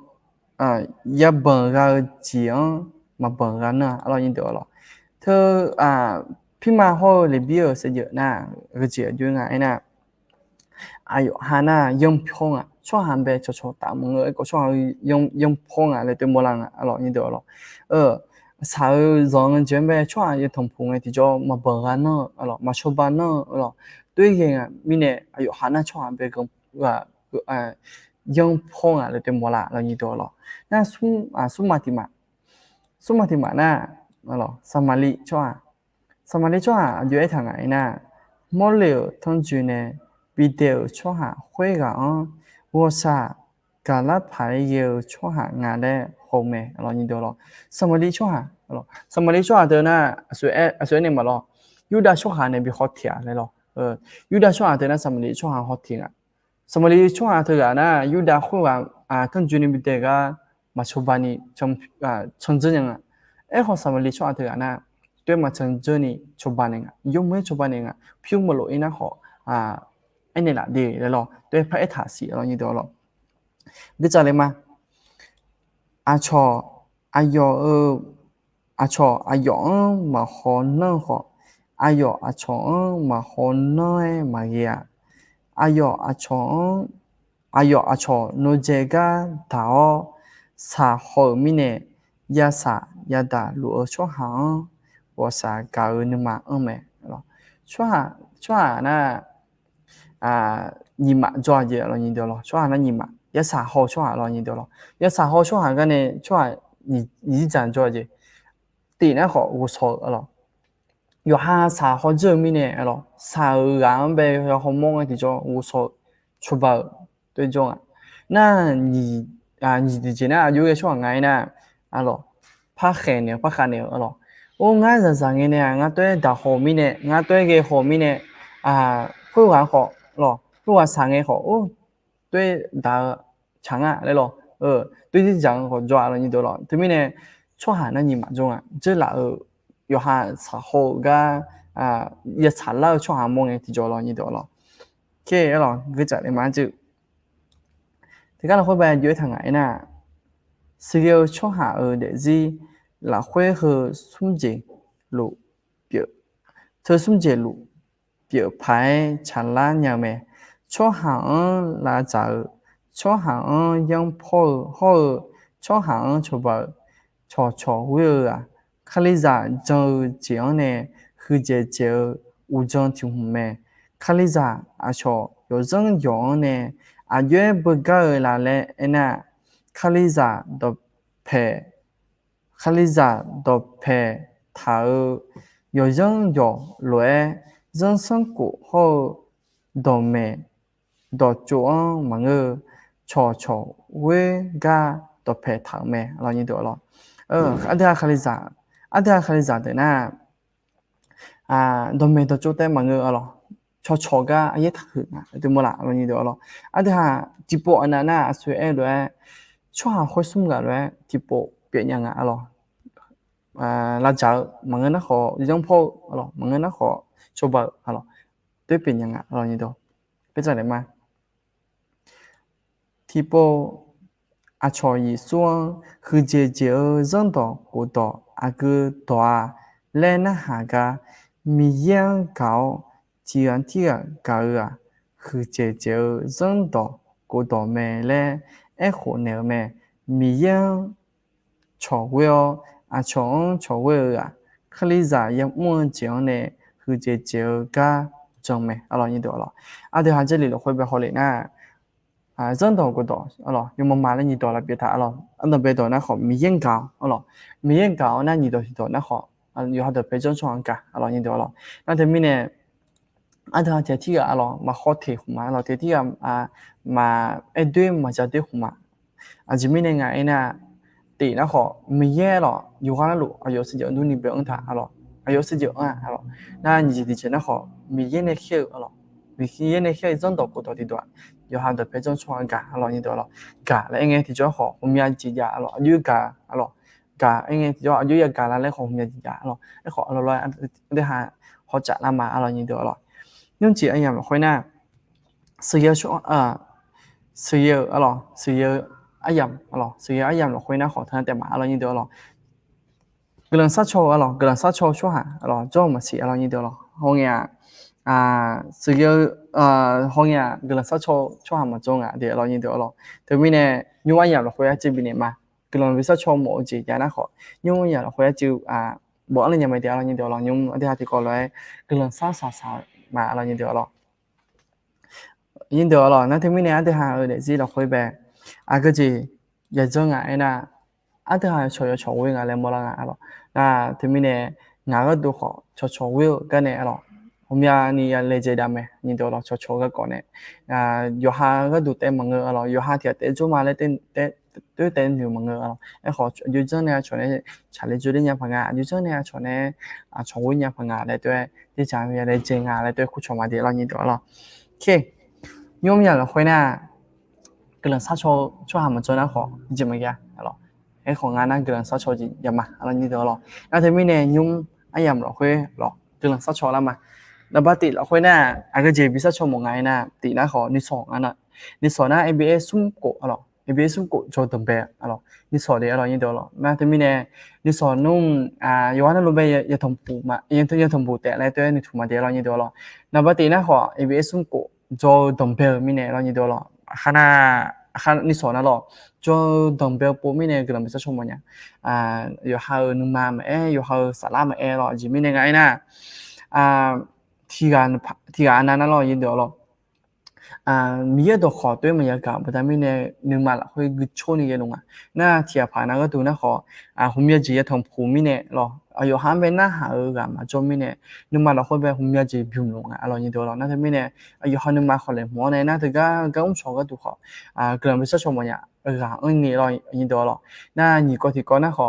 也本个讲嘛本个呢เรายินดีหรอเธอพี่มาห่อเลยเบี้ยเสียเยอะนะก็เจียอยู่ไงนะอายุฮานะยังพงช่วงหันไปชดตามมึงก็ช่วงยังพงเลยตัวโมลังเรายินดีหรอ啥人准备穿也同朋友的叫嘛本干呢，嘛上班呢，对个明年哎呦还那穿别个ยังพงเลยเต็มหมดละเรายินดีหรอน่าสุมาติมาน่ะสมาลิช่วยอยู่ไอ้ทางไหนน่ะมอลเลวทั้งจูเนี่ยวิดีโอช่วยคุยกันว่าซาการละพายเยอะช่วยงานได้โฮมเรายินดีหรอสมาลิช่วยสมาลิช่วยเธอน่ะสวยเนี่ยมาหรอยูดาช่วยเนี่ย比好听เลยหรอยูดาช่วยเธอน่ะสมาลิช่วย好听สมัยช่วงเธอนะยูดาคุว่าทั้งจูนิมิเตก็มาชบานีชนเจยังขอสมัยช่วงเธอนะด้วยมาชนเจนี่ชบานียงไม่ชบานีพิวมาโลอินะขอไอ้เนี่ยละดีเลยหรอด้วยพระเอถาสีเราอยู่ตัวหรอก็จะเลยมาอาชออายอาชออายอมาหอนเนขออายออาชอมาหอนเนมาเกียอายุอาชอโนเจกาดาวสาหอมิเนยาสายาดาลูช่วหางว่าสากาอุนมาเมช่วน่ะยิมะจอเยเรายินเดียวหรอช่วน่ะยิมะยาสาหอช่วเรายินเดียวหรอยาสาหอช่วกันเนี่ยช่ว你讲จอเยตีนะขออุโสหรอ有哈啥好热面呢？咯，啥人呗要好忙的这种无所出包对种那你你的姐呢有个说爱呢，咯，怕黑呢，怕看呢，咯，我爱是啥个呢？我对到后面呢，我对个后面呢，会玩好，咯，会玩啥个好？对到长来咯，对这讲好抓了你多了，对面呢，错下那你嘛种这哪有哈茶好个也茶了ช่วงหาโมงที่จอรอนี่เดี๋ยวรอโอเคแล้วก็จะได้มาจุที่กันเราคุยไปอยู่ทางไหนน่ะสิ่งที่ช่วงหาเดี๋ยวจีเราคุยคือสุ่มเจลูเปียเธอสุ่มเจลูเปียพายฉันละยังไม่ช่วงหาลาจ่าช่วงหายังพอห่อช่วงหาชัวร์ชอเวอคาลิซาเจอเจียงเนี่ยคือเจออุจงที่หุ่มแม่คาลิซาอาชอยจังยองเนี่ยอายุบกาลาเลน่ะคาลิซาดอเพทายจังยอลวยจังสังกุฮอดอเมดอจวงมังชอเวกาดอเพทางแม่เรานี่ตัวเราอันเดียคาลิซาเดน่ะดอมเมดจูเต้มังเหรอชอก็อันนี้ถักหึงตัวโมละเรานี่เดียวเหรออันเดียจิโปอันนั้นน่ะสวยด้วยช่วงคุยสุ่มกันด้วยจิโปเปลี่ยนยังไงเหรอลาจ่ามังนะขอยังพอเหรอมังนะขอชอบเหรอด้วยเปลี่ยนยังไงเรานี่เดียวเป็นจังได๋มาจิโปอาชอยีส่วนคือเจจังดอกูดออากูตัวเล่นหากามียังเก่าจีอันที่เก่าคือเจจังดอกูดอแม่เล่ขอเนอแม่米烟炒味哦啊炒味啊克里扎也莫讲呢和这个正没啊老你多了啊对哈这里了会不会好嘞呢真到个到啊老有么买了你多了别他啊老安那别到那好米烟高啊老米烟高那你到那好有好的别种创干啊老你多了那他们呢ada tiga alo ma hoti huma alo tiga ma edwe ma jade huma ajimine nga ina ti na kho miye lo yugana lu ayo se jo nu ni be ong tha alo ayo se jo alo na ni ji ti na kho miye ne khe alo miye ne khe zon do ko do ti do yo ha de pe zon chuan ga alo ni do lo ga la nge ti jo kho humya ji ja alo ayu ga alo ga nge ti jo ayu ya ga la le kho humya ji ja alo le kho alo lo de ha ho cha la ma alo ni do lo nhưng chỉ anh em là khối na sự yêu chỗ sự yêu alo sự yêu anh em alo sự yêu anh em là khối na khó thânแต่mà alo như đó alo cái lần sát châu alo cái lần sát châu chỗ hả alo chỗ mà chỉ alo như đó alo hôm nay sự yêu hôm nay cái lần sát châu chỗ hả mà chỗ ngà thì alo như đó alo thì mình này nhưng anh em là khối chỉ bên này mà cái lần sát châu mỗi chỉ giá nó khó nhưng anh em là khối chỉ bỏ lên nhà mày thì alo như đó alo nhưng ở đây thì có lại cái lần sát mà là nhìn được rồi nhìn được rồi nó thì mình này thứ hai để gì là khối bè cái gì giờ cho ngài nè thứ hai cho với ngài làm là ngài rồi thì mình này ngài có đủ khó cho với cái này rồi hôm nay ni lấy gì đam mê nhìn được rồi cho cái con này giờ hai cái đủ tên mọi người rồi giờ hai thì tên chỗ mà lấy tên nhiều mọi người rồi cái họ giờ cho này cho này trả lời cho đến nhà phòng ngài giờ cho này cho này cho với nhà phòng ngài để tôi đi trả về để chơi ngài để tôi khu cho mà để lo nhìn được rồi ok nhưng mà là hồi nãy cái lần sát cho hàng mà cho nó khó gì mà kia rồi cáiของงานนั่นcái lần sát cho gì vậy mà lo nhìn được rồiแล้วทีนี้เนี่ยยุ่งไอ้ยามเราค่อยหรอcái lần sát choแล้วมาแล้วปกติเราค่อยน่ะcái gì bị sát cho một ngàyน่ะตีน่ะขอนี่2อันน่ะนี่2น่ะ ABA ซุ่มโกหรอ ABA ซุ่มโกโจตำเปะหรอนี่2เดี๋ยวเราnhìn được rồi màทีนี้เนี่ยนี่2นุ่งย้อนนั่นรู้ไปอย่าทำปูมาอย่าทำปูแต่อะไรตัวนี่ถูกมาเดี๋ยวเราnhìn được rồiแล้วปกติน่ะขอ ABA ซุ่มโกโจตำเปะมีเนี่ยเราnhìn được rồiขนาดนี่2น่ะหรอโจตำเปะปูมีเนี่ยก็ไม่ใช่ชมมันเนี่ยอยู่หานึงมาอยู่หาสาระมาหรอจิมีเนี่ยไงน่ะที่การนั้นเรายินเดียวเรามีเยอะตัวขอตัวมันยากาศแต่ไม่เนี่ยนึกมาละค่อยกึศโชนี่กันลงน่าเทียบผ่านก็ตัวน่ะขอหุ่มยาจีทำภูมิเนี่ยเราอายุห้ามเป็นน่าหากันมาจนไม่เนี่ยนึกมาละค่อยไปหุ่มยาจีบิวลงเรายินเดียวเราน่าจะไม่เนี่ยอายุห้านึกมาขอเลยหมอเนี่ยน่าจะก็อุ้มชอก็ตัวขอเกิดไม่ใช่ชมมันเนี่ยนี่เรายินเดียวเราน่านี่ก็ที่ก็น่าขอ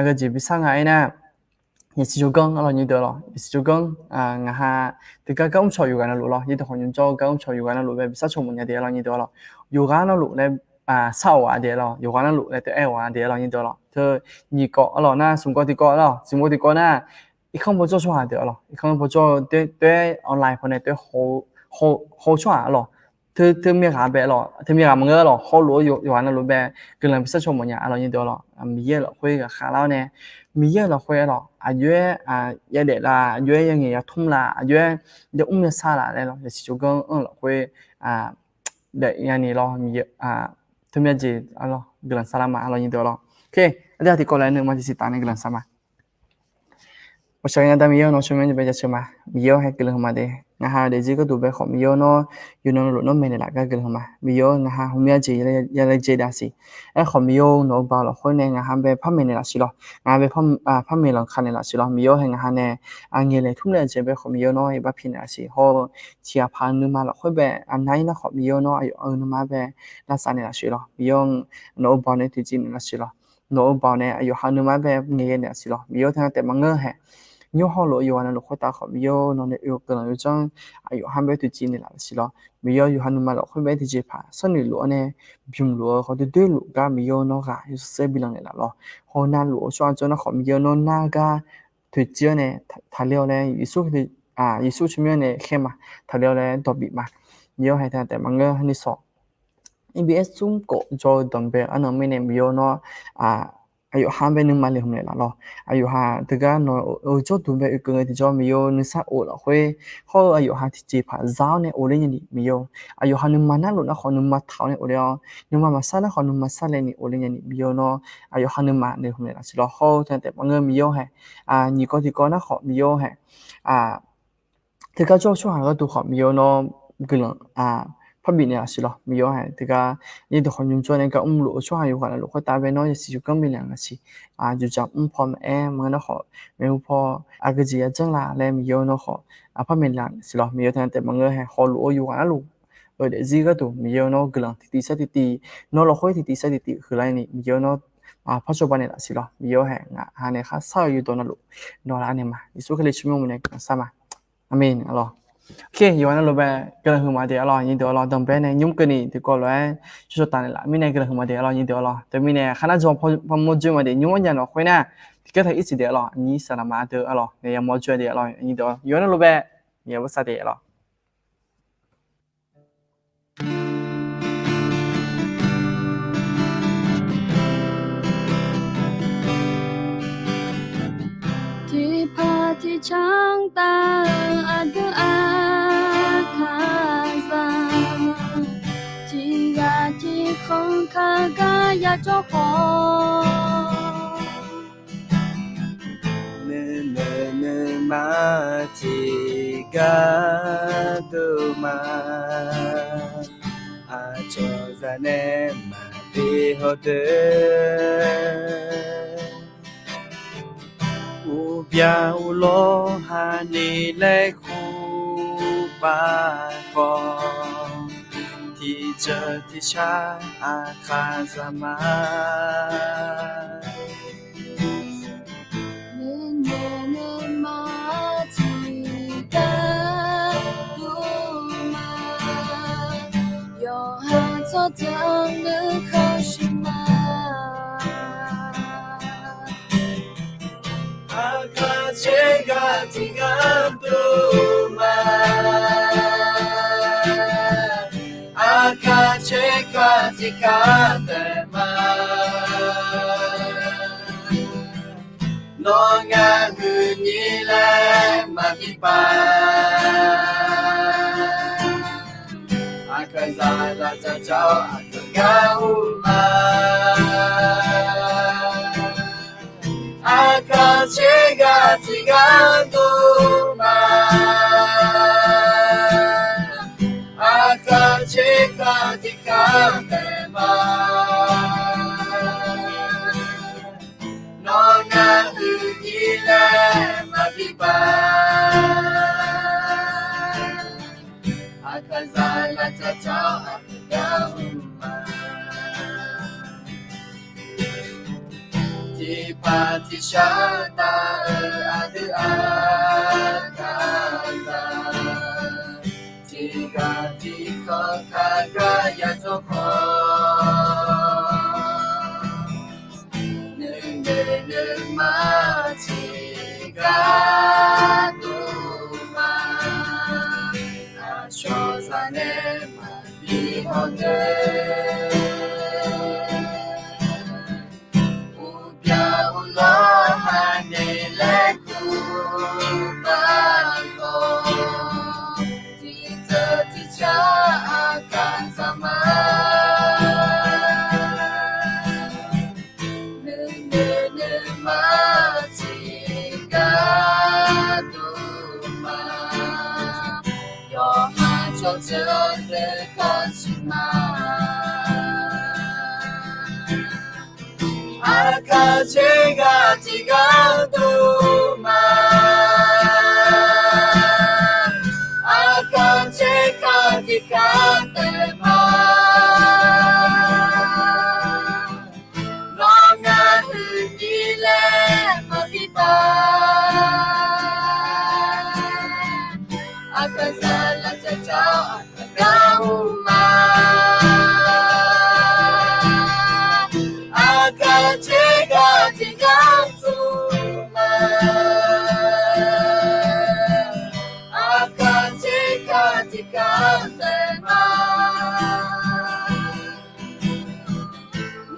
ก็จีบิสังไงน่ะ也是就讲咯，你对咯，也是就讲我哈，这个讲错有干的路咯，你都可能做讲错有干的路呗，啥错门的咯，你对咯，有干的路嘞少玩的咯，有干的路嘞都爱玩的咯，你对咯，就你搞咯，那什么的搞咯，什么的搞呢？一看不做错的咯，一看不做对 online 方面对好错咯。เธอมีขาแบบหรอเธอมีขามันก็หรอเขารู้อยู่วันนั้นรู้แบบก็เลยพิเศษชมมันเนี่ยเราอย่างเดียวหรอมีเยอะหรอคุยกับขาเราเนี่ยมีเยอะหรอคุยหรออายุยาเด็กละอายุยังไงยาทุ่มละอายุเดี๋ยวยาซาละอะไรหรอจะชิวก็หรอคุยเด็กอย่างนี้หรอมีเธอมีจีอะไรหรอกลันซาลามาเราอย่างเดียวหรอโอเคเดี๋ยวที่ก่อนเลยนึกมาที่สิตาในกลันซามา我想让他们有那什么就比较什么，有还个人嘛的，然后的这个都被好有那有那路那没得那个个人嘛，有然后后面这也来接的是，好有那包了，后来然后被拍没的那是了，然后被拍没了看的那是了，有还然后呢，你来突然这边好有那一把片那是，好其他拍你嘛了，后边那那好有那有那嘛呗，那三的那是了，有那包呢推荐那是了，那包呢有好那嘛呗，你那是了，有他แต่มังเงอให้nhiều họ lỗi yêu anh lỗi khó ta khó nhiều nó để yêu cái này trong yêu ham bé tự nhiên này là gì đó nhiều yêu hắn mà lỗi khó bé thì chỉ phải sau này lỗi này dùng lỗi họ tự đưa lỗi cả nhiều nó cả yêu sẽ bị lần này là lo họ nan lỗi cho nó khó nhiều nó na cả tự nhiên này thà liệu này Giêsu thì Giêsu chúng mình này khi mà thà liệu này đặc biệt mà nhiều hay thàแต่มันก็ให้สอบEBS ซุ่มโกโจตอนเบอันนั้นไม่เนี่ยมีโยเนาะ อายุ5เป็นนึงมาเลยผมเลยล่ะรออายุ5ตึกก็นอจอดูเบเกงที่จอมีโยนึกซะโอละห้วยเขาอายุ5ที่จีพาซาวเนี่ยโอเลยนี่มีโยอายุ5นึงมานั่นลุนะขอนึงมาเท่าเนี่ยโอเลยนึงมาซะนะขอนึงมาซะเลยนี่โอเลยนี่มีโยเนาะอายุ5นึงมาเลยผมเลยล่ะสิรอเขาแต่บางเงินมีโยให้นี่ก็ที่ก็นะขอมีโยให้ตึกก็จอช่วงก็ดูขอมีโยเนาะกึ่งพบิเนี่ยสิรอมีโยให้ตึกก็นี่ตัวคนยุ่งจวนเนี่ยก็รู้ช่วงอายุกันลูกเขาตาไปเนาะสิจุก็มีอย่างนั้นสิ就讲พอมมันก็ขอไม่พอก็จะจังละแล้วมีโยเนาะขอพอมีหลังสิรอมีโยแต่บางเงินให้ขอรู้อยู่กันลูกเดี๋ยวจีก็ดูมีโยเนาะกำลังที่สติเนาะเราค่อยที่สติคืออะไรนี่มีโยเนาะปัจจุบันเนี่ยสิรอมีโยให้เนี่ยค่ะเศร้าอยู่ตัวนั่นลูกเนาะละเนี่ยมาอิสุเคลิชิมงมันเนี่ยกันซะมาอาเมนอัลลอฮ์โอเคอยู่วันนั้นเราไปกระหึ่มมาเดี๋ยวเรายินดีเราต้องไปในยุ่งกันนี่ที่ก็เลยช่วยตาเนี่ยละมีในกระหึ่มมาเดี๋ยวเรายินดีเราแต่มีในขณะจอพอมดจุมาเดี๋ยวยุ่งวันยันเราคุยนะก็ถ้าอีกสิเดี๋ยวเรานี่สนามมาเดี๋ยวเราเนี่ยมดจุเดี๋ยวเรายินดีอยู่วันนั้นเราไปเนี่ยว่าสัตย์เดี๋ยวเราที่พาที่ช่างตาอาดอาคาซาที่ยาที่คงคากายาจอพอเนมาจิกาดูมาอาจอซาเนมาปีโฮเดอุบยาอุโลหานีเลคูปาฟอที่เจอที่ชาอาคาซามามาที่กาดูมาโยหาโซจังนึกเขาชิมาChega do mar Aka chega de mar Nonga hunile magipa Aka zala chao aka uma Aka chega do mar Aka chega de mar Nonga hunile magipa Aka zala chao aka uma Tipati shata adu akata Tiga tiko kagaya toko Nene mati gaduma Ashozane mabihonde Aka chega do mar Aka chega de mar Nonga hunile mabita Aka zala chao aka uma Aka chega do mar Aka chega de mar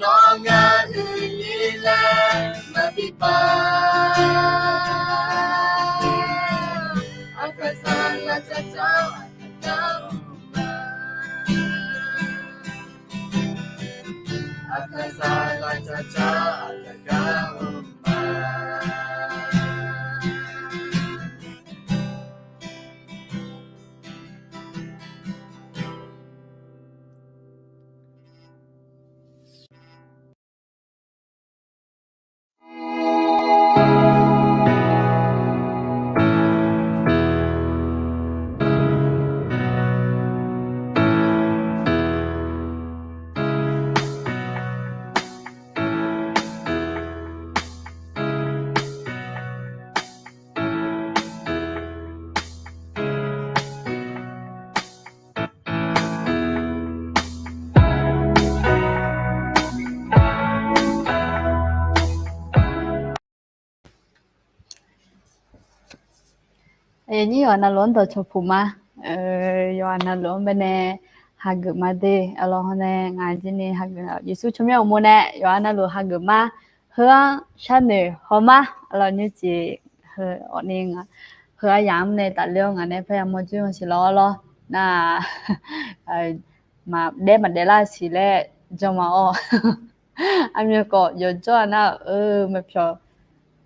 Nonga hunile ni wana lon to chopuma yana lon bene hagmade alo hone ngaji ni hag yesu chomya omone yana lo hagma hơ shane homa alo ni chi hơ oni nga hơ yam ne ta leo nga ne pha mo chu si lo na mà để la si le cho mà o anh có yo cho na mà pyo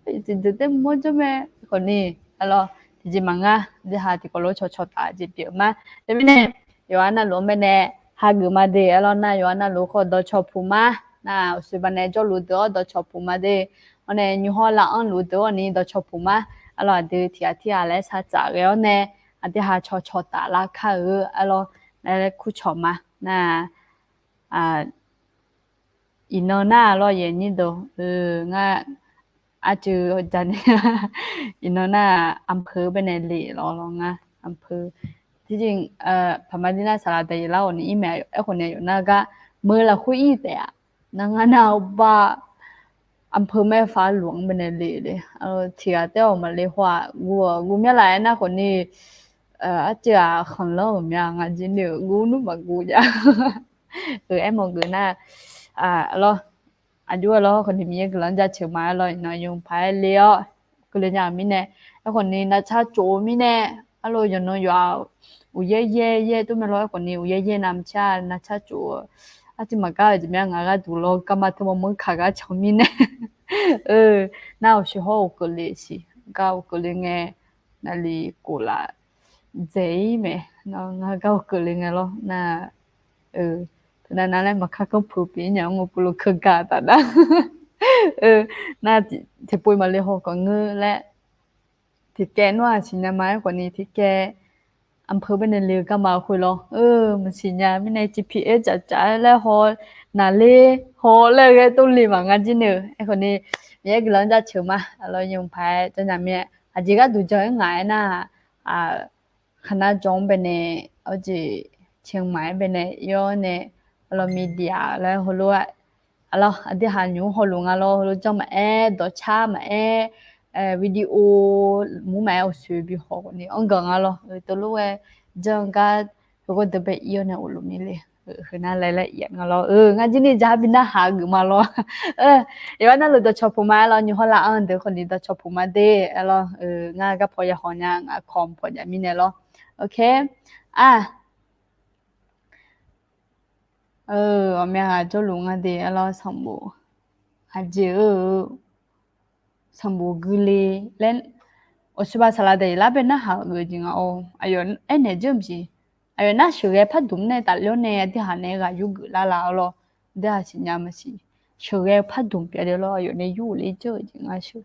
thì te mo cho me còn ni alo thì mà nga đi ha thì có lối cho ta chỉ biểu mà thế nên Yohana lo mene haguma de alo na Yohana lo ko do cho puma na usu bane cho lu do cho puma de one nyu ho la an lu do ni do cho puma alo de ti ale sa cha ge ne ati ha cho ta la kha alo na ku cho ma na inona lo ye ni do nga achu jan inona อำเภอ bên này lì lo nga อำเภอ ที่จริงพม่าที่น่าสาระแต่เล่านี่แม่ไอ้คนเนี่ยอยู่น่าก็มือละคุยแต่นางนาว่าอำเภอแม่ฟ้าหลวงเป็นเลยเที่ยเต้ามาเลยว่ากูไม่ไรนะคนนี้อาจจะคนเล่าแบบยังจริงเดี๋ยวกูนึกว่ากูจะไอ้มองกูน่าแล้วอายุแล้วคนที่มีกำลังจะเชื่อมาเลยนายงพายเลี้ยวก็เลยอย่างมิเนี่ยไอ้คนนี้น่าชาโจมิเนี่ยอะไรอย่างน้อยอยู่อุเย่ตัวมันร้อยคนนี้อุเย่น้ำชาน่าชาโจอาจจะมาก็จะมีงานก็ดูโลก็มาที่มึงขาก็ชมิเนี่ยน่าเอาชื่อเขาก็เลยสิก็ก็เลยไงนั่นเลยกูละเจ๊ไหมน้องก็เลยไง咯น่านั่นแหละมาข้าก็พูดปีอย่างงูปลุกขึ้นกาตัดนะน่าที่ปุยมาเลยเขาก็เงื้อและที่แกนว่าสินะไม้กว่านี้ที่แกอำเภอเป็นเรือก็มาคุยหรอมันสิญาไม่ใน GPS จ๋าแล้วฮอนาเลฮอเลยไงตุ้ลีมางานจีเนอไอ้คนนี้มีไอ้กลังจะเชื่อมาเรายังพายจนอย่างเนี้ยอาจจะก็ดูเจอง่ายนะคณะจงเป็นเนี่ยเอาจีเชียงใหม่เป็นเนี่ยย้อนเนี่ยเรามีเดียแล้วเขารู้ว่าเราอธิษฐานอยู่เขาลงเราจะมาดอชามาวิดีโอมูแมวสื่อบิหอกนี่อังกังเราตัวรู้ว่าจังก็เขาก็จะไปเยี่ยมในอุลุมิเลยคือน่ารายละเอียดเรางั้นจีนี่จะบินน่าหากูมาเราอย่างนั้นเราจะชอบพูมาเราอยู่ห้องละอันเดี๋ยวคนนี้จะชอบพูมาเด้เรางั้นก็พอจะหอนยังคอมพอจะมีเนี่ยเราโอเค我们还做龙啊的，เราสมบู还只สมบูกุลีเล่น我是把สลัด的那边那好个จริง哎呦เนี่ยจริงไอ้น่าช่วยพัดดุมเนี่ยแต่เรื่องเนี่ยที่หาเนี่ยก็อยู่กุลาเราเดี๋ยวสิยามสิช่วยพัดดุมไปเดี๋ยวเราอยู่ในยูริเจอจริงช่วย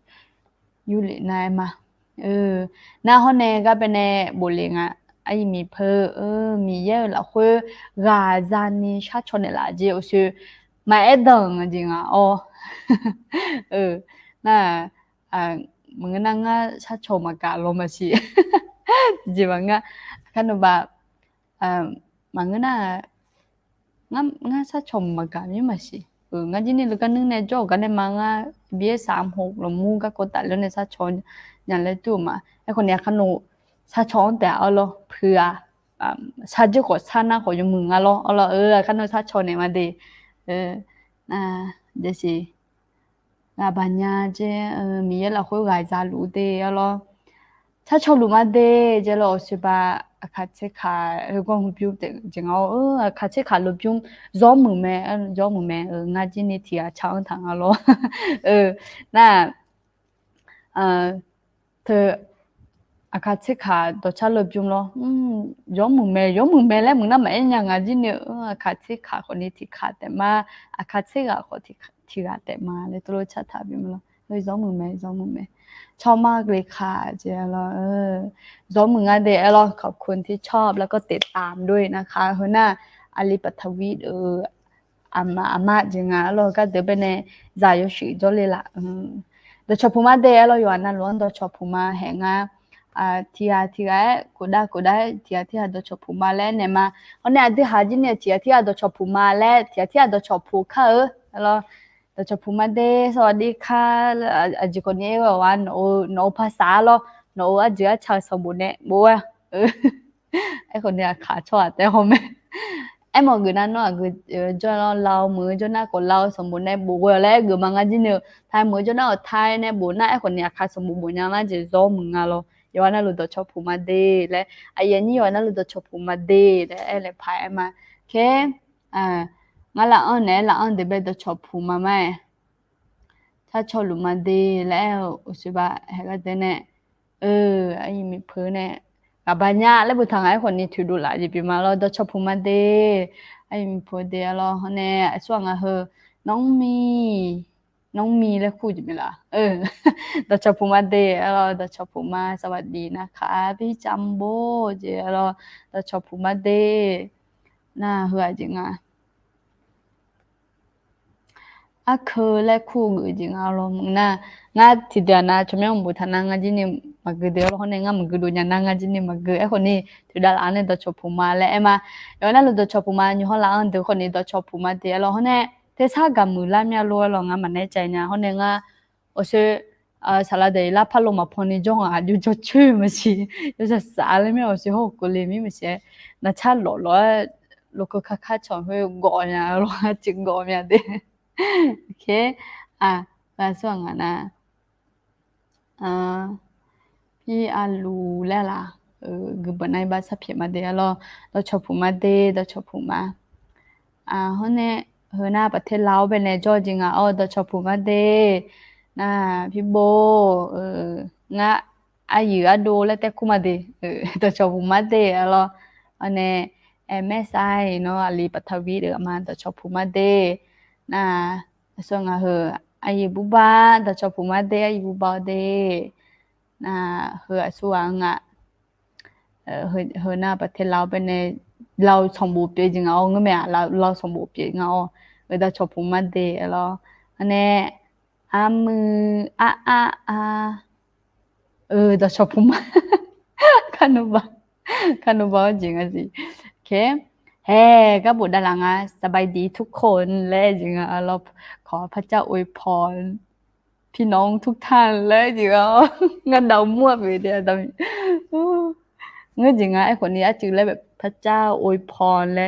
ยูรินายมาน่าห้องเนี่ยก็เป็นเนี่ยบุเรงไอ้มีเพมีเยอะแล้วคือกาจานี่ชาชนเนี่ยละจีก็คือมาดังจริงน่ามึงนั่งชาชมมากาลมาสิจีบังคันว่ามึงน่างั้นชาชมมากาไม่มาสิงั้นจีนี่ลูกนึงเนี่ยโจกันเนี่ยมังเบี้ย36แล้วมูก็กดตัดแล้วเนี่ยชาชนอย่างไรตัวมาไอ้คนเนี้ยขนมชาชอนแต่เอาล่ะเพื่อชาจิกว่าชาหน้าของยมึงอ่ะล่ะคันชาชอนเนี่ยมาดีเดี๋ยวสิบัญญาเจมีเราคุยกับจารู้เดียวล่ะชาชอนรู้มาดีเจเราสิบะ အခါချက်ခါကောပြုတ်တဲ့ကျငေါအခါချက်ခါလို့ပြုံးဇောမှုမဲဇောမှုမဲငါချင်းနေတီချောင်းထန်လောနာเธอအခါချက်ခါတော့ချလို့ပြုံးလောဇောမှုမဲလဲมึงน่ะမအညာငါချင်းနေအခါချက်ခါကိုနေတီခါတဲ့မှာအခါချက်ကကိုတီခါတဲ့မှာလေတို့ချက်ထားပြီမလားဇောမှုမဲชอบมากเลยค่ะเจลร้องมึงอ่ะเดลขอบคุณที่ชอบแล้วก็ติดตามด้วยนะคะหัวหน้าอลิปัทวีอามาจริงอ่ะเราก็เดี๋ยวไปในใจยชิจเลยล่ะเดี๋ยวชอบพูมาเดลอยู่อันนั้นล้วนเดี๋ยวชอบพูมาแหงที่กูได้ที่เดี๋ยวชอบพูมาแล้วเนี่ยมาเขาเนี่ยที่หาจิเนี่ยที่เดี๋ยวชอบพูมาแล้วที่เดี๋ยวชอบพูค่ะแล้วเราจะพูดมาเดสวัสดีค่ะอาจจะคนนี้ว่าโนภาษาเราโนอาจจะชาวสมุนเนี่ยบัวไอคนนี้ขาชอดแต่เขาไม่ไอหมอคือนั่นเนาะคือจนเรามือจนหน้าคนเราสมุนเนี่ยบัวแล้วคือมังกันจีเนี่ยไทยมือจนหน้าไทยเนี่ยบัวหน้าไอคนนี้ขาสมุนบัวยังน่าจะร้องมึงอ่ะเราย้อนนั่นเราต้องชอบพูดมาเดและไอ้ยันนี่ย้อนนั่นเราต้องชอบพูดมาเดและไอเลยพายมาแค่งั้นละเนี่ยละเดี๋ยวไปต้องชอบพูดมาไหมถ้าชอบลุมาดีแล้วอุสิบะเฮก็เดเนี่ยไอ้มีเพื่อนเนี่ยกับบรรยาแล้วบุตรทางไอ้คนนี้ถือดูหลายจีบมาเราต้องชอบพูดมาดีไอ้มีเพื่อนเดียวเราเนี่ยช่วงน้องมีแล้วคู่จีบล่ะต้องชอบพูดมาดีเราต้องชอบพูดมาสวัสดีนะคะพี่จัมโบ้เจ้าเราต้องชอบพูดมาดีน่าเหื่อจริงอ่ะคือและคู่จริงๆเรางาที่เดียวนะชมยังบุตรนางจีนี่มาเดียวเราคนนี้งามันก็ดูอย่างนางจีนี่มาไอ้คนนี้ที่ดาราเนี่ยตัวชอบพูมาและมาอย่างนั้นเราตัวชอบพูมาอยู่ห้องหลังเดี๋ยวคนนี้ตัวชอบพูมาเดียวเราคนนี้เทศกาลมือละมีอะไรเรางามันแน่ใจเนี่ยคนนี้งาโอเช่สารเดียร์พัดลมมาพอนี่จ้องอยู่จะช่วยมั้ยสิอยู่จะสารเลยไม่โอเช่หกเลยไม่มั้ยสิน่าชาหล่อลูกข้าชอบให้ก่อนเนี่ยเราจึงก่อนเนี่ยเด้โอเคแล้วส่วนนะพี่อาลูแล้วล่ะคือบันไดบ้านสับเพียมาเดียเราชอบพูมาเดเราชอบพูมาเขาเนี่ยหน้าประเทศลาวเป็นในจอจริงเราชอบพูมาเดนะพี่โบงะอายุดูแล้วแต่คุมาเดเราชอบพูมาเดเราอันนี้MSI เนาะอลีปัทวีมาเราชอบพูมาเดน่ะส่วนอายุบุบาแต่ชอบพูมาเดอายุบุบาเดน่ะส่วนหน้าประเทศเราเป็นในเราสมบูรณ์เปียจริงเงี้ยเราสมบูรณ์เปียงแต่ชอบพูมาเดเราอันนี้มือแต่ชอบพูมาคานุบาจริงสิโอเคก็บุตรดาราสบายดีทุกคนและจริงเราขอพระเจ้าอวยพรพี่น้องทุกท่านและจริงงั้นเดามั่วไปเดียวงั้นจริงไอ้คนนี้จริงแล้วแบบพระเจ้าอวยพรและ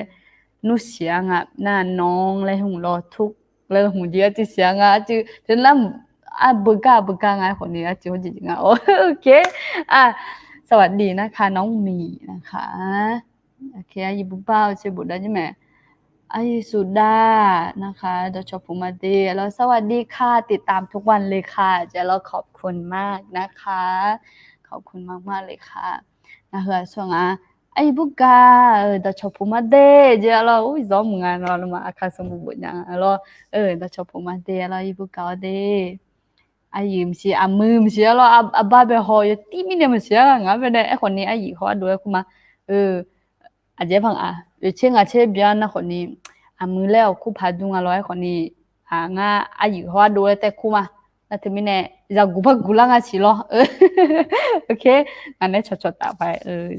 นุเสียงหน้าน้องและหุ่นรอทุกแล้วหุ่นเดียวที่เสียงจริงจนแล้วบึกาไอ้คนนี้จริงจริงโอเคสวัสดีนะคะน้องมีนะคะโอเคอายุบุบ้าชื่อบุตรได้ใช่ไหมอายุสุดานะคะดชพูมาดีแล้วสวัสดีค่ะติดตามทุกวันเลยค่ะจะเราขอบคุณมากนะคะขอบคุณมากเลยค่ะนะคะส่วนอายุบุกาดชพูมาดีจะเราซ้อมงานเรามาอาคาสมุบุญยังเราดชพูมาดีเราอายุบุกาดีอายุมสิมือมสิเราบ้าไปหอยตีมิเนี่ยมสิงั้นเป็นไอ้คนนี้อายุเขาดูคุณมาอาจจะพังอยู่เช่นเช่นเบียนะคนนี้มือแล้วคู่พาดุงร้อยคนนี้งาอายุเขาดูแต่คู่มาแล้วถึงมิเนี่ยจะกูพักกูล่างสิล้อโอเคงั้นเนี่ยชดตาไป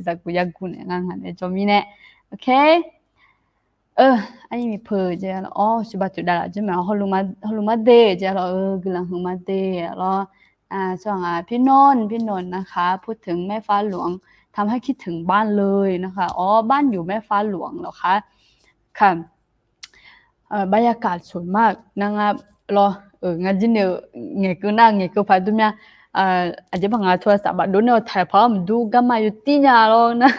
จะกูอยากกูเนี่ยงั้นเนี่ยจอมิเนี่ยโอเคอันนี้มีเพอเจ้าอ๋อสิบาจุดดาราใช่ไหมฮอลลูมาเดเจ้ากำลังฮอลลูมาเดแล้วส่วนพี่นนท์นะคะพูดถึงแม่ฟ้าหลวงทำให้คิดถึงบ้านเลยนะคะบ้านอยู่แม่ฟ้าหลวงเหรอคะค่ะบรรยากาศสวยมากนะครับรองั้นจริงเนี่ยเงยก็นั่งเงยก็พาดุมยา อาจจะบางโทรศัพท์บัดโดนเอาถ่ายพร้อมดูก็มาอยู่ที่nhà咯นะ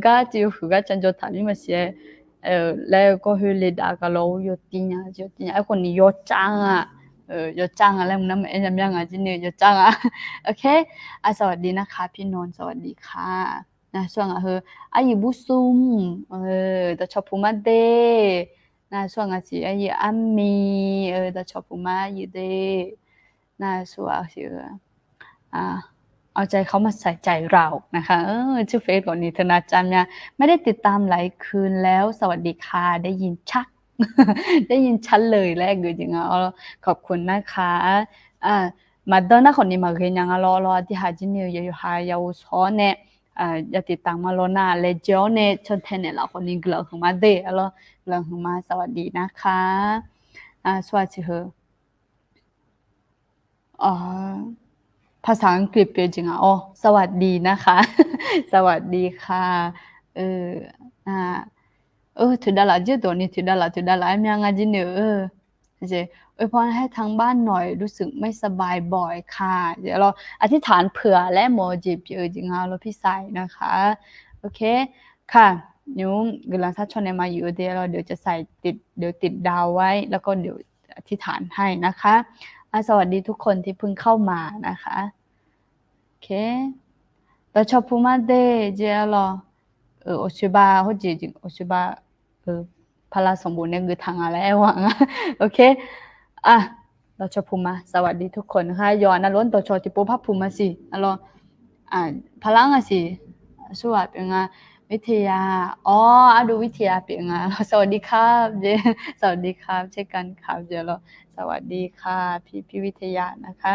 ก็จะอยู่ก็จันจะถ่ายนี่มาเสียแล้วก็คือเลยด่าก็เราอยู่ที่nhàอยู่ที่nhàไอ้คนนี้ยอจังอ่ะยอจังอะไรมึงนั่นมันยังยังอ่ะจีเนี่ยยอจังอ่ะโอเคสวัสดีนะคะพี่นนท์สวัสดีค่ะนะช่วงอายุบุซุมแต่ชอบพูมาเดนะช่วงสิอายุอามีแต่ชอบพูมาอยู่เดนะช่วงสิเอาใจเขามาใส่ใจเรานะคะชื่อเฟซก่อนนี้ธนาจารย์เนี่ยไม่ได้ติดตามหลายคืนแล้วสวัสดีค่ะได้ยินชัด ได้ยินชัดเลยแรกเลยจริงๆขอบคุณนะคะมาเดินหน้าคนนี้มาเรียนยังรอที่หาจินเนี่ยอยู่หายาวสอนเนี่ยอย่าติดตามมาโลนาเลเจอเนี่ยชนเทนเนี่ยเราคนนี้กลังขึ้นมาเด้อแล้วกลังขึ้นมาสวัสดีนะคะสวัสดีภาษาอังกฤษเป็นจริงสวัสดีนะคะ สวัสดีค่ะถือดาราเยอะตัวนี้ถือดาราไอ้เมียงาจินเนี่ยพรให้ทางบ้านหน่อยรู้สึกไม่สบายบ่อยค่ะเดี๋ยวเราอธิษฐานเผื่อและโมจิบจริงๆเราพี่ใส่นะคะโอเคค่ะนิ้วกำลังทัชชนมาอยู่เดี๋ยวจะใส่ติดดาวไว้แล้วก็เดี๋ยวอธิษฐานให้นะคะสวัสดีทุกคนที่เพิ่งเข้ามานะคะโอเคแต่ชอบพูมาเดเจเราโอชิบะเขาจริงโอชิบะพละสมบูรณ์เนี่ยคือทางอะไรวะโอเคเราชอบพูมาสวัสดีทุกคนนะคะย้อนล้วนตัวชอติโปพับพูมาสิเราพลังสิสวัสดีเป็นไงวิทยาดูวิทยาเป็นไงสวัสดีครับเจสวัสดีครับเช่นกันครับเจเราสวัสดีค่ะพี่วิทยานะคะ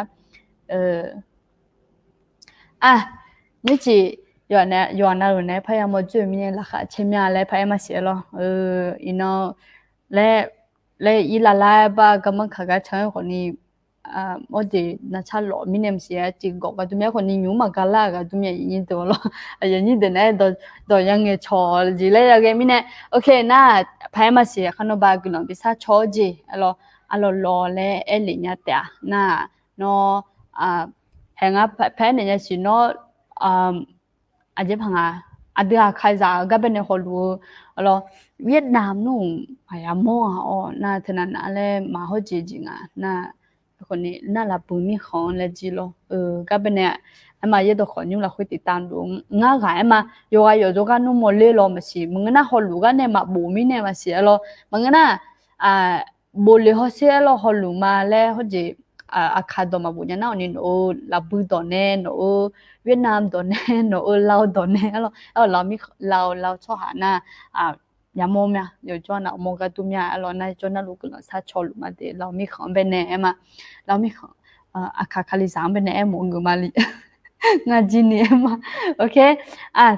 นี่จีย้อนนะรู้นะพยายามจะมีเนี่ยละค่ะเช่นอะไรพยายามเสียหรอและอีลาลาบ้าก็มันข้าก็ใช้คนนี้โอเคน่าชาหล่อมีเนี่ยเสียจริงก็ตัวเมียคนนี้อยู่มากลาก็ตัวเมียยินตัวหรอยินเดินเนี่ยตัวยังเงี้ยชอจีเลยยังไงมีเนี่ยโอเคน่าพยายามเสียขนมบากุลพิซซ่าชอจีalorsรอและเลี้ยงแต่น่าเนาะแหงแพ้เนี่ยสิเนาะอาจจะพังเดือใครจะก็เป็นคนรู้alorsเวียดนามนู่นพยายามมองน่าเท่านั้นอะไรมาเขาจริงน่าคนนี้น่ารักปุ่มมีของเลยจีโร่ก็เป็นเนี่ยมาเยอะตัวคนยุ่งเราคุยติดตามดูง่ายไงมาโยกกันนู่นหมดเลยเราไม่สิมึงน่าคนรู้กันเนี่ยมาบุมีเนี่ยมาเสียเรามึงน่าบุลเขาเสียเราคนรู้มาแล้วเขาจะอาคาดมาบุญเนี่ยน่าอันนี้โอ้ลาบูตอนเนี่ยโอ้เวียดนามตอนเนี่ยโอ้ลาวตอนเนี่ยเรามีเราชอบหาหน้ายามมเดี๋ยวจวนเอาโมกตุมยาเราในจวนลูกเราซาชอลมาเดเรามีของเป็นแน่มาเรามีของอาคาคาลิสามเป็นแน่หมงมาลีงาจินี่มาโอเค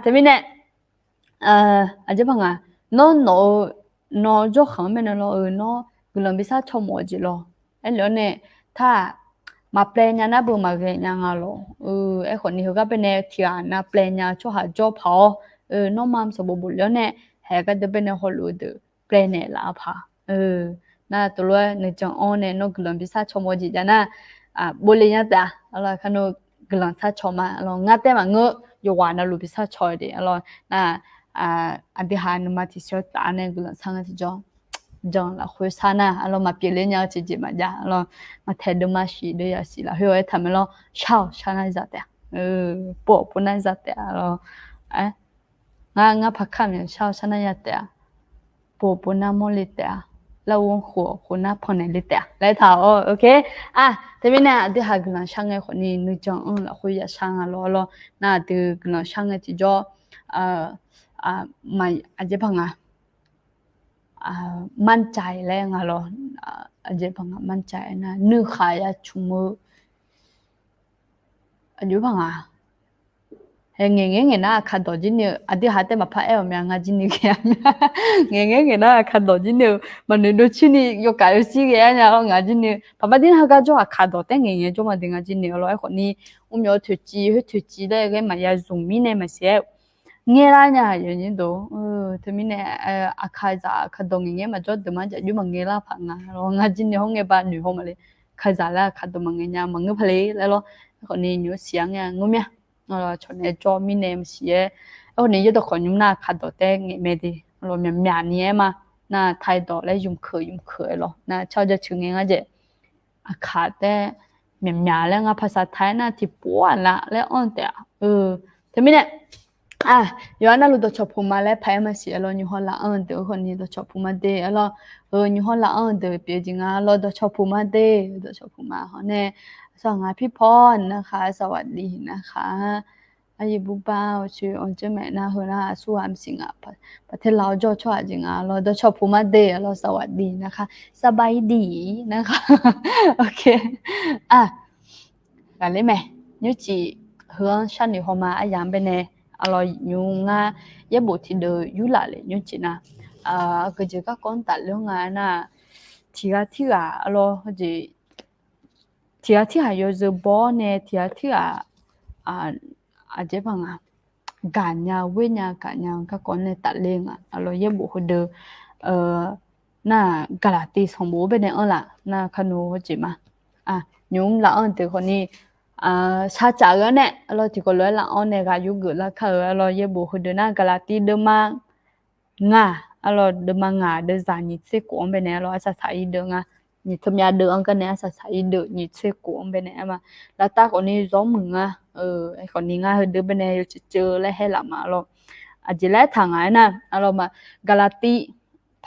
แต่ไม่แน่อาจจะพังโนจอของเป็นเราโนกุลบิซาชมอจิโลแล้วเนี่ยถ้ามาแปลงนะบุมาเกยยังอ่ะ咯ไอ้คนนี้เขาก็เป็นแนวที่นะแปลงนะช่วยหาจอบพอน้องมามสมบูรณ์แล้วเนี่ยแหก็จะเป็นฮอลลูดแปลงเนี่ยละพาน่าตัวในจังอ้อนเนี่ยนกกลุ่มพิซซ่าชมอจิจานะบุรีเนี่ยแต่อะไรขนมกลุ่มซาชมาเรางัดแต่มาเงยอยู่วันนั้นลูพิซซ่าชอยดิเราน่ะอันที่หานุมาที่สุดอันนี้กลุ่มสังที่จังละคุยสานะเรามาเปลี่ยนเนี่ยจีมาจ้ะเรามาเทดมาชีด้วยสิละเฮ้ยทำให้เราชานะจัดปุ๊บนั่นจัดเรางาพักคำเนี่ยชนะจัดปุ๊บน่ามอลิตเราวงหัวคนน่าพอเนี่ยลิตแล้วถ้าโอเคแต่ไม่เนี่ยที่หากลุ่มช่างไงคนนี้นึกจังละคุยช่างเราน่าที่กลุ่มช่างไงที่จะไม่อาจจะพังมั่นใจแล้วไงล่ะอาจจะพังมั่นใจนะนึกขายชุ่มอาจจะพังเฮ้ยเงี้ยนะขัดดอจินเนี่ยอาจจะหาแต่มาพายเอาเมียงาจินนี่แค่เงี้ยนะขัดดอจินเนี่ยมันเนี่ยดูชินี่ยกกายสิแกเนี่ยเรางาจินเนี่ยพอมาดินหากจ้าขัดดอแต่เงี้ยจ้ามาดิงาจินเนี่ยเราไอ้คนนี้มีเอาถุจีเลยก็มันยาซุ่มมีเนี่ยมันเสียเงี้ยละเนี่ยอย่างนี้ดูทำไมเนี่ยขัดดอเงี้ยมาจอดมาจะอยู่มันเงี้ยละพังเรางาจินเนี่ยห้องเงี้ยบ้านอยู่ห้องมาเลย khai giả là khát tụi mình nhà mà ngư phê lại lo còn này nhớ sáng nha ngô mía rồi cho này cho mình em xía còn này giờ còn nhung na khát tụi té nghe mẹ đi rồi miền miền này mà na thay đổi lại dùng khởi lo na cho cho chừng nghe cái khát té miền miền lại ngà ภาษา Thái na thì bố là lại on té thế mình nàyย้อนน่ะรู้ตัวชอบพูมาแล้วไผมาเสียแล้วอยู่ฮอลลาเด้อคนนี้ตัวชอบพูมาเด้แล้วอยู่ฮอลลาเด้อเปียจิงแล้วตัวชอบพูมาเด้ตัวชอบพูมาฮอแน่สวัสดีพี่พรนะคะสวัสดีนะคะอายุบุบ้าวชื่อออนเจแม่นะเฮนะสู้อำสิงอ่ะประเทศลาวจ่อจ่อจิงแล้วตัวชอบพูมาเด้แล้วสวัสดีนะคะสบายดีนะคะโอเคกันเลยแม่ยูจิเฮือชันนี่ฮอมาอะยามไปแน่alors nhung nga ye bộ thì đời yu lạiเลยnhung chỉ na cái gì các con tạt luôn na thì alors gì thì yo giờ bỏ nè thì chế bằng cả nhà với nhà cả nhà các con này tạt lên alors ye bộ hồi đời na galati xong bố bên này là na khanu gì mà nhung là từ con đi sa trả cái này, rồi thì có lẽ là ông này gà yêu gửi là khờ, rồi ye bố hồi đó na gà ti đơm mang ngà, rồi đơm mang ngà đơm giải nhị xe của ông bên này, rồi sa sai được ngà, nhị thầm nhà được ông cái này sa sai được nhị xe của ông bên này mà, là ta còn đi gió mừng còn đi ngà hơn đơm bên này chơi lại hay làm mà rồi, chỉ lấy thằng ấy nè, rồi mà gà ti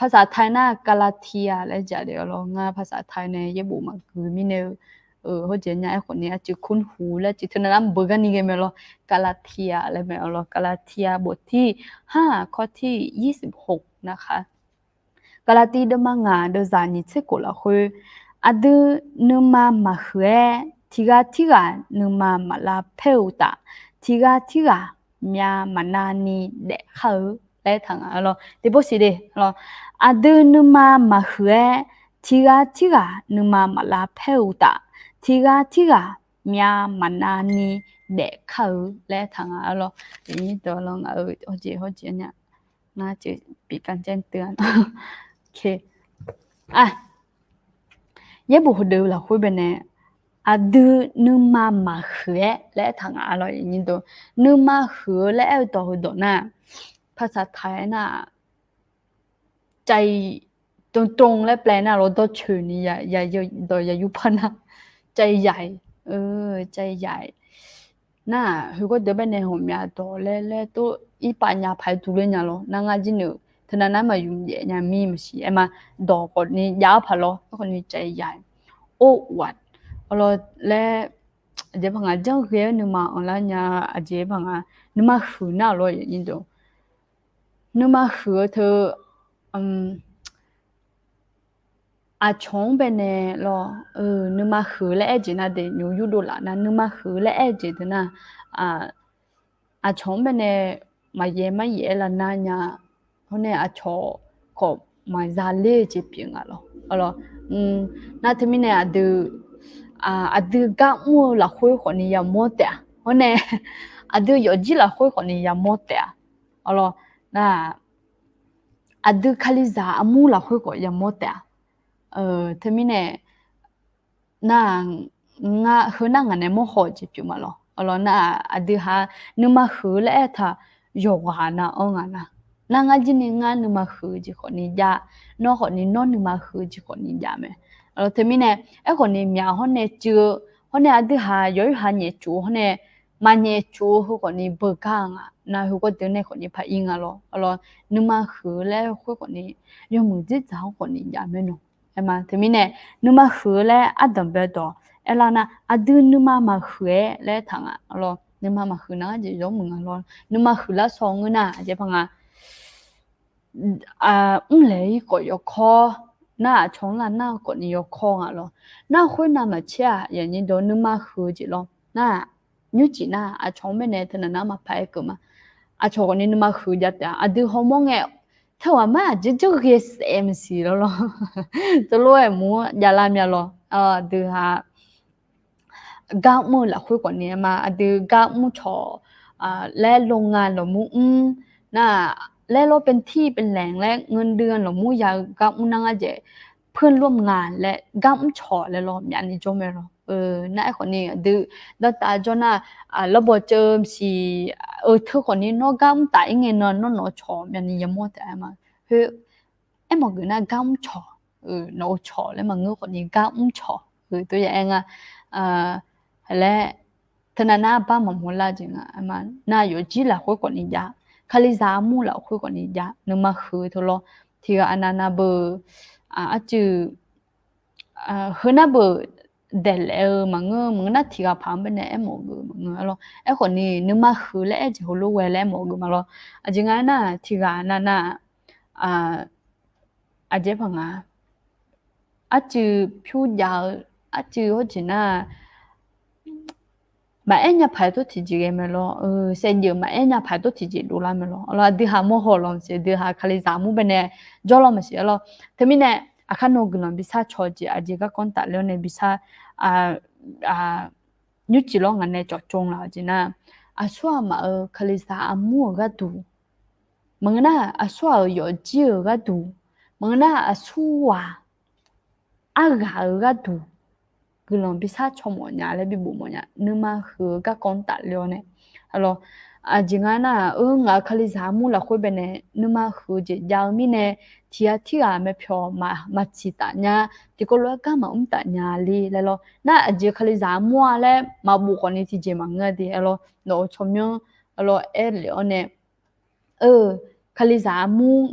ภาษาไทยน่ะกาลาเทียและจะเดี๋ยวเรางาภาษาไทยเนี่ยye bố mà cứ mi nè họ chỉ nhảyคนนี้จะคุ้นหูและจิตนั้นน้ำเบอร์กันนี่ไงแม่ล่ะกาลาเทียอะไรแม่ล่ะกาลาเทียบทที่5ข้อที่26นะคะกาลาตีเดมางาเดจานิเซโกละคืออะดนึมามาเฮทิกานึมามาลาเพอุตาทิกาမြာမနာနီတဲ့ခေါလဲထငါလောဒီပုစီတယ်လောอะดนึมามาเฮทิกานึมามาลาเพอุตาทีกาမြာမနာနီတဲ့ခေါလဲထငါလောဒီတော့လောဟိုကြညနာကြปีกันแจ้งเตือนโอเคye bu hodu la khoi bene adu numa ma khue le thang a lo yin do numa khue le to do na ภาษาไทยน่ะใจตรงๆและแปลน่ะเราต้องชื่อนี่อย่ายุพันนะใจใหญ่ใจใหญ่น่ะคือก็เดี๋ยวไปในหัวเมียตัวเล่ตัวอีปัญญาภัยตัวเนี้ย咯นางอาจิเนทนานั้นมายุ่งเยอะมีไม่ใช่มาดอกคนนี้ยาวพอ咯คนนี้ใจใหญ่โอ้วัดเราและเดี๋ยวพังอาเจ้าเกี่ยวนึกมาอะไรเนี่ยเดี๋ยวพังอานึกมาหืนน่ะเราอย่างนี้ดูนึกมาหืนเธอชงเป็นเนี่ยเรานึกมาหืนและเจน่ะเดี๋ยวอยู่ดูละนะนึกมาหืนและเจเดน่ะชงเป็นเนี่ยมาเย่ละนะเนี่ยคนเนี่ยชอก็มาซาเล่เจ็บเพียงอะไรalorsน่าจะมีเนี่ยดูกะมูละคุยคนนี้ยามมดแต่คนเนี่ยดูยอจีละคุยคนนี้ยามมดแต่alorsน่ะดูคลิซาอามูละคุยก็ยามมดแต่ที่มีเนี่ยน่างาหือนางเนี่ยโมโหเจ็บอยู่มา咯alorsน่ะดูหานึกมาหือแล้วถ้าโยกหานะงานะนางอาจินงานนึกมาหือจีคนนี้ยานอคนนี้นอนนึกมาหือจีคนนี้ยาไหมalors thế mình nàyคนนี้มีคนนี้เจอคนนี้ดูหาย้อยหาเนี่ยจูคนนี้มาเนี่ยจูคนนี้เบิกางนะคนเดียวเนี่ยคนนี้พายิงalors alorsนึกมาหือแล้วคนนี้ยมือจีจ้าคนนี้ยาไม่รู้เห็นไหมthế mình nàyนึกมาหือแล้วดับเบิลตัวแล้วนะดูนึกมาหือแล้วทางalorsนึกมาหือนะจะยกมือalorsนึกมาหือแล้วสองนะจะพังเลยก็ยกคอน่าชงละน่าก็นี่ยกคอง咯น่าคุยน่ามาเชี่ยอย่างนี้โดนนึกมาหือจิ咯น่ายูจิน่าชงไม่เนี่ยเธอน่ามาไปก็มาชงคนนี้นึกมาหือจัดแต่ดูฮอร์โมนเงี้ยเท่าว่ามาจะเกี่ยวกับMCแล้วจะรู้ไอ้หมูยาลามยาดูหาก้าวมือละคุยคนนี้มาดูก้าวมือชอและโรงงานหรอมูน่าและเราเป็นที่เป็นแหล่งและเงินเดือนหรอมูยากับมูนังอาเจ เพื่อนร่วมงานและกัมชอและรอมยันนี่จมรอน่าไอ้คนนี้ดื้อแล้วตาจนน่ะระบบเจิมสิเธอคนนี้นอกัมตายเงินนอชอมยันนี่ยมแต่มาเฮ้ไอ้หมอกน่ะกัมชอนอชอแล้วมันงูคนนี้กัมชอตัวอย่างและธนานาป้าหม่อมหัวลาจริงมันน่าอยู่จีละคุยคนนี้ยาคาลิซามูละคุยคนนี้ยานึกมาคือทุลที่อันนั้นเบอร์จือเฮน่าเบอร์เดลมังน่าที่กับพังเป็นเนี่ยหมอกมังอะไรไอ้คนนี้นึกมาคือและจะหัวลูกเวลหมอกมังจริงๆน่ะที่กับนั่นน่ะเจ๊พังจือผิวยาวจือหัวจีน่ะmà em nhà phải tôi thì chỉ cái mà lo xem nhiều mà em nhà phải tôi thì chỉ đủ lắm mà lo đi hà mua hồ lòng sẽ đi hà khai giá mua bên này cho lo mà sẽ lo thế mình này khăn nô gần bisa cho chị chị các con tạ lên này bisa như chỉ lo ngành này chọn trông là chị na xóa mà khai giá mua cái đủ mà cái na xóa ở chiều cái đủ mà cái na xóa gà cái đủ cái lòng bị sát cho mọi nhà lại bị bù mọi nhà nhưng mà hứa các con tạ liều này alo chỉ ngay na ngã khai giá mua là khối bên này nhưng mà hứa chỉ giao mi này thì mấy phiếu mà chỉ tạ nhà thì có lúc các mà tạ nhà li lại lo na chỉ khai giá mua lại mà bù con này thì chỉ mà nghe đi alo nó cho nhau alo liều này khai giá mua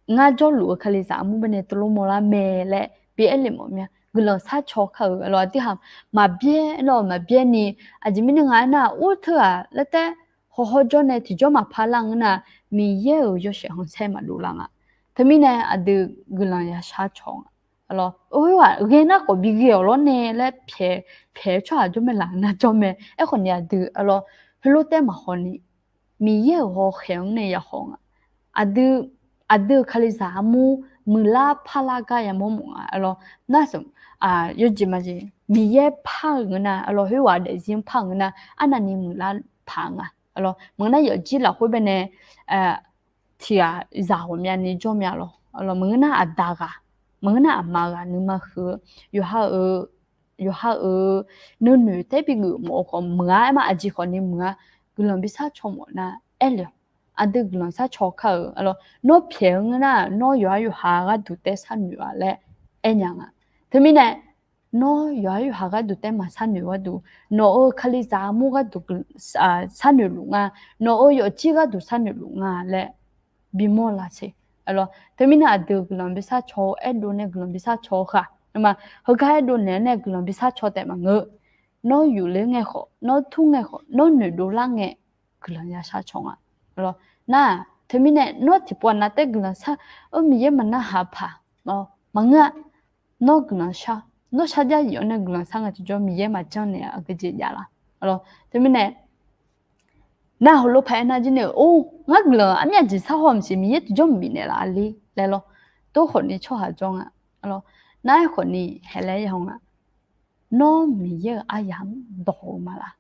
ngã cho lúa khai giá mua bên này tôi mua là mè lại bị liều mọi nhà người lo sát cho khẩu lo thì ham mà biết ni chỉ mình ngay na ủa thưa là thế họ cho này thì cho mà phá lăng na mi yêu cho sẽ không xem mà đủ lăng thế mình này được người lo ya sát cho lo ôi cái na có bị ghẹo lo nè là phê cho cho mình lăng na cho mình ấy còn nhà được lo lúc thế mà họ ni mi yêu họ khéo này ya họ được khai giá mu mula palaga ya momo alo nasum yojimaji miye phangna alo hewa de jin phangna anani mula phanga alo mangna yo ji la hoi bene tia za ho mya ni jo mya lo alo mangna adaga mangna amaga numa khu yo ha nu nu te bi gu mo ko mga ma aji ko ni mga gulon bisa chomo na elyo 아들 그런 사 조카 알로 너 병이나 너 여유하가 두때 산유알래 애냥아 드미네 너 여유하가 두때 마산유와도 너 칼리자무가 두 산유룽아 너 여지가 두 산유룽아래 비몰라세 알로 드미네 아들 그런 비사 조 애도네 그런 비사 조카 마 허가에도네 그런 비사 조때만 너 유랭에호 너 퉁에호 너 느도랑에 그런 야사 총아 알로 na thế mình này nó chỉ buồn là tết gần sa mình em mà nó hả phà mà ngã nó gần sa nó sa ra nhiều này gần sang cái chỗ mình em mà trong này cái gì vậy là rồi thế mình này na hồi lúc phải na chứ này ngã gần anh nhà chỉ sao hôm chỉ mình em chỗ mình này là đi lại lo tôi hồi này cho hà trong rồi na hồi này hay là không nó mình em ai dám đổ mà là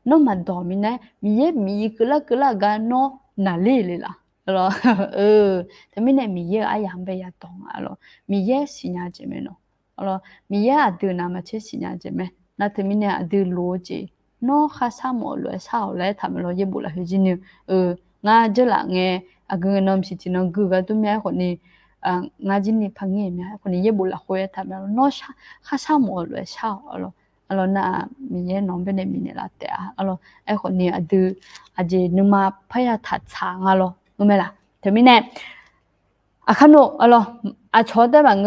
nó mà đổ mình này mình cứ là cái nó nà lì là rồi thế mình này mình ai làm bây giờ懂rồi mình xin nhà chị mình rồi mình từ nào mà chơi xin nhà chị mình na thế mình này từ lúa chị nó khá sao mọi loại sao lại thầm lo dễ bù là hơi gì nhiều ngã chứ là nghe cái nôm xịt nó cứ cái tụi mẹ còn đi ngã chỉ đi phăng nghe mẹ còn đi dễ bù là hơi thầm nó khá sao mọi loại sao rồi alo na miye nombe ne mine la te alo ai khon ni adu aje numa phaya that cha ngalo ngumela te mine akhano alo a chode bang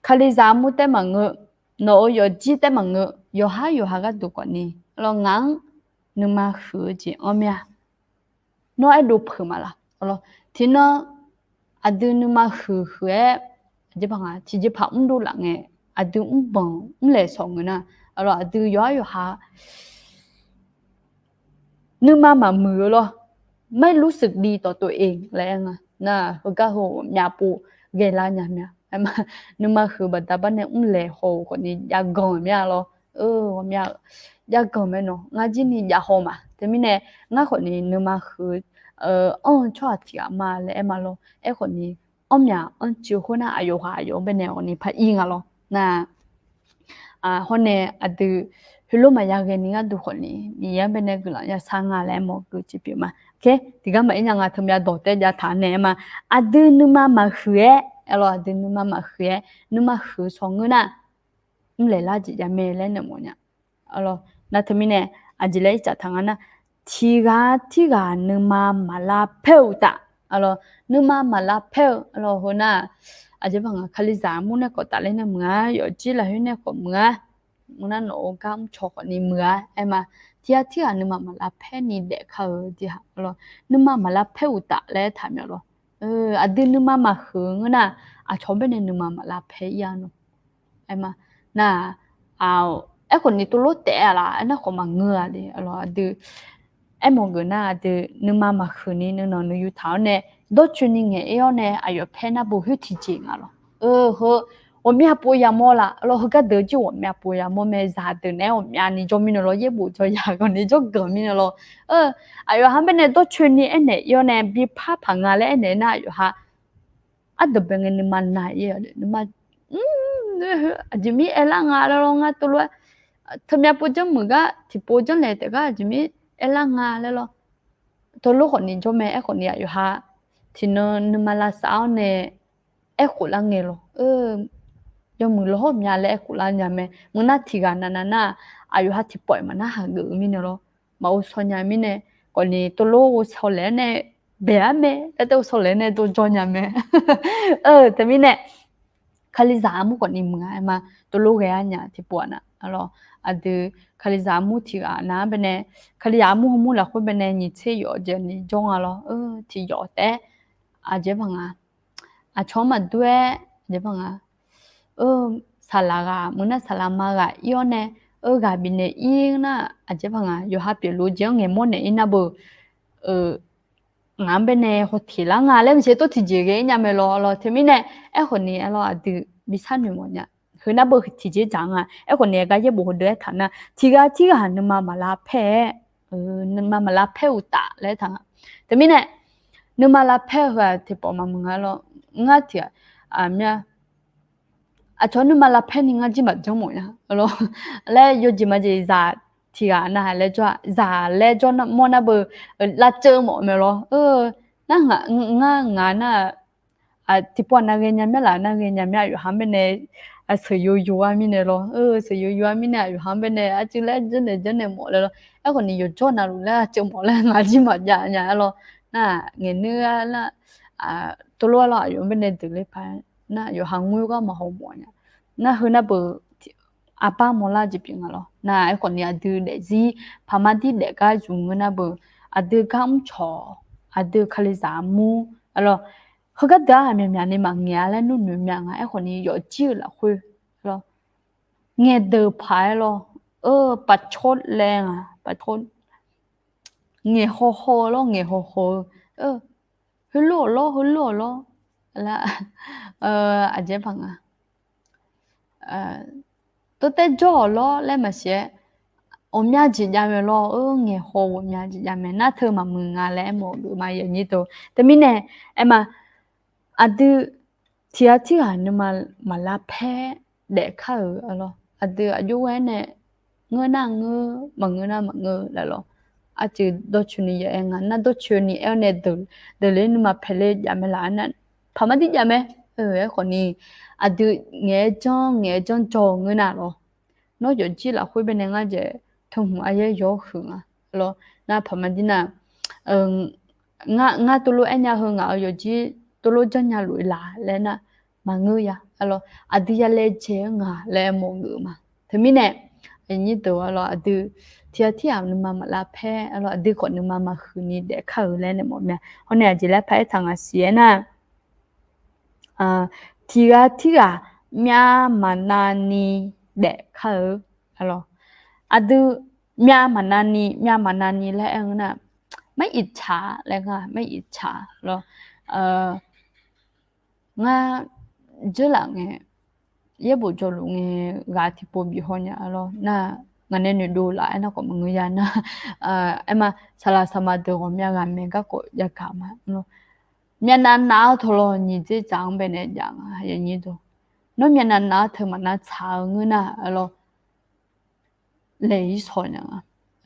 khali zamu te mang no yo ji te mang yo ha ga du ko ni alo ngang numa khu ji omya no ai du phuma la alo thino adu numa khu e je bang chi je pha du la nge adu bang le song na rồi từ gió rồi hả nhưng mà mưa loไม่รู้สึกดีต่อตัวเองแรงนะก็โหญาปูเกลาญาเนี่ยมานึกมาคือบัดตาบ้านเนี่ยแหล่โหคนนี้ยากงเนี่ยloผมยากงไหมเนาะงาจีนี่ยาโหมาแต่มีเนี่ยงาคนนี้นึกมาคือชอบที่มาเลยมาloคนนี้ omya on chu khona ayo ha ayo bene oni pha inga lo na hone adu hilo maya ge ni ga du khoni mi ya bene gula ya sanga le mo ku chi pi ma okay diga ma inya nga thumya do te ja tha ne ma adu numa ma khue alo adu numa ma khue numa khu song na le la ji ya me le ne mo nya alo na thmi ne ajile cha thanga na tiga numa mala peuta alo numa mala peu alo hona aje banga khali za mu ne ko ta le ne mga yo chi la he ne ko mga muna no gam chok ni mga ema tiga numa mala phe ni de kha ji ha alo numa mala peuta le tha myo lo adi numa ma khu na a chobe ne numa mala phe ya no ema na ai còn ni tu lo te la na ko ma ngơ đi alo adu ai mo go na adu numa ma khu ni no no yu thao ne do chu ni nge yo ne ayo phe na bu hu ti ji nga lo ho 我们不要么啦，然后个得就我们不要么没啥的呢，我们你做米了也不做呀，个你做革命了，哎呦，他们那都村里呢，有呢比怕胖啊嘞呢，那有哈，都别个你们那也的，你们就米哎啦啊了咯，都了，他们不讲么个，就不讲来的个，就米哎啦啊了咯，都路คนนี้做咩ไอ้คนนี้อยู่ฮะที่นมาลาสาวเนี่ยไอ้คนละเงี้ย咯ยมือละหอบยาและกุลายาแม่มึงน่าทีกันน่ะอายุฮัที่ปล่อยมันน่าหาเกอมิเนรอมาอุสอนยามิเนก่อนนี้ตัวโลกสอนแล้วเนี่ยเบียแม่แล้วตัวสอนแล้วเนี่ยตัวจอนยาแม่แต่มิเนคาลิซามุก่อนนี้มึงไงมาตัวโลกแกเนี่ยที่ปวดน่ะalors adu khalizamu thiga na bene khaliyamu mu la khwe bene ni che yo je ni jong alo thi yo te a je banga a choma dwe je banga salaga muna salama ga yo ne ga bine i na a je banga yo ha pye lo jeng nge mo ne ina bo ngam bene ho thila nga le mse to thi je ge nya me lo themi ne e ho ni alo adu bisan me mo nyaคือน่าเบื่อที่จะจังอ่ะไอ้คนนี้ก็ยังบอกเดือดทันนะที่หันนึกมาลาแพ้นึกมาลาแพ้อุตะเลยทังแต่ไม่เนี่ยนึกมาลาแพ้ว่าที่บอกมามึงอ่ะloงั้นที่เนี่ยชอบนึกมาลาแพ้นี่งั้นจิมาจังหมดนะloแล้วยูจิมาจะจ่าที่อ่ะนะแล้วจ้าจ่าแล้วจ้าน่ะมอน่าเบื่อละเจอหมดไหมloนั่งงั้นน่ะที่ปอนนักเรียนยังไม่หลานนักเรียนยังไม่อยู่ห้ามเป็นเนี่ยสยอยู่ว่ามีเนี่ย咯สยอยู่ว่ามีเนี่ยอยู่ห้ามเป็นเนี่ยจิเล่จันหมดเลย咯ไอ้คนนี้อยู่จอน่ะรู้แล้วจังหมดแล้วงานจิมาจ่าเนี่ย咯น่ะเงินเนื้อละตัวละละอยู่เป็นเนี่ยตึกเลยไปน่ะอยู่หางงูก็มาหัวหมดเนี่ยน่ะคือน่ะเบื่ออาป้าโมล่าจิเปียง咯น่ะไอ้คนนี้ดูเด็กสิพามาที่เด็กก็จุงน่ะเบื่อดูกำชอดูคลิสามูalorsเขาก็ด่าเมียนี่มาเงี้ยแล้วนู่นเมียไงไอ้คนนี้ยอดจื้อละคุยหรอเงี้ยเดือพายหรอปัดชดแรงอ่ะปัดชดเงี้ยโฮหรอเงี้ยโฮฮึโลแล้วอาจจะพังอ่ะตัวแต่จ่อหรอแล้วมาเสียอมยาจิจามรอเงี้ยโฮอมยาจิจามน่าเธอมามึงงานแล้วหมดดูมาอย่างนี้ตัวแต่มิเนี่ยไอ้มาadu tiga ni mala phe de kha alo adu aju we ne ngơ na la lo aju do chuni ye nga na do chuni e ne de le ni ma phe le ya me la na phama ti ya me ko ni adu nge chong cho ngơ na lo no yo chi la khoi be ne nga je thong a ye yo khu nga lo na phama ti na nga tu lo anya hu nga yo jiตัวโลจันยาลุยลาแล้วนะมาเงยอะalorsอดียาเลเจงาแล้วมองมาถึงมิเนี่ยอันนี้ตัวalorsอดีที่อ่ะนึกมาลาแพ้alorsอดีคนนึกมาคืนนี้เด็กเข้าแล้วเนี่ยหมดเนี่ยเพราะเนี่ยจีแล้วแพ้ทางอาเซียนนะที่มีมานานีเด็กเข้าalorsอดีมีมานานีแล้วเองนะไม่อิจฉาแล้วค่ะไม่อิจฉาalors nga jela nge yebo jolu nge ga tipo bi honya alo na ngane ne do la na ko nguya na ema sala sama de go mya ga me ga ko ya ka ma no မြန်နာနာထလောညီကျကြောင်ပဲနဲ့ကြောင်ရညီတော့နော်မြန်နာနာထမနာချောင်းငနာအလောလေဆောညာ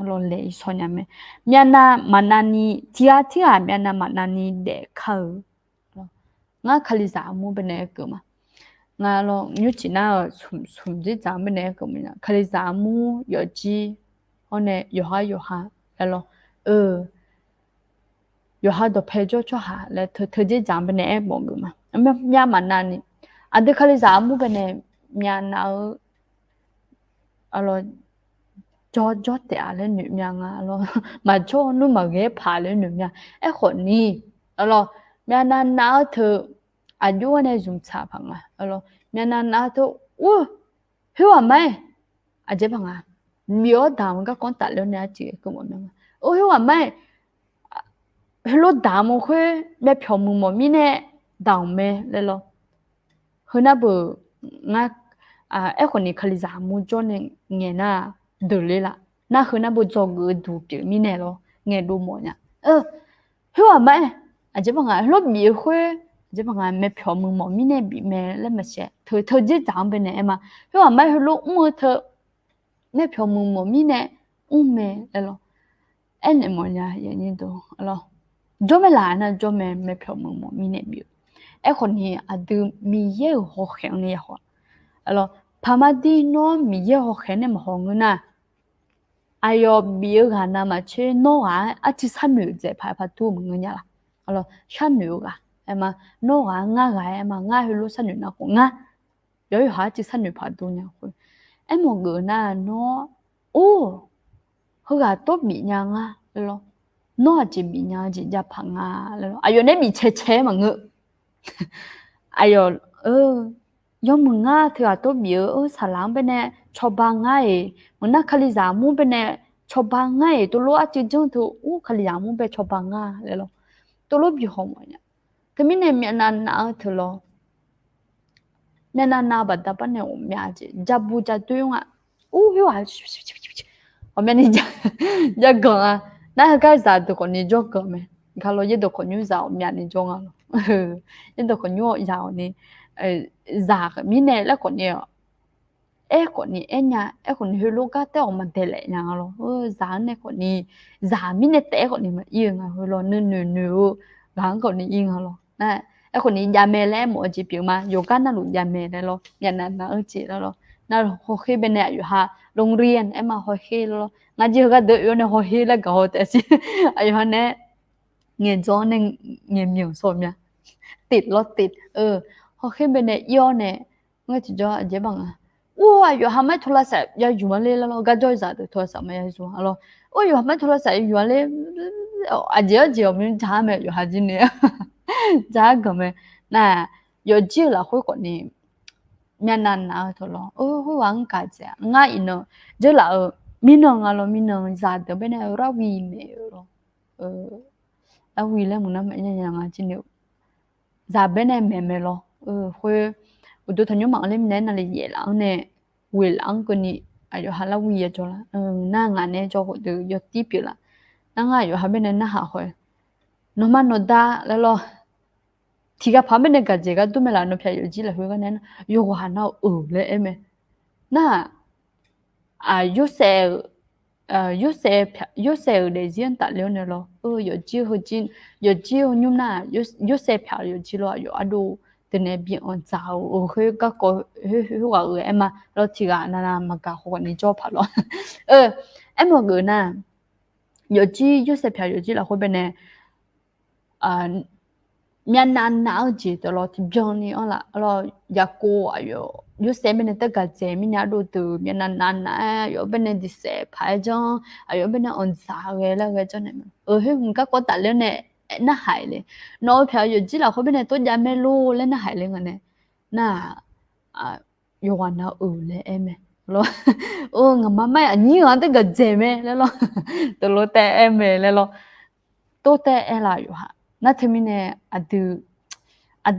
အလောလေဆောညာမဲမြန်နာမနာနီတီယာတီယာမြန်နာမနာနီတဲ့ခေါငါခလီစာမှုပဲနဲ့ကမငါလောညချီနာဆုံကျကြောင်ပဲနဲ့ကမခလီစာမှုယောကြီးဟောနဲ့ယောဟာအလော有好多陪着哈，来特地讲不呢帮个嘛，面蛮难的，啊，这可能啥么不呢？面那，啊咯，做的啊嘞女面啊咯，嘛做侬嘛给爬嘞女面，哎好呢，啊咯，面那头，啊有那种茶棚啊，啊咯，面那头，哇，好啊没，啊这棚啊，没有打我个讲打了那几个我们，哦好啊没。lúc đào một khối bé phiêu mùng mỏ mi nè đào mê lên lo hơn na bờ ngã em còn đi khali giả mua cho nên nghe na đỡ lên là na hơn na bờ cho người đủ kiểu mi nè lo nghe đủ mỏ nhá hiểu à mẹ chỉ bằng ngày lúc bị khối chỉ bằng ngày mẹ phiêu mùng mỏ mi nè bị mẹ lên mà sẽ thời tiết giảm bên này em mà hiểu à mẹ lúc mua thợ mẹ phiêu mùng mỏ mi nè mẹ lên lo em em mỏ nhá vậy như đó lo cho mẹ lại nè cho mẹ phiêu mừng một mi nè biểu em còn hi từ mi ye ho khen nè ho alo phamadi no mi ye ho khen nè mà ho nguna ayo biểu ga na mà che no a chỉ san nữ dễ phải phải tu mừng ng냐 là alo san nữ ga em mà no nga ga em mà nga hi lu san nữ na ko nga yo ha chỉ san nữ phải tu nya ko em một người na nó ô hơ ga tốt bị nya nga alo nó chỉ bị nhau chỉ ra phẳng ayo này bị chế mà ngự ayo giống mừng thì tôi biểu xả láng bên này cho ba ngày mừng na khali giả mua bên này cho ba ngày tôi lo chỉ trong thứ khali giả mua bên cho ba ngày rồi tôi lo bị hỏng rồi nhá cái mình này miệng nan nào thử lo nên nào bắt đầu bên này mẹ chỉ jabu jatuh à hiểu à ở bên này jaga na cái gì đó còn nhiều chỗ cơ mà, kalau như đó còn nhiều giàu miệng nhiều chỗ ngalo, như đó còn nhiều giàu này, giàu cái mình này là còn nhiều, còn nhiều nhà, còn nhiều lúc cái tao mà để lại nhà ngalo, giàu này còn nhiều, giàu mình này tao còn nhiều mà yên ngalo, lo nửa, gắng còn nhiều yên ngalo, nè, còn nhiều nhà mẹ lẽ mỗi chỉ biểu mà, yoga nó luôn nhà mẹ này lo, nhà này nó ở chỉ đó lo, nó hồi khi bên nàyอยู่ha, โรงเรียน em mà hồi khi lo ngã chưa có đợi yo này hồi khi là cóแต่สิai hắn nè nghe gió nên nghe nhiều sồn nhaติดรถติดhồi khi bên này yo nè nghe chỉ cho dễ bằng ủa yo ham mấy thua là sẽ yo dùng lên lo cái chơi sao được thua sao mà yo dùng alo ủa yo ham mấy thua là sẽ dùng lên giờ mình chả mẹ yo haji nè chả cái mẹ nè yo chỉ là khối còn nè miền Nam nào thôi lo hôi vắng cả chứ ngay nó giờ là mình nó ra được bên này ra vì mẹ rồi ra vì là muốn làm gì nhà ngay chỉ nếu ra bên này mẹ lo hồi tôi thấy nhóm mạng lên này là dễ lắm nè vì lắm cái này ai cho là vì cho là na ngã này cho họ từ giờ tiếp là na ngã cho bên này na hạ hồi nó mà nó đa là lo thì cái旁边那个这个都没来，那票有几了，会个呢？有话那嘞，哎没？那有些有些的人打了呢咯，有几和几有几和你那有些票有几咯，有啊都在那边按照，会个会话哎嘛，然后提个那嘛个好你做拍咯，哎么个呢？有些票有几了，会边呢？miền Nam nào chỉ đó là thì Johnny ở là nhà cô ở xem bên này tất cả trẻ mình nhà đồ từ miền Nam này ở bên này thì sẽ phải cho ở bên này on sao cái là cái cho này hình các con tại lên này nó hại lên nó phải giờ chỉ là bên này tôi giảm melo lên nó hại lên cái này na yêu anh nào lên em lo ngắm mày anh nhiều anh tất cả trẻ mẹ lên lo từ lo té em mẹ lên lo tôi té em là yêu hả na thêm này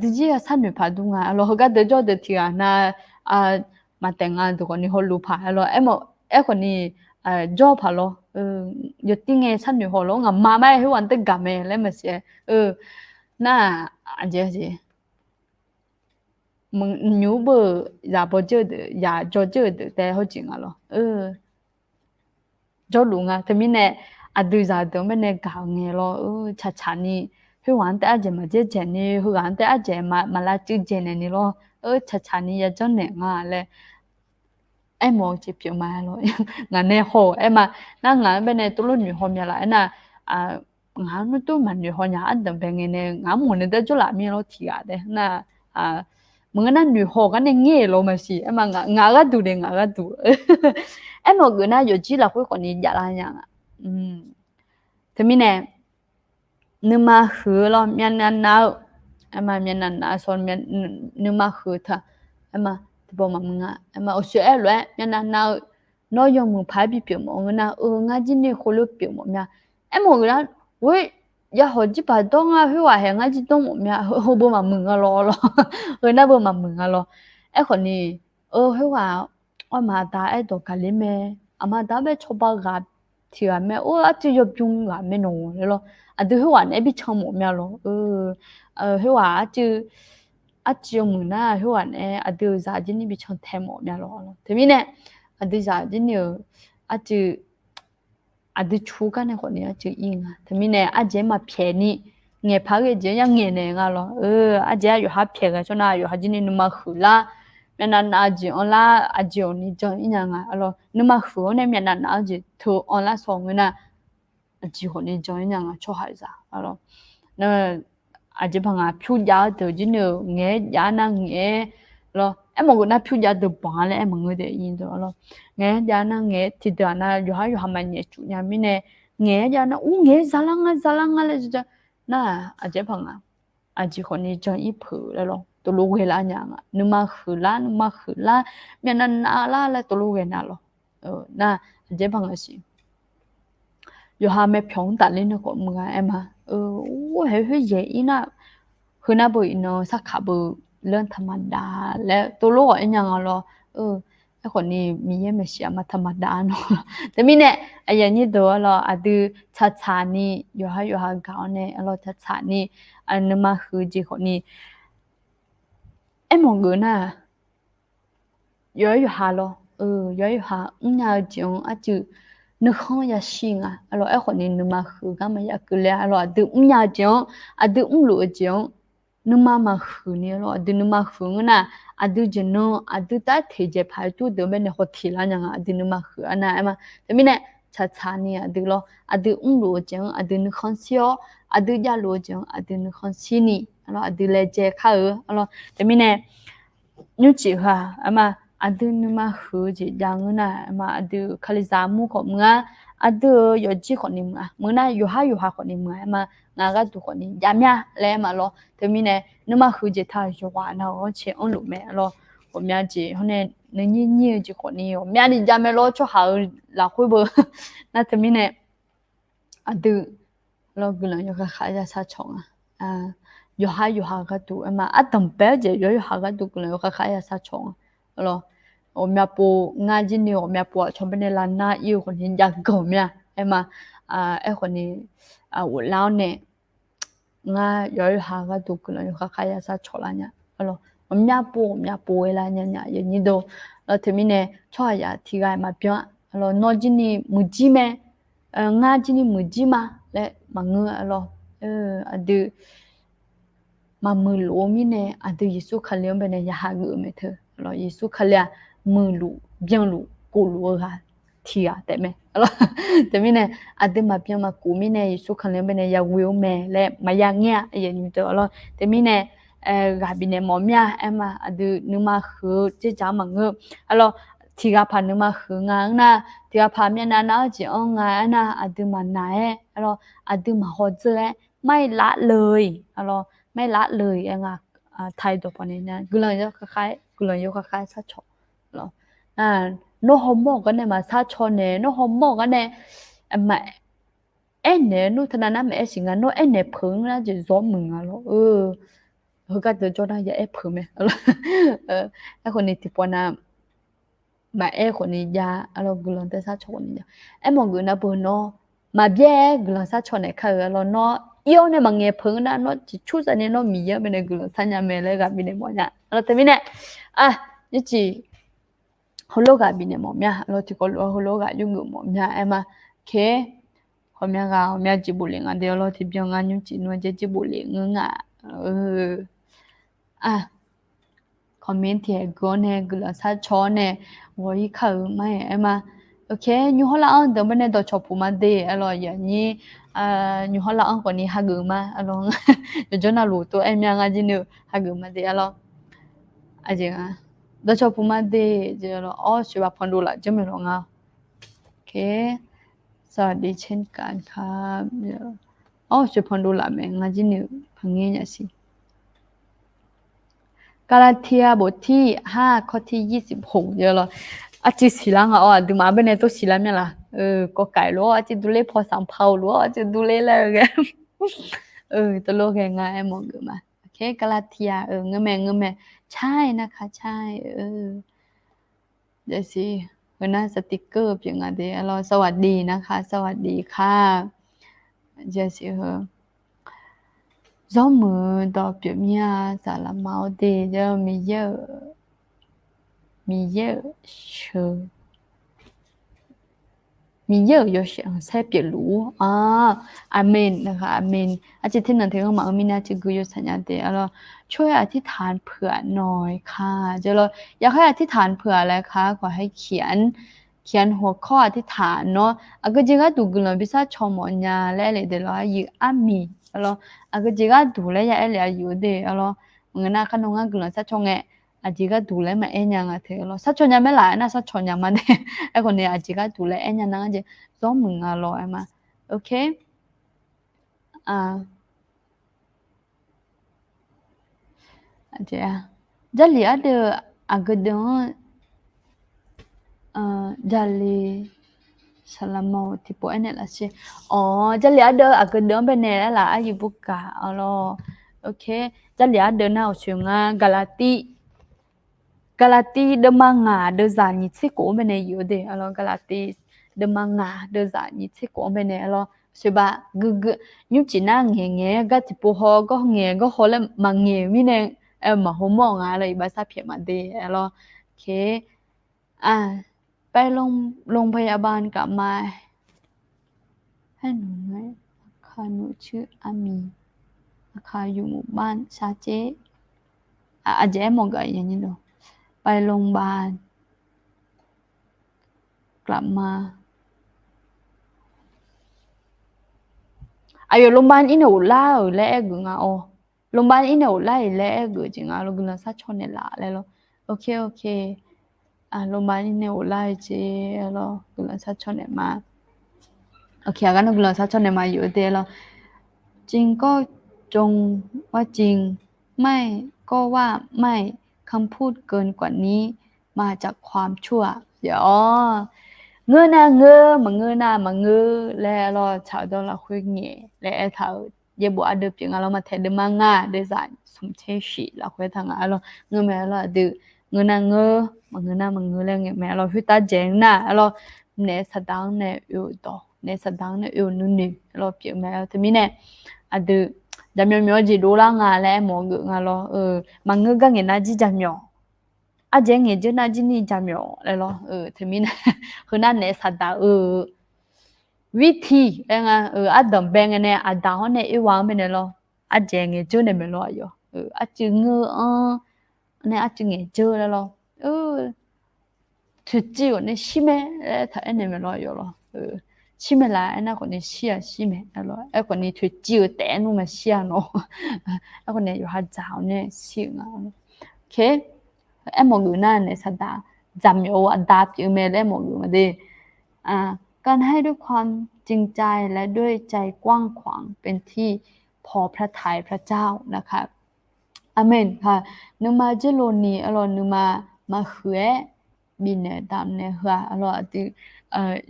gì san người phải đúng à, lo cái đó cho được thì na mà tiếng Anh tụi con đi học lúa phải lo em còn đi job phải lo giờ tiếng nghe san người học lo ngắm mà hiểu anh tất cả mẹ lấy mà sẽ 那啊姐มึงยูเบอร์อย่าบ่เจอเดอย่าจอเจอเดแต่เขาจริงอ่ะเหรอจอลุงอ่ะแต่มีเนี่ยอะดูซาเดไม่เนี่ยกาวเงี้ยเหรอชานี่คือวันแต่อาจจะมาเจอเจนี่คือวันแต่อาจจะมาลาจื้อเจนนี่เหรอชานี่อย่าจอเนี่ยงาเลยไอ้หมอจะเปียมาเหรองานเนี่ยโหไอ้มานั่งงานไปในตุลุนอยู่หอมยาละไอ้น่ะงานนู้นตู้มันอยู่หอมยาอันเดิมเป็นไงเนี่ยงานหมุนเนี่ยจุฬามีเราที่อ่ะเด้น่ะมึงนั่นอยู่หอกันเนี่ยเงี้ยเราไม่สิไอ้มางาก็ดูเด้งาก็ดูไอ้หมอกูน่ะอยู่จีละคุยคนนี้ยาละยังอ่ะแต่มีเนี่ยนึกมาหือเราเมียนันน่ะไอ้มาเมียนันน่ะสอนเมียนึกมาหือเถอะไอ้มาบอกมามึงอ่ะไอ้มาเอาเสียเลยเมียนันน่ะน้อยยงมึงพายปีเปียวมึงน่ะงาจีนี่คนรู้เปียวมึงเนี่ยไอ้หมอกูน่ะเว้ยอย่าหอจีบาดงอ่ะพี่ว่าเห็นงาจีต้องมึงเนี่ยเขาบอกมามึงอ่ะรอน่าบอกมามึงอ่ะรอไอ้คนนี้พี่ว่ามาตาไอ้ตัวกันเลยแม่มาตาไปชอบบ้าที่ว่าแม่อาจจะยบยุงว่าแม่น้องเลยหรออ่ะดูพี่ว่าเนี่ยพี่ชอบมึงเนี่ยหรอพี่ว่าอาจจะมึงน่ะพี่ว่าเนี่ยอ่ะดูซาจีนี่พี่ชอบแทมมึงเนี่ยหรอแต่มีเนี่ยอ่ะดูซาจีนี่อาจจะชูกันเนี่ยคนนี้อาจจะอิงอ่ะแต่มีเนี่ยอาจจะมาเพี้ยนี่เงี้ยพักเจยังเงี้ยเนี่ยงั้นหรออาจจะอยู่หาเพี้ยกันชนะอยู่หาจีนี่นุ่มขือละเมียนันอาจจะออนละอาจจะนี่จอยยังไงอ่ะหรอนุ่มขือเนี่ยเมียนันอาจจะถูออนละสองเงินน่ะอาจจะคนนี้จอยยังไงชอบหายซะอ่ะหรอนั่นอาจจะพังอ่ะผิวยาเดี๋ยวจีนี่เงี้ยยานั่งเงี้ยหรอไอ้หมอกูน่ะผิวยาเดี๋ยวบ้านเลยไอ้หมอกูเดี๋ยวยินตัวหรอเงี้ยยานั่งเงี้ยที่เดี๋ยวน่ะอยู่หามันเนี่ยจุเนี่ยมีเนี่ยเงี้ยยาน่ะเงี้ยซาลังเลยจะน่ะอาจจะพังอ่ะอาจจะคนนี้จอยอีเผือแล้วหรอตัวลูกเวลาอย่างอ่ะนึกมาขือละเมียนันอาละแล้วตัวลูกเวลาหรอน่ะอาจจะพังอ่ะสิอยู่หาแม่พิองตัดเลยนะก็มึงอ่ะไอ้มาโอ้เฮ้ยเย่อีน่ะคือน่ะบ่อีเนาะสักขาบ่เรื่องธรรมดาแล้วตัวลูกอ่ะยังอ่ะหรอไอ้คนนี้มีเยไม่เสียมาธรรมดาเนาะแต่มีเนี่ยไอ้ยันนี่ตัวเราอะดูชานี่อยู่หาเก่าเนี่ยเราชานี่อันนั้นมาคือจีคนนี้ไอ้หมองกูน่ะอยู่หา咯อยู่หาญาจงอะจูนึกข้องยาชิงอ่ะไอ้คนนี้นึกมาคือก็ไม่อยากเลยดูญาจงดูรู้จงนึกมาคือเนี่ยดูนึกมาคือน่ะดูจนดูตาเทเจพายตู้เดิมเป็นหัวทีละยังดูนึกมาคืออันนั้นมาแต่มีเนี่ยชานี่ดูดูรู้จงดูนึกข้องเสียวดูยารู้จงดูนึกข้องซีนี่ดูเลยเจข้าวแต่มีเนี่ยยูจิค่ะมาดูนึกมาคือจียังน่ะมาดูคาลิซามูของมึงดูยอจีคนนี้มึงน่ะอยู่หาคนนี้มึงมางาก็ดูคนนี้ยามยาแล้วมาแต่มีเนี่ยนึกมาคือจีท่าอยู่ว่าน่ะเชื่อรู้ไหมผมอยากจีเขาเนี่ยนี่จีคนนี้ผมอยากดีจำไม่รู้ชั่วหาหลักคุยบ่น่ะแต่มีเนี่ยดูกูเลยอยู่กับใครจะซาชงอยู่หาก็ดูมาตั้งแต่เจอยู่หาก็ดูกูเลยอยู่กับใครจะซาชง我们不眼睛里我们不全部的人那有คนนี้อยาก搞咩มาไอ้คนนี้我老呢有下个都可能有开呀啥错了呢我们不为了呢有你都他们呢错呀提个嘛变脑筋里没记咩眼睛里没记嘛来嘛doมามือหลวมีเนี่ยดูยิสุขเลี้ยงไปเนี่ยยาหาเงือไม่เถอะยิสุขเลี้ยมือหลูเบี้ยงหลูกูหลูค่ะที่แต่ไม่แต่ไม่เนี่ยดูมาเบี้ยงมากูมีเนี่ยยิสุขเลี้ยงไปเนี่ยยาวิวแม่และมายาเงี้ยอย่างนี้ตัวแต่ไม่เนี่ยกาบิเนี่ยมอมยามาดูนึกมาคือจะจำมังเงือที่กาพานึกมาคืองานนะที่กาพาเนี่ยน่าจะเอางานนะดูมาไหนดูมาหัวเจอไม่ละเลยไม่ละเลยเองไทยตัวปนนี้นะกูเลยยกคล้ายซาชอโนฮอมโมกันเนี่ยมาซาชอเนี่ยโนฮอมโมกันเนี่ยมาเนี่ยนู่นธนานะไม่สิงห์โนเนี่ยเพิ่งนะจะซ้อมมึงเขาก็จะจอดได้ยังเพิ่งไหมไอ้คนนี้ที่ปนมาคนนี้ยากูเลยแต่ซาชอนี่ไอ้มองกูนะเบอร์โนมาเบี้ยกูเลยซาชอเนี่ยคือเนาะ yêu này mà nghe phượng đã nó chỉ chút ra nên nó mì á bên này cứ sang nhà mẹ lấy gặp bên này mọi nhà rồi thế bên này như chỉ hồi lúc gặp bên này mọi nhà rồi thì có hồi lúc gặp dùng ngữ mọi nhà em mà thế hồi mẹ chỉ bù liền ăn đều rồi thì bây giờ nhưng chỉ nói chỉ bù liền ngưng comment thì có nè cứ là sát chó nè với khẩu mày em mà ok như họ là ăn từ bên này đồ chọc mà đi rồi giờ như họ là ăn còn đi hà gừ mà rồi cho nó lụt tụi em yang aja nữa hà gừ mà đi rồi aja đồ chọc mà đi rồi chỉ bảo phong độ lại cho mình rồi ok sau đi trên cạn khá chỉ phong độ lại mình aja nữa phăng nghe nhá xíกาลาเทียบทที่5ข้อที่26เยอะเลยอาจิศิลังดูมาเป็นตัวศิลังเนี่ยล่ะก็ไก่รู้อาจิดูเล่พอสังเผารู้อาจิดูเล่แล้วแกตัวโลกแกง่ายมองกันมาโอเคกาลาเทียเงแม่ใช่นะคะใช่เดี๋ยวสิหน้าสติกเกอร์อย่างเงี้ยเดี๋ยวเราสวัสดีนะคะสวัสดีค่ะเดี๋ยวสิgió mưa đỏ biểu nha giả là máu đi giờ mi giờ chờ mi giờ yo想sai biểu lú amen นะคะ amen อาจารย์ที่นั่นที่เขามามีน่าจะกุยสัญญาเดียวช่วยอธิษฐานเผื่อหน่อยค่ะเดี๋ยวเราอยากให้อธิษฐานเผื่ออะไรคะขอให้เขียนหัวข้ออธิษฐานเนาะก็จะก็ดูกันเลยพิซซ่าชมอนยาและอะไรเดี๋ยวเราอยู่มีalors jiga dule ya ele ayude alors ngana kanonga gula sa chonge jiga dule ma enya nga the alors sa chonya me la na sa chonya ma de e ko ne jiga dule enya na je zo munga lo ema okay aja jali ada agedon jali Salamau tipe ini lah sih. Jadi ada agak dalam benar lah ayu buka. Allah, okay. Jadi ada na usunga Galati demanga de zanyi siko benar yude. Allah Galati demanga de zanyi siko benar Allah. Sebab gugu nyuci nang nge gat tipe ho go nge go ho le mangi mine mah homo ngale bahasa pihak made Allah. Okay. ไปโรงพยาบาลกลับมาให้หนูไหมค่ะหนูชื่ออามีค่ะอยู่หมู่บ้านชาเจอาเจมองกันอย่างนี้ดูไปโรงพยาบาลกลับมาayo โรงพยาบาลอีหนูล่าและเอกงาโรงพยาบาลอีหนูล่าและเอกจริงอ่ะเรากำลังซัดชนเนี่ยละแล้วโอเคโรงพยาบาลเนี่ยไล่เจแล้วกุลสัชชนเนี่ยมาโอเคกันกุลสัชชนเนี่ยมาอยู่เดียวจริงก็จงว่าจริงไม่ก็ว่าไม่คำพูดเกินกว่านี้มาจากความชั่วเดี๋ยวเงื้อนะเงื้อมาเงื้อนะมาเงื้อแล้วชาวดอลลาร์คุยเงี้ยแล้วเท่าเยบัวเดือบจริงเรามาเทเดมังงาเดซานสมเชชีเราคุยทางเราเงื้อแม่เราดื้อเงื้อนะเงื้อmà người lên nghe mẹ lo huyết ta chén na lo nè sa đắng nè yêu to nè sa đắng nè yêu nương lo chuyện mẹ thì mi nè từ jam nhỏ gì đô la ngà lẽ mọi người ngà lo mà người cái nghe na chỉ jam nhỏ chén nghe chứ na chỉ ni jam nhỏ lẽ lo thì mi nè hơn nè sa đắng vị thi ngà đầm bèn nè đào nè yêu hoàng bên nè lo chén nghe chứ nè mẹ lo yo chữ ngư nè chữ nghe chứ lẽ lo 듣지 원래 심해 다 애내면 로요 심해라 애나 거니 시야 심해 알로 애 거니 듣지 때누면 시야노 애 거니 요 하자오네 시가 오케이 애 먹으나 내 사다 잠요 안다 쯤에 내 먹으면 การให้ด้วยความจริงใจและด้วยใจกว้างขวางเป็นที่พอพระทัยพระเจ้านะคะอาเมนค่ะนึมาเจโลนีอรอนึมาเหือบินตามเนี่ยค่ะอรอติ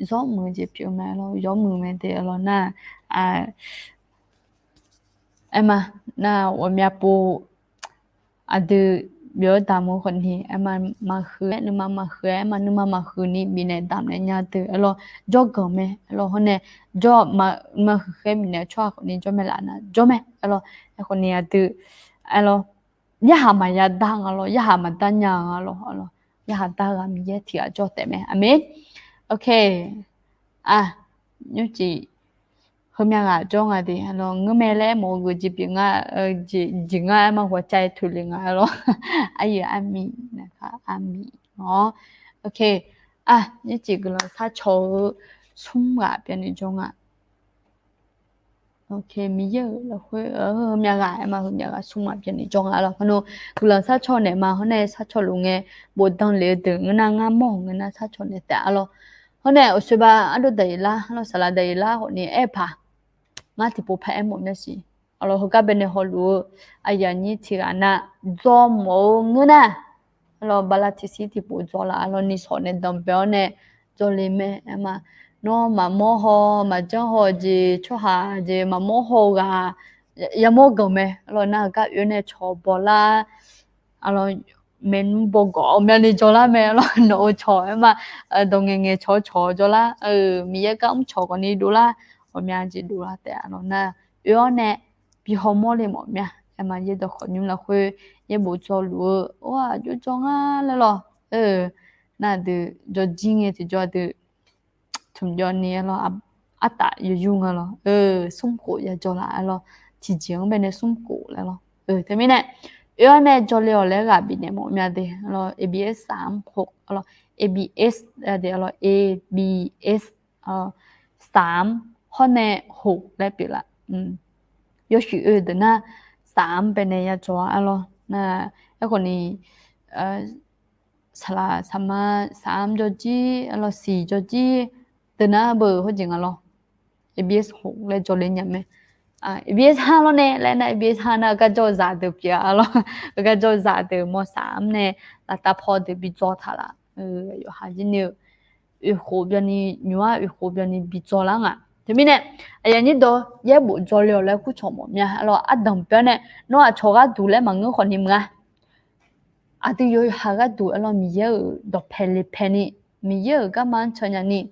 ย้อมมือจะเปียวแม่เราย้อมมือแม่เตอรอน่าเอ็มมาน่าว่ามีปูดู biểu tạm mộtคนที่mà khứ nhưng mà khứ mà nhưng mà khứ ni bị này tạm này nhà từ alo cho cơ mẹ alo hôm nay cho mà khứ bị này choคนนี้cho mẹ là na cho mẹ aloคนนี้từ alo ya hà mà ya đang alo ya hà mà đang nhà alo ya hà ta làm gì thì cho tệ mẹ amen ok như chị hôm nay à cho ngài thì alo ngơ mẹ lẽ một người chỉ biết ngài chỉ ngài màหัวใจถุยงายเนาะอายุอามีนะคะอามีเนาะโอเคนี่จีก็เราถ้าโชว์ชุ่มกะเป็นในจงโอเคมีเยอะแล้วคุยมีอะไรมาคุณอยากชุ่มกะเป็นในจงแล้วพอโนกูเราถ้าโชว์เนี่ยมาเขาเนี่ยถ้าโชว์ลุงเงี้ยบดต้องเลี้ยดึงเงินงามมองเงินถ้าโชว์เนี่ยแต่เราเขาเนี่ยอุศบาอันดูเดียละเราสลัดเดียละคนนี้พามาที่ปุ๊บให้หมดเนี่ยสิเราเขาก็เป็นในฮอลลูอย่างนี้ที่ร้านน่ะจอมเงินน่ะเราบาลาที่สิที่ปุ๊บจอละเรานี่สอนในดอมเบลเนี่ยจอเลยแม่มาโน้มาโมโหมาเจ้าโหจีชั่วหาจีมาโมโหกะยามโมกแม่เราน่ะก็อยู่ในชอบบอละเราเมนบอกก็ไม่ได้จอละแม่เราโน้ชอมาตรงเงี้ยชอจอละมีก็ชอคนนี้ดูละผมอยากจะดูละแต่เราน่ะอยู่เนี่ยพี่ฮอมอเลยหมดเนี่ยมาเยอะตัวคนยุ่งละคุยเยอะบุจอรู้ว่าจุจงแล้วหรอน่าดูจอจริงเอที่จอดูถุงยอนนี้เราอัตตาอยู่ยุ่งเหรอสุ่มกูอย่าจอละเราที่จริงเป็นในสุ่มกูแล้วหรอแต่ไม่เนี่ยเนี่ยจอเลยอะไรกับบินเนี่ยหมดเนี่ยเดี๋ยวเรา ABS 36เรา ABS เดี๋ยวเรา ABS 3ข้อใน6ได้ปีละ有许的那3เป็นเนี่ยจออะไรนะแล้วคนนี้สละสาม3จอจีอะไร4จอจีแต่น่าเบอร์เขาจริงอะไร ABS 6เลยจอเล่นยังไงABS 5แล้วเนี่ยแล้วนะ ABS 5น่ะก็จอจ่าเดือบเปียอะไรก็จอจ่าเดือบม3เนี่ยแล้วแต่พอเดือบบิจอท่าละอยู่หาจีเนี่ยอยู่โคเบียนี่อยู่อยู่โคเบียนี่บิจอละอ่ะทีนี้เนี่ยอย่างนี้ตัวเย่บุจอเลี้ยวแล้วคู่ชมเนี่ยเราดังเปียเนี่ยน้องชอบก็ดูแลมังเงคนนี้มั้งที่อยู่หาก็ดูเรามีเยอะดอกเพนี่มีเยอะก็มันชนอย่างนี้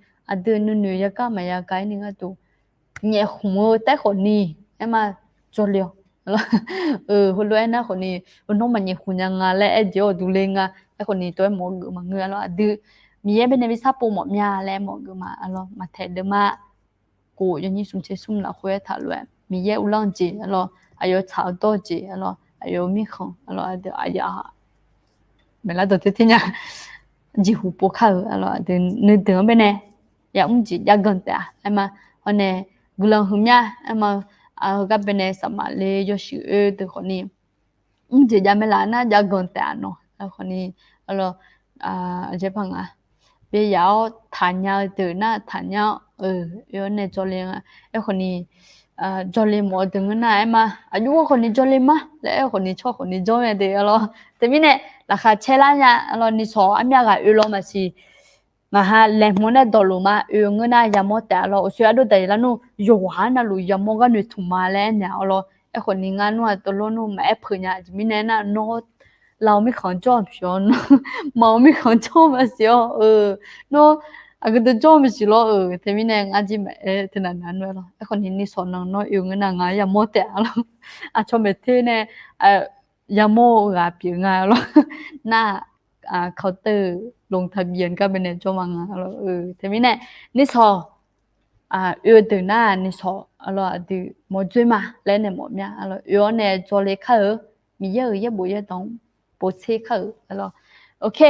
ที่นู่นๆก็ไม่อยากนี่ก็ดูเนี่ยหัวแต่คนนี้มาจอเลี้ยวคนรวยนะคนนี้น้องมันเนี่ยหุ่นยังไงแล้วเดี๋ยวดูเลยไงคนนี้ตัวหมอมังเงเราที่มีเยอะเป็นในวิชาปูหมอเนี่ยแล้วหมอมาเรามาเทเดมากูยังยิ่งสุ่มเชื่อสุ่มละคุยถามเลยมีเยอะอุลังจีเราอายุชาวโตจีเราอายุมีของเราเดี๋ยวอายุเมื่อตัวที่เนี่ยจีหูปวดขาเราเดี๋ยวนึกถึงเป็นไงอยากจีอยากกันแต่มาวันนี้กุลังหุ่นเนี่ยมาก็เป็นไงสมัยเลยยศตัวคนนี้จีอยากไม่ละนะอยากกันแต่เนาะคนนี้เราเจ็บพังเบียาวฐานยาวตื่นหน้าฐานยาวอยู่ในจอเลี้ยงคนนี้จอเลี้ยงหมดถึงนั้นมาอายุว่าคนนี้จอเลี้ยงมาแล้วคนนี้ชอบคนนี้จอไม่ได้เราแต่ไม่เนี่ยราคาเชล่าเนี่ยเรานี่สอนมีอะไรอยู่ลงมาสิมาหาแหล่งมันได้ดอลลาร์มาเงินน่ะยามแต่เราเสียดูแต่ละนู่อยู่หันน่ะรู้ยามก็นู่ถุมาแล้วเนี่ยเราคนนี้งานนู่ตัวเรานู่มาเพื่อนเนี่ยจะมีเนี่ยน่ะโน้ตเราไม่ขอจอมชนเมาไม่ขอจอมมาเสียโน้ก็จะจอมสิโลแต่ไม่แน่งานจีแม่ถนัดนั้นด้วยหรอคนนี้นี่สอนน้องน้อยเงินน่ะงานยามแต่เราชอบเที่ยวเนี่ยยามกับปีงานเราหน้าเคาน์เตอร์ลงทะเบียนก็เป็นในจอมังเราแต่ไม่แน่นี่สอตื่นหน้านี่สอเราดูหมดจุ้ยมาแล้วเนี่ยหมดเนี่ยเราเนี่ยจอเล็กเขามีเยอะบุยต้องปวดเสียเขาเราโอเค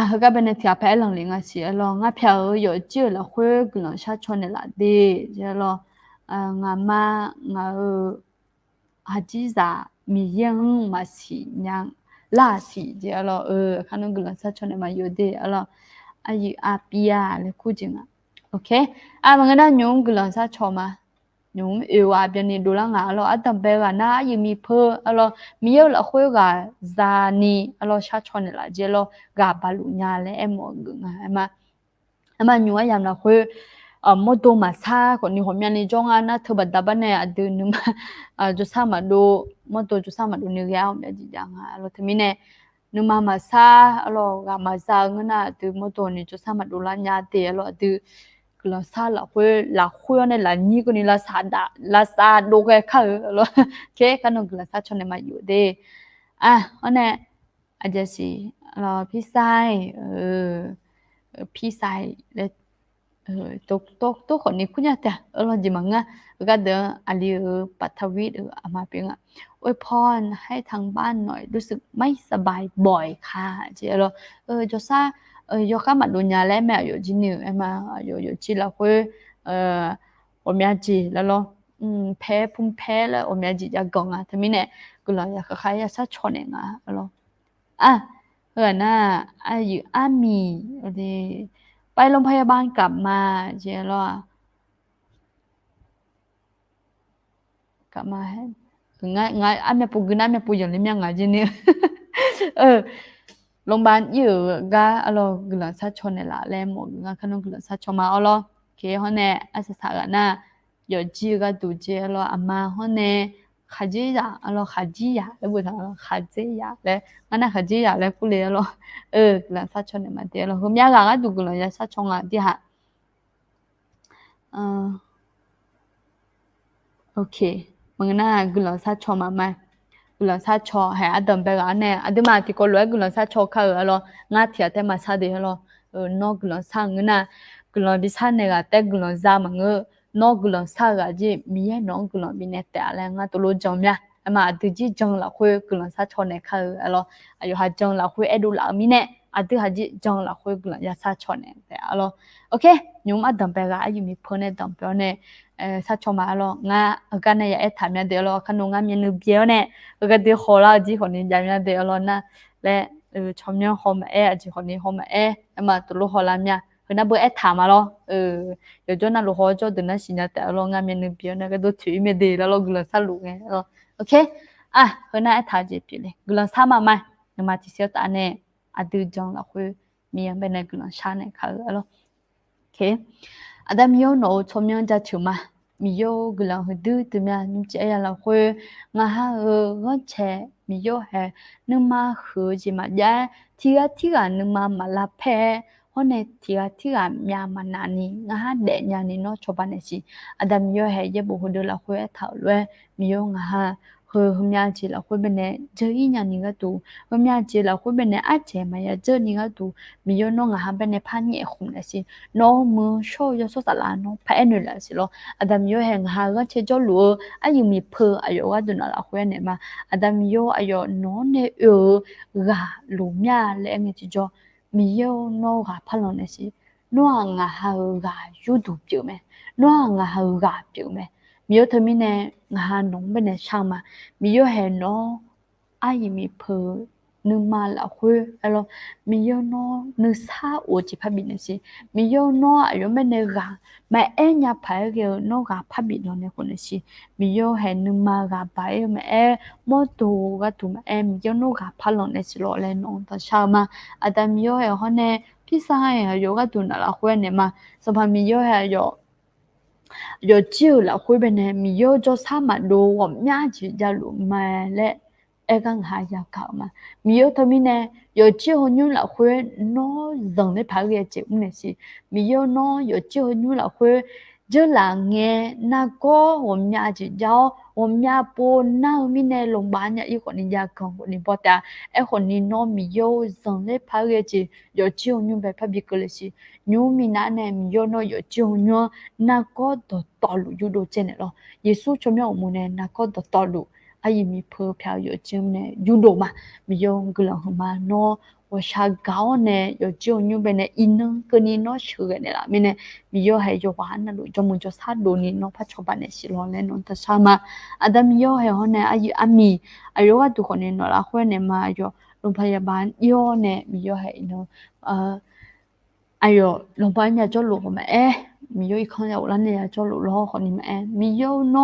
เขาก็เป็นในที่แพ้หลังเลี้ยงสิเราง่ายเพียวอยู่จื้อเราคุยกันเราชาชนเนี่ยละดีเรางามาหาจีจ่ามียังมาสิยังล่าสิเราขนมกุหลาบชาชนเนี่ยมาอยู่ดีเราอายุปีเลยคู่จริงโอเคบางทีนั้นยุงกุหลาบชาชนมายุงเป็นนี่ดูแลงเราตั้งแต่ว่าน่ายังมีเพื่อเรามีเยอะเราคุยกับจานีเราชาชนเนี่ยละเรากับบาลุญาเลยมองกันมายุงยามเราคุย มอโตมาซาคนนี้หอมยานี่จ้องอ่ะนะเธอบัดดับเนี่ยอดืนึมาจุซามาดูมอโตจุซามาดูนึกยาวเนี่ยจีจังอ่ะเราทำไมเนี่ยนึมาซาเรากามาซาเงินอ่ะตือมอโตนี่จุซามาดูลาญาเตะเราตือกลาซาlaคุยเนี่ยละนี่คนนี้laซาดูแค่เขาเราเคกันนกลาซาชนมาอยู่เด้อ่ะอันเนี่ยอาจจะสิเราพี่ชายพี่ชายเลยตัวคนนี้คุณยาแต่เราจิมังอ่ะก็เดินอาลีปัทวีอามาเปียงอ่ะอวยพรให้ทางบ้านหน่อยรู้สึกไม่สบายบ่อยค่ะเจเราจอซายอข้ามาดูญาและแม่อยู่จีนิวเอ็มาอยู่จีเราคุย我们จีแล้วเราแพ้พุ่งแพ้แล้ว我们จีจะกงอ่ะทำไมเนี่ยกูเราอยากขายยาซาชนเองอ่ะเราอ่ะน่ะอายุอามีไปโรงพยาบาลกลับมาเจรอกลับมาให้ง่ายอันเนี้ยปูกันอันเนี้ยปูอย่างนี้ยังไงจีนี่โรงพยาบาลอยู่ก็เรากำลังซัดชนเนี่ยละแล้วหมดงั้นขนมกำลังซัดชนมาเอาล่ะเคเขาเนี่ยอาศัยสถานะ有几个都接了阿妈เขาเนี่ยขาจียาเราขาจียาแล้วพูดถึงขาจียาแล้วงั้นขาจียาแล้วกูเลยเรากำลังซัดชนเนี่ยมาเดี๋ยวเราเขาไม่อยากดูกำลังจะซัดชนอ่ะที่ฮะโอเคมึงน่ากำลังซัดชนมาไหมกำลังซัดชนให้อดัมไปกันเนี่ยอดัมมาที่ก็รู้กำลังซัดชนเขาเรางั้นที่อาแต่มาซัดเดี๋ยวเรานอกกำลังซัดงั้นน่ะกำลังไปซัดเนี่ยก็แต่กำลังซัดมันนอกกลังซากะจีมีน้องกลังมีเนตแต่อะไรงั้นตัวรู้จังมั้ยมาดูจีจังละคุยกลังซาชนเนี่ยเขาalorsอายุหาจังละคุยดูละมีเนดูหาจีจังละคุยกลังยาซาชนเนี่ยแต่alorsโอเคยุมดัมเปก็อายุมีพเนี่ยดัมเปเนี่ยซาชนมาalorsงั้นกันเนี่ยถามเนี่ยเดี๋ยวเราขนมงั้นมีนึกเบี้ยวเนี่ยก็เดี๋ยวขอละจีคนนี้ยังเนี่ยเดี๋ยวalorsนะและชมเนี่ยหอมจีคนนี้หอมมาตัวรู้ขอละเนี่ยคือน่าเบื่อถามมา咯有咗那路好咗等那时间带咯俺们那边那个都推没得了咯个啥路哎咯 OK 啊和那他这边嘞个啥嘛嘛那么这些单呢啊都讲了会面边那个啥呢看了 OK 啊咱们有脑聪明家球嘛มีโยกลังดูตัวเนี่ยนุ่มเจียเราคุยงาฮะก็แชมีโยแฮนึกมาคือจิมาแย่ที่กันนึกมาลาแพ้ဟိုနေတီကမြန်မာနာနီငါဟာတဲ့ညာနီနော်ချပနေစီအဒမ်ယောဟဲရဘဟဒလာခွဲထောက်လွဲမြေငါဟာဟိုမြချီလာခွဲဘနေဂျီညာနီကတူဟိုမြချီလာခွဲဘနေအချေမယဂျနီကတူမြေနော်ငါဟာဘနေဖာညေခုန်နေစီနော်မရှောရဆောတလာနော်ဖဲနလာစီလောအဒမ်ယောဟဲငါဟာကချေဂျလူအယူမီဖေအယောကဒနာလာခွဲနေမှာအဒမ်ယောအယောနော်နေဂါလူမြလဲငေချီဂျมีโยโนกาพลอนสินัวงาฮากายูดูเปียวแม่นัวงาฮากาเปียวแม่มีโยทมิเนงาฮานงเบเนช่างมามีโยเฮโนอายิมีเพอนึมาละคุยแล้วมีโยโนนึซาโอจิพบินสิมีโยโนอายุเบเนกาแม่เอ็ญญาพายเกโนกาพบินเนี่ยคนสิมีโยเฮนึมากาไปแม่มอตูกาตุแม่มีโยโนกาพลอนสิโลเลนองตาชามาอาดามโยเฮฮอเนพี่สายโยกาตุนาละคุยเนี่ยมาสภามีโยเฮโยจิวละคุยเบเนมีโยจอซามาดูวอมญาจิจาลุมาและ刚还要搞嘛，没有他们呢，有机会你老会拿人的牌给接那些，没有呢，有机会你老会这两年那个我们家就叫我们家不那我们呢龙班呀，一会你家讲你不的，一会你拿没有人的牌给接，有机会你被拍别个那些，你们那呢没有呢，有机会你那个的道路就都见了咯，耶稣出面我们呢那个的道路。อายิมีเพอเพียวอยู่จิมเนี่ยยูโดมามีโยงกลังมาโนว่าชาเกาเนี่ยอยู่จิวยูเป็นเนี่ยอินนึงก็นี่โนชื่อกันเนี่ยละมีเนี่ยมีโยให้โยวานนั่นลูกจมูกจะสัดดูนี่โนพัชบันเนี่ยสิลอนเลยนนทชามาอาดามีโยให้เขาเนี่ยอายุอามีอายุว่าทุกคนเนี่ยนละคนเนี่ยมาอยู่โรงพยาบาลโยเนี่ยมีโยให้โนอายุโรงพยาบาลเนี่ยจะหลุดมามีโยอีกคนเดียวแล้วเนี่ยจะหลุดล้อคนนี้มามีโยโน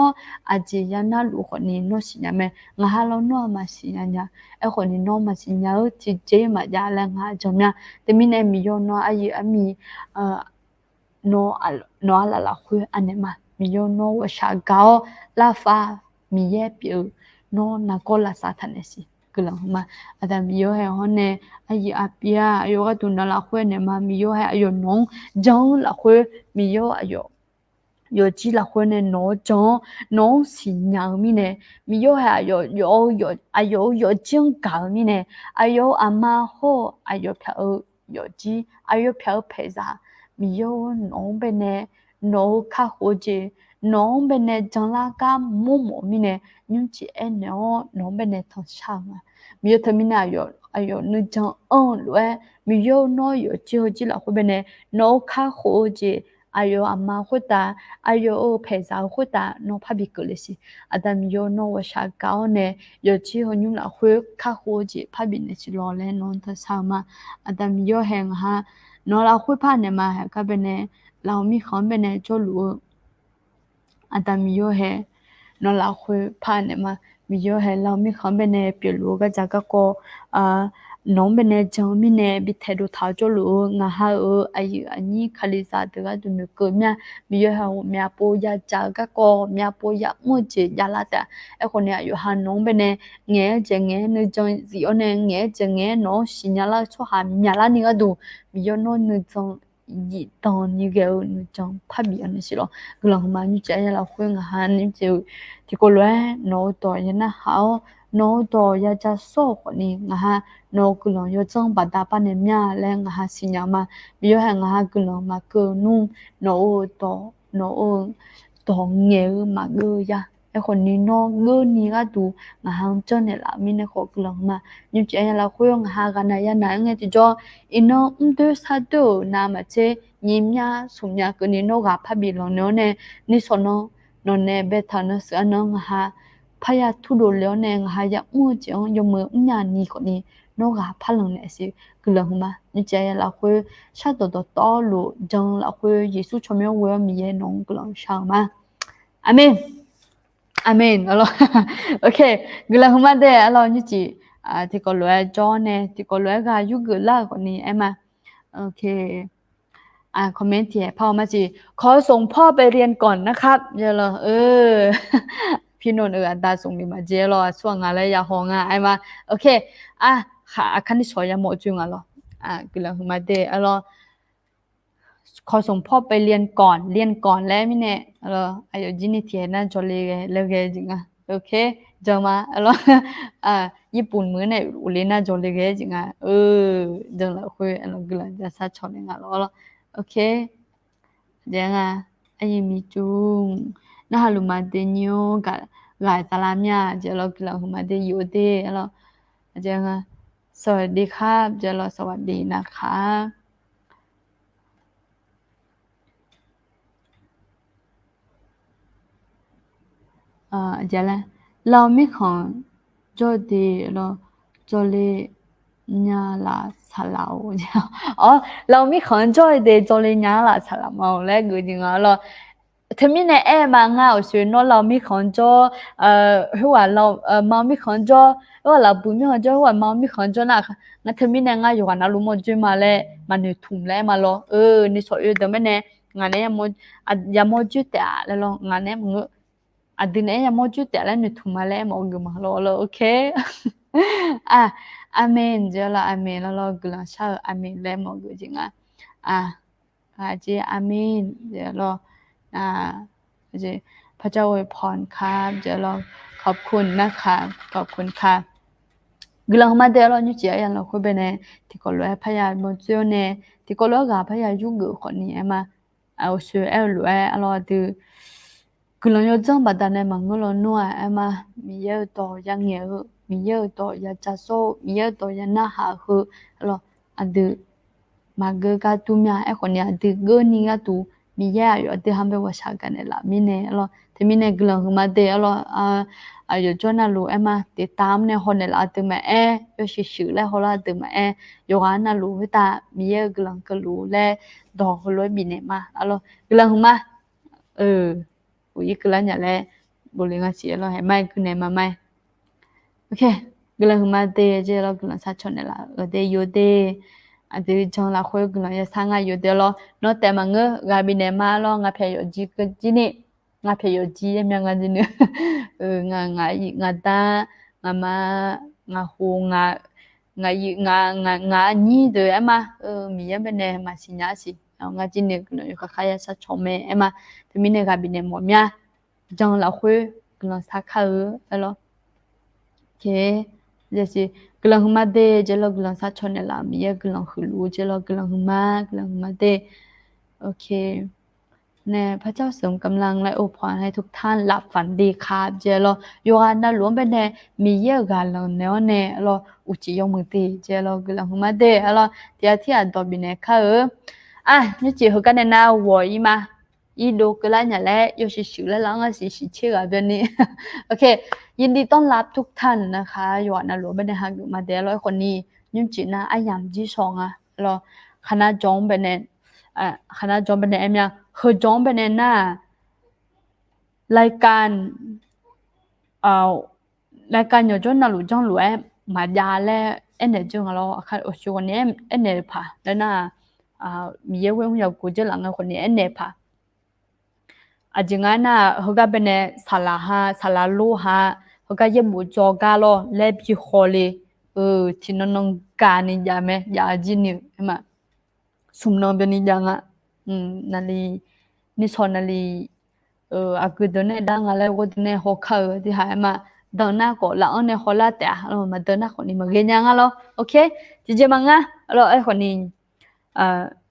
อาจจะยังน่าหลุดคนนี้โนสิเนี่ยแม่งาฮาเราโนมาสิเนี่ยคนนี้โนมาสิเนี่ยที่เจมาจาแล้วงาจอมเนี่ยแต่มีเนี่ยมีโยโนอายุมี no ala la khu anema mi yo no wa sha gao la fa mi ye piu no na ko la sa thanesi kulang ma ada mi yo he hone ai apia ayo ga tu na la khu ne ma mi yo he ayo nong jong la khu mi yo ayo有几啦会呢农种农是娘咪呢，咪有还有种搞咪呢，还有阿妈好，还有票有几，还有票陪啥，咪有农边呢农卡好些，农边呢将那个么咪呢，你只爱农边呢同上啊，咪有他们那有那种来，咪有那有几啦会边呢农卡好些。ayo amma khuta ayo pheza khuta no phabi kolesi adam yo no washa kaone yo chi ho nyum la khwe kha ho ji phabi ne chi lo le non ta sama adam yo heng ha no la khwe pha ne ma ha ka bene la mi khom bene cho lu adam yo he no la khwe pha ne ma mi yo he la mi khom bene pye lu ga ja ka ko nong bene jong mi ne bi the do tha cho lu nga ha ai ani khali sa de ga du ne ko mya mi yo ha mya po ya cha ga ko mya po ya mu che ya la ta e ko ne yo ha nong bene nge je nge ne jong zi o ne nge je nge no shi nya la cho ha mya la ni ga du mi yo no ne jong yi don ni ge ne jong pha bi ne si lo glong ma ni cha ya la khwe nga ha ni che ti ko lwe no to ya na ha no to ya cha so ko ni nga ha no kulong yo chong ba da pa ne mya le nga ha si nya ma mi yo ha nga ha kulong ma ko nu no to nge ma ge ya e ko ni no ge ni ga du nga ha chen ne la mi ne ko kulong ma ni che ya la khyo nga ha ga na ya na nge ti jo ino de sa do na ma che ni mya su nya ko ni no ga pha bi lo no ne ni so no no ne be tha no sa no nga ha pha ya thu do le ne nga ha ya mu chong yo mo nya ni ko ni no ga pha long ne si kulong ma ni che ya la khyo sha do to lu jong la khyo yesu chom yo we mi ye nong kulong sha ma amen amen alo okay kulong ma de alo ni chi thì có lẽ cho nè thì có lẽ ga yu gửi la của ni em à okayคอมเมนต์ที่พ่อมาสิขอส่งพ่อไปเรียนก่อนนะครับเจรอพี่นนท์อันตาส่งมีมาเจรอช่วงอะไรอย่าห้องอ่ะไอ้มาโอเคค่ะคันที่สอยยังหมดจุงอ่ะหรอกำลังมาเดอะรอขอส่งพ่อไปเรียนก่อนแล้วมิเนี่ยรออายุจินิเทียน่าจอเลยจริงอ่ะโอเคจอมารอญี่ปุ่นมื้อเนี่ยอุเลน่าจอเลยจริงอ่ะจังละคุยรอกำลังจะซัดชอนงอ่ะรอokay jangan ai mi chung na halu ma de nyo ga salamnya jalo kila huma de yode alo jangan สวัสดีครับจalo สวัสดีนะคะjalan เราไม่ของจอดีเราจอเลညာလာဆလာဝအော်လောင်မီခွန်ကြိုတဲ့ကြလေညာလာဆလာမောလဲကူကြီးငါလောထမင်းနဲ့အဲ့မှာငါ့ဆွေနော်လောင်မီခွန်ကြောဟိုကလောင်မောင်မီခွန်ကြောဟိုကလာပူမြောကြောဟိုကမောင်မီခွန်ကြောနာငါထမင်းနဲ့ငါယောကနာလူမကျွေးမလဲမနေထုံလဲမလောနေဆိုရတဲ့မနဲ့ငါနဲ့ရမကျွတ်တယ်လဲလောငါနဲ့ငါadine ya mo jute la ne thumale mo guma lo okay amen jala amen lo gla sha amen le mo gu jinga ji amen jalo ji พระเจ้าอวยพรครับจalo ขอบคุณนะคะขอบคุณค่ะกลังมาเดลนี่จียันเราคุยไปเนี่ยที่ก็รู้พยาโมจิโอเนี่ยที่ก็รู้กับพยายุ่งกับคนนี้มาเอาช่วยรู้เราดูกลังยอดจังบัดนั้นมันก็รู้นัวมามีเยอะต่อยังเยอะมีเยอะต่อยังจะโซ่มีเยอะต่อยังน่าหาคือเราดูมาเกอการตุ้มยาคนนี้ดูเกอนี่ก็ดูมีเยอะอยู่ดูทำไปว่าชักกันเนี่ยละมีเนี่ยเราที่มีเนี่ยกลังมาเดลเราอยู่จนน่ะรู้มาติดตามเนี่ยคนเนี่ยละตัวมาอยู่ชื่อแล้วเขาละตัวมาอยู่กันน่ะรู้ว่าตามีเยอะกลังก็รู้แล้วดอกเขาเลยมีเนี่ยมาเรากลังมาอุ้ยกลังอย่างไรบุรีงาเสียเราให้ไม่คือเนี่ยมาไม่โอเคกลังมาเดเจเรากลังสัตว์ชนเนี่ยละเดโยเด ade jong la khoi glo ya sanga yo de lo no te ma nge ga bi ne ma lo nga phe yo ji ke ji ni nga phe yo ji ya mya nga ji ni nga ta nga ma nga hu nga ni de ama mi ya bene ma si nya si nga ji ni glo yo kha ya sa chome ama te mi ne ga bi ne mo mya jong la khoi glo sa kha lo ke jesi glang ma de je lo glang sa chone la mi ye glang hulu je lo glang ma deโอเคแน่พระเจ้าเสริมกำลังและอวยพรให้ทุกท่านหลับฝันดีครับเจโลโยอานะหลวงไปแน่มีเยอะกันแล้วเนาะแน่อลออุจิยงมือตีเจโลกลังมาเดอลอเตียที่อันตอบิเนค่ะอ่ะนี่จิฮกันนะวออีมาอีดูกละเนี่ยแหละโยชิชิแล้วก็สิเชื่อแบบนี้โอเคยินดีต้อนรับทุกท่านนะคะโยอานะหลวงไปแน่ฮักมาเดร้อยคนนี้ยุ่งจีนะอายามจีซองอ่ะรอคณะจงไปแน่คณะจอมเป็นเอ็มยังคือจอมเป็นหน้ารายการรายการอยู่จนน่ารู้จังรู้มายาและเนจังเราค่ะโอ้ชวนนี้เนผ่าแล้วน่ะมีเยอะเว้ยอยากกูจะหลังคนนี้เนผ่าจริงๆน่ะเขาก็เป็นสาราลูฮะเขาก็ยังบุจอกาลอเล็บยี่ห้อเลยที่น้องการนี่ยาไหมยาจีนี่เห็นไหมสุมนองเบนี่จังอ่ะนั่นเลยนี่สอนนั่นเลยอากูเดินในดังอะไรกูเดินในหัวเขาที่หายมาเดินหน้าก็แล้วในหัวละแต่เรามาเดินหน้าคนนี้มาเรียนยังอ่ะเราโอเคจริงๆมั้งอ่ะเราไอ้คนนี้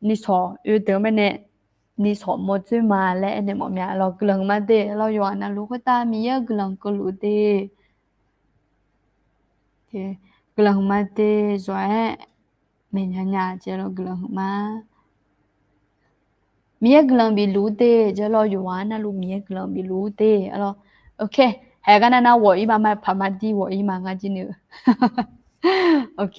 นี่สอนอยู่เดินไปเนี่ยนี่สอนหมดจุมาและเนี่ยหมดเนี่ยเรากำลังมาเดเราอยู่อันนั้นลูกตามีเยอะกำลังก็รู้เดโอเคกำลังมาเดจอยmình nhà chơi lo glang mà mía glang bị lú tê chơi lo yuan na lu mía glang bị lú tê alo ok hai cái này nào vội mà mai phàm đi vội mà ngay chứ nữa ok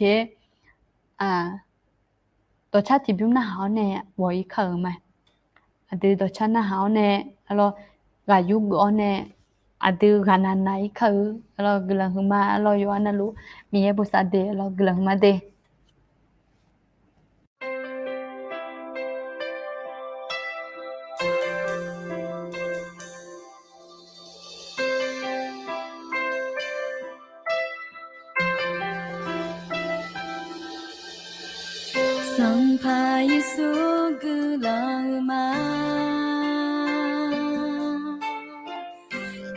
tổ chức thì biết nào hảo nè vội khờ mà từ tổ chức nào hảo nè alo gà yu bữa nè từ gà nan này khờ alo glang mà alo yuan na lu mía bữa sa đê alo glang mà đê Sampai Yesus gelama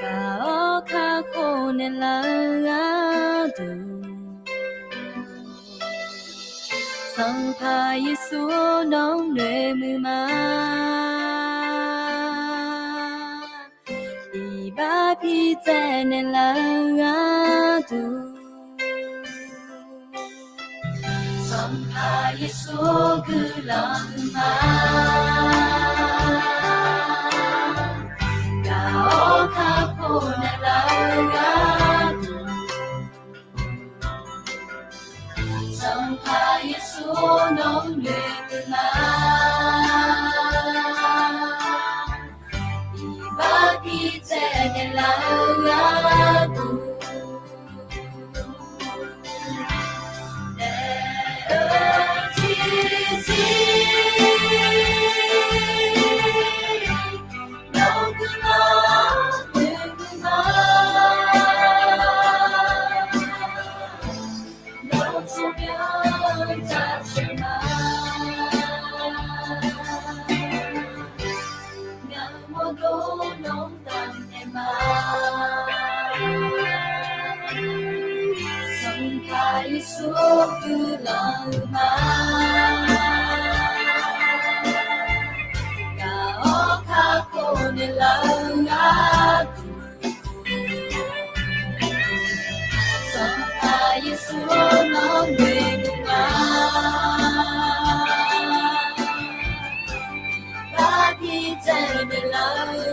Kau kakone ladu Sampai Yesus nong nemuma Iba pitene ladu Sampai Yesus gelama Kau kakone ladu Sampai Yesus nong nemuma Iba pitene ladu Lama Kau kakone ladu Sampai Yesus nong benunga Bagi jene ladu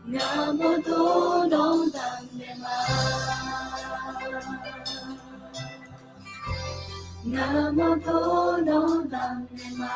Namoto Dong Dang Dema Namoto Dong Dang Dema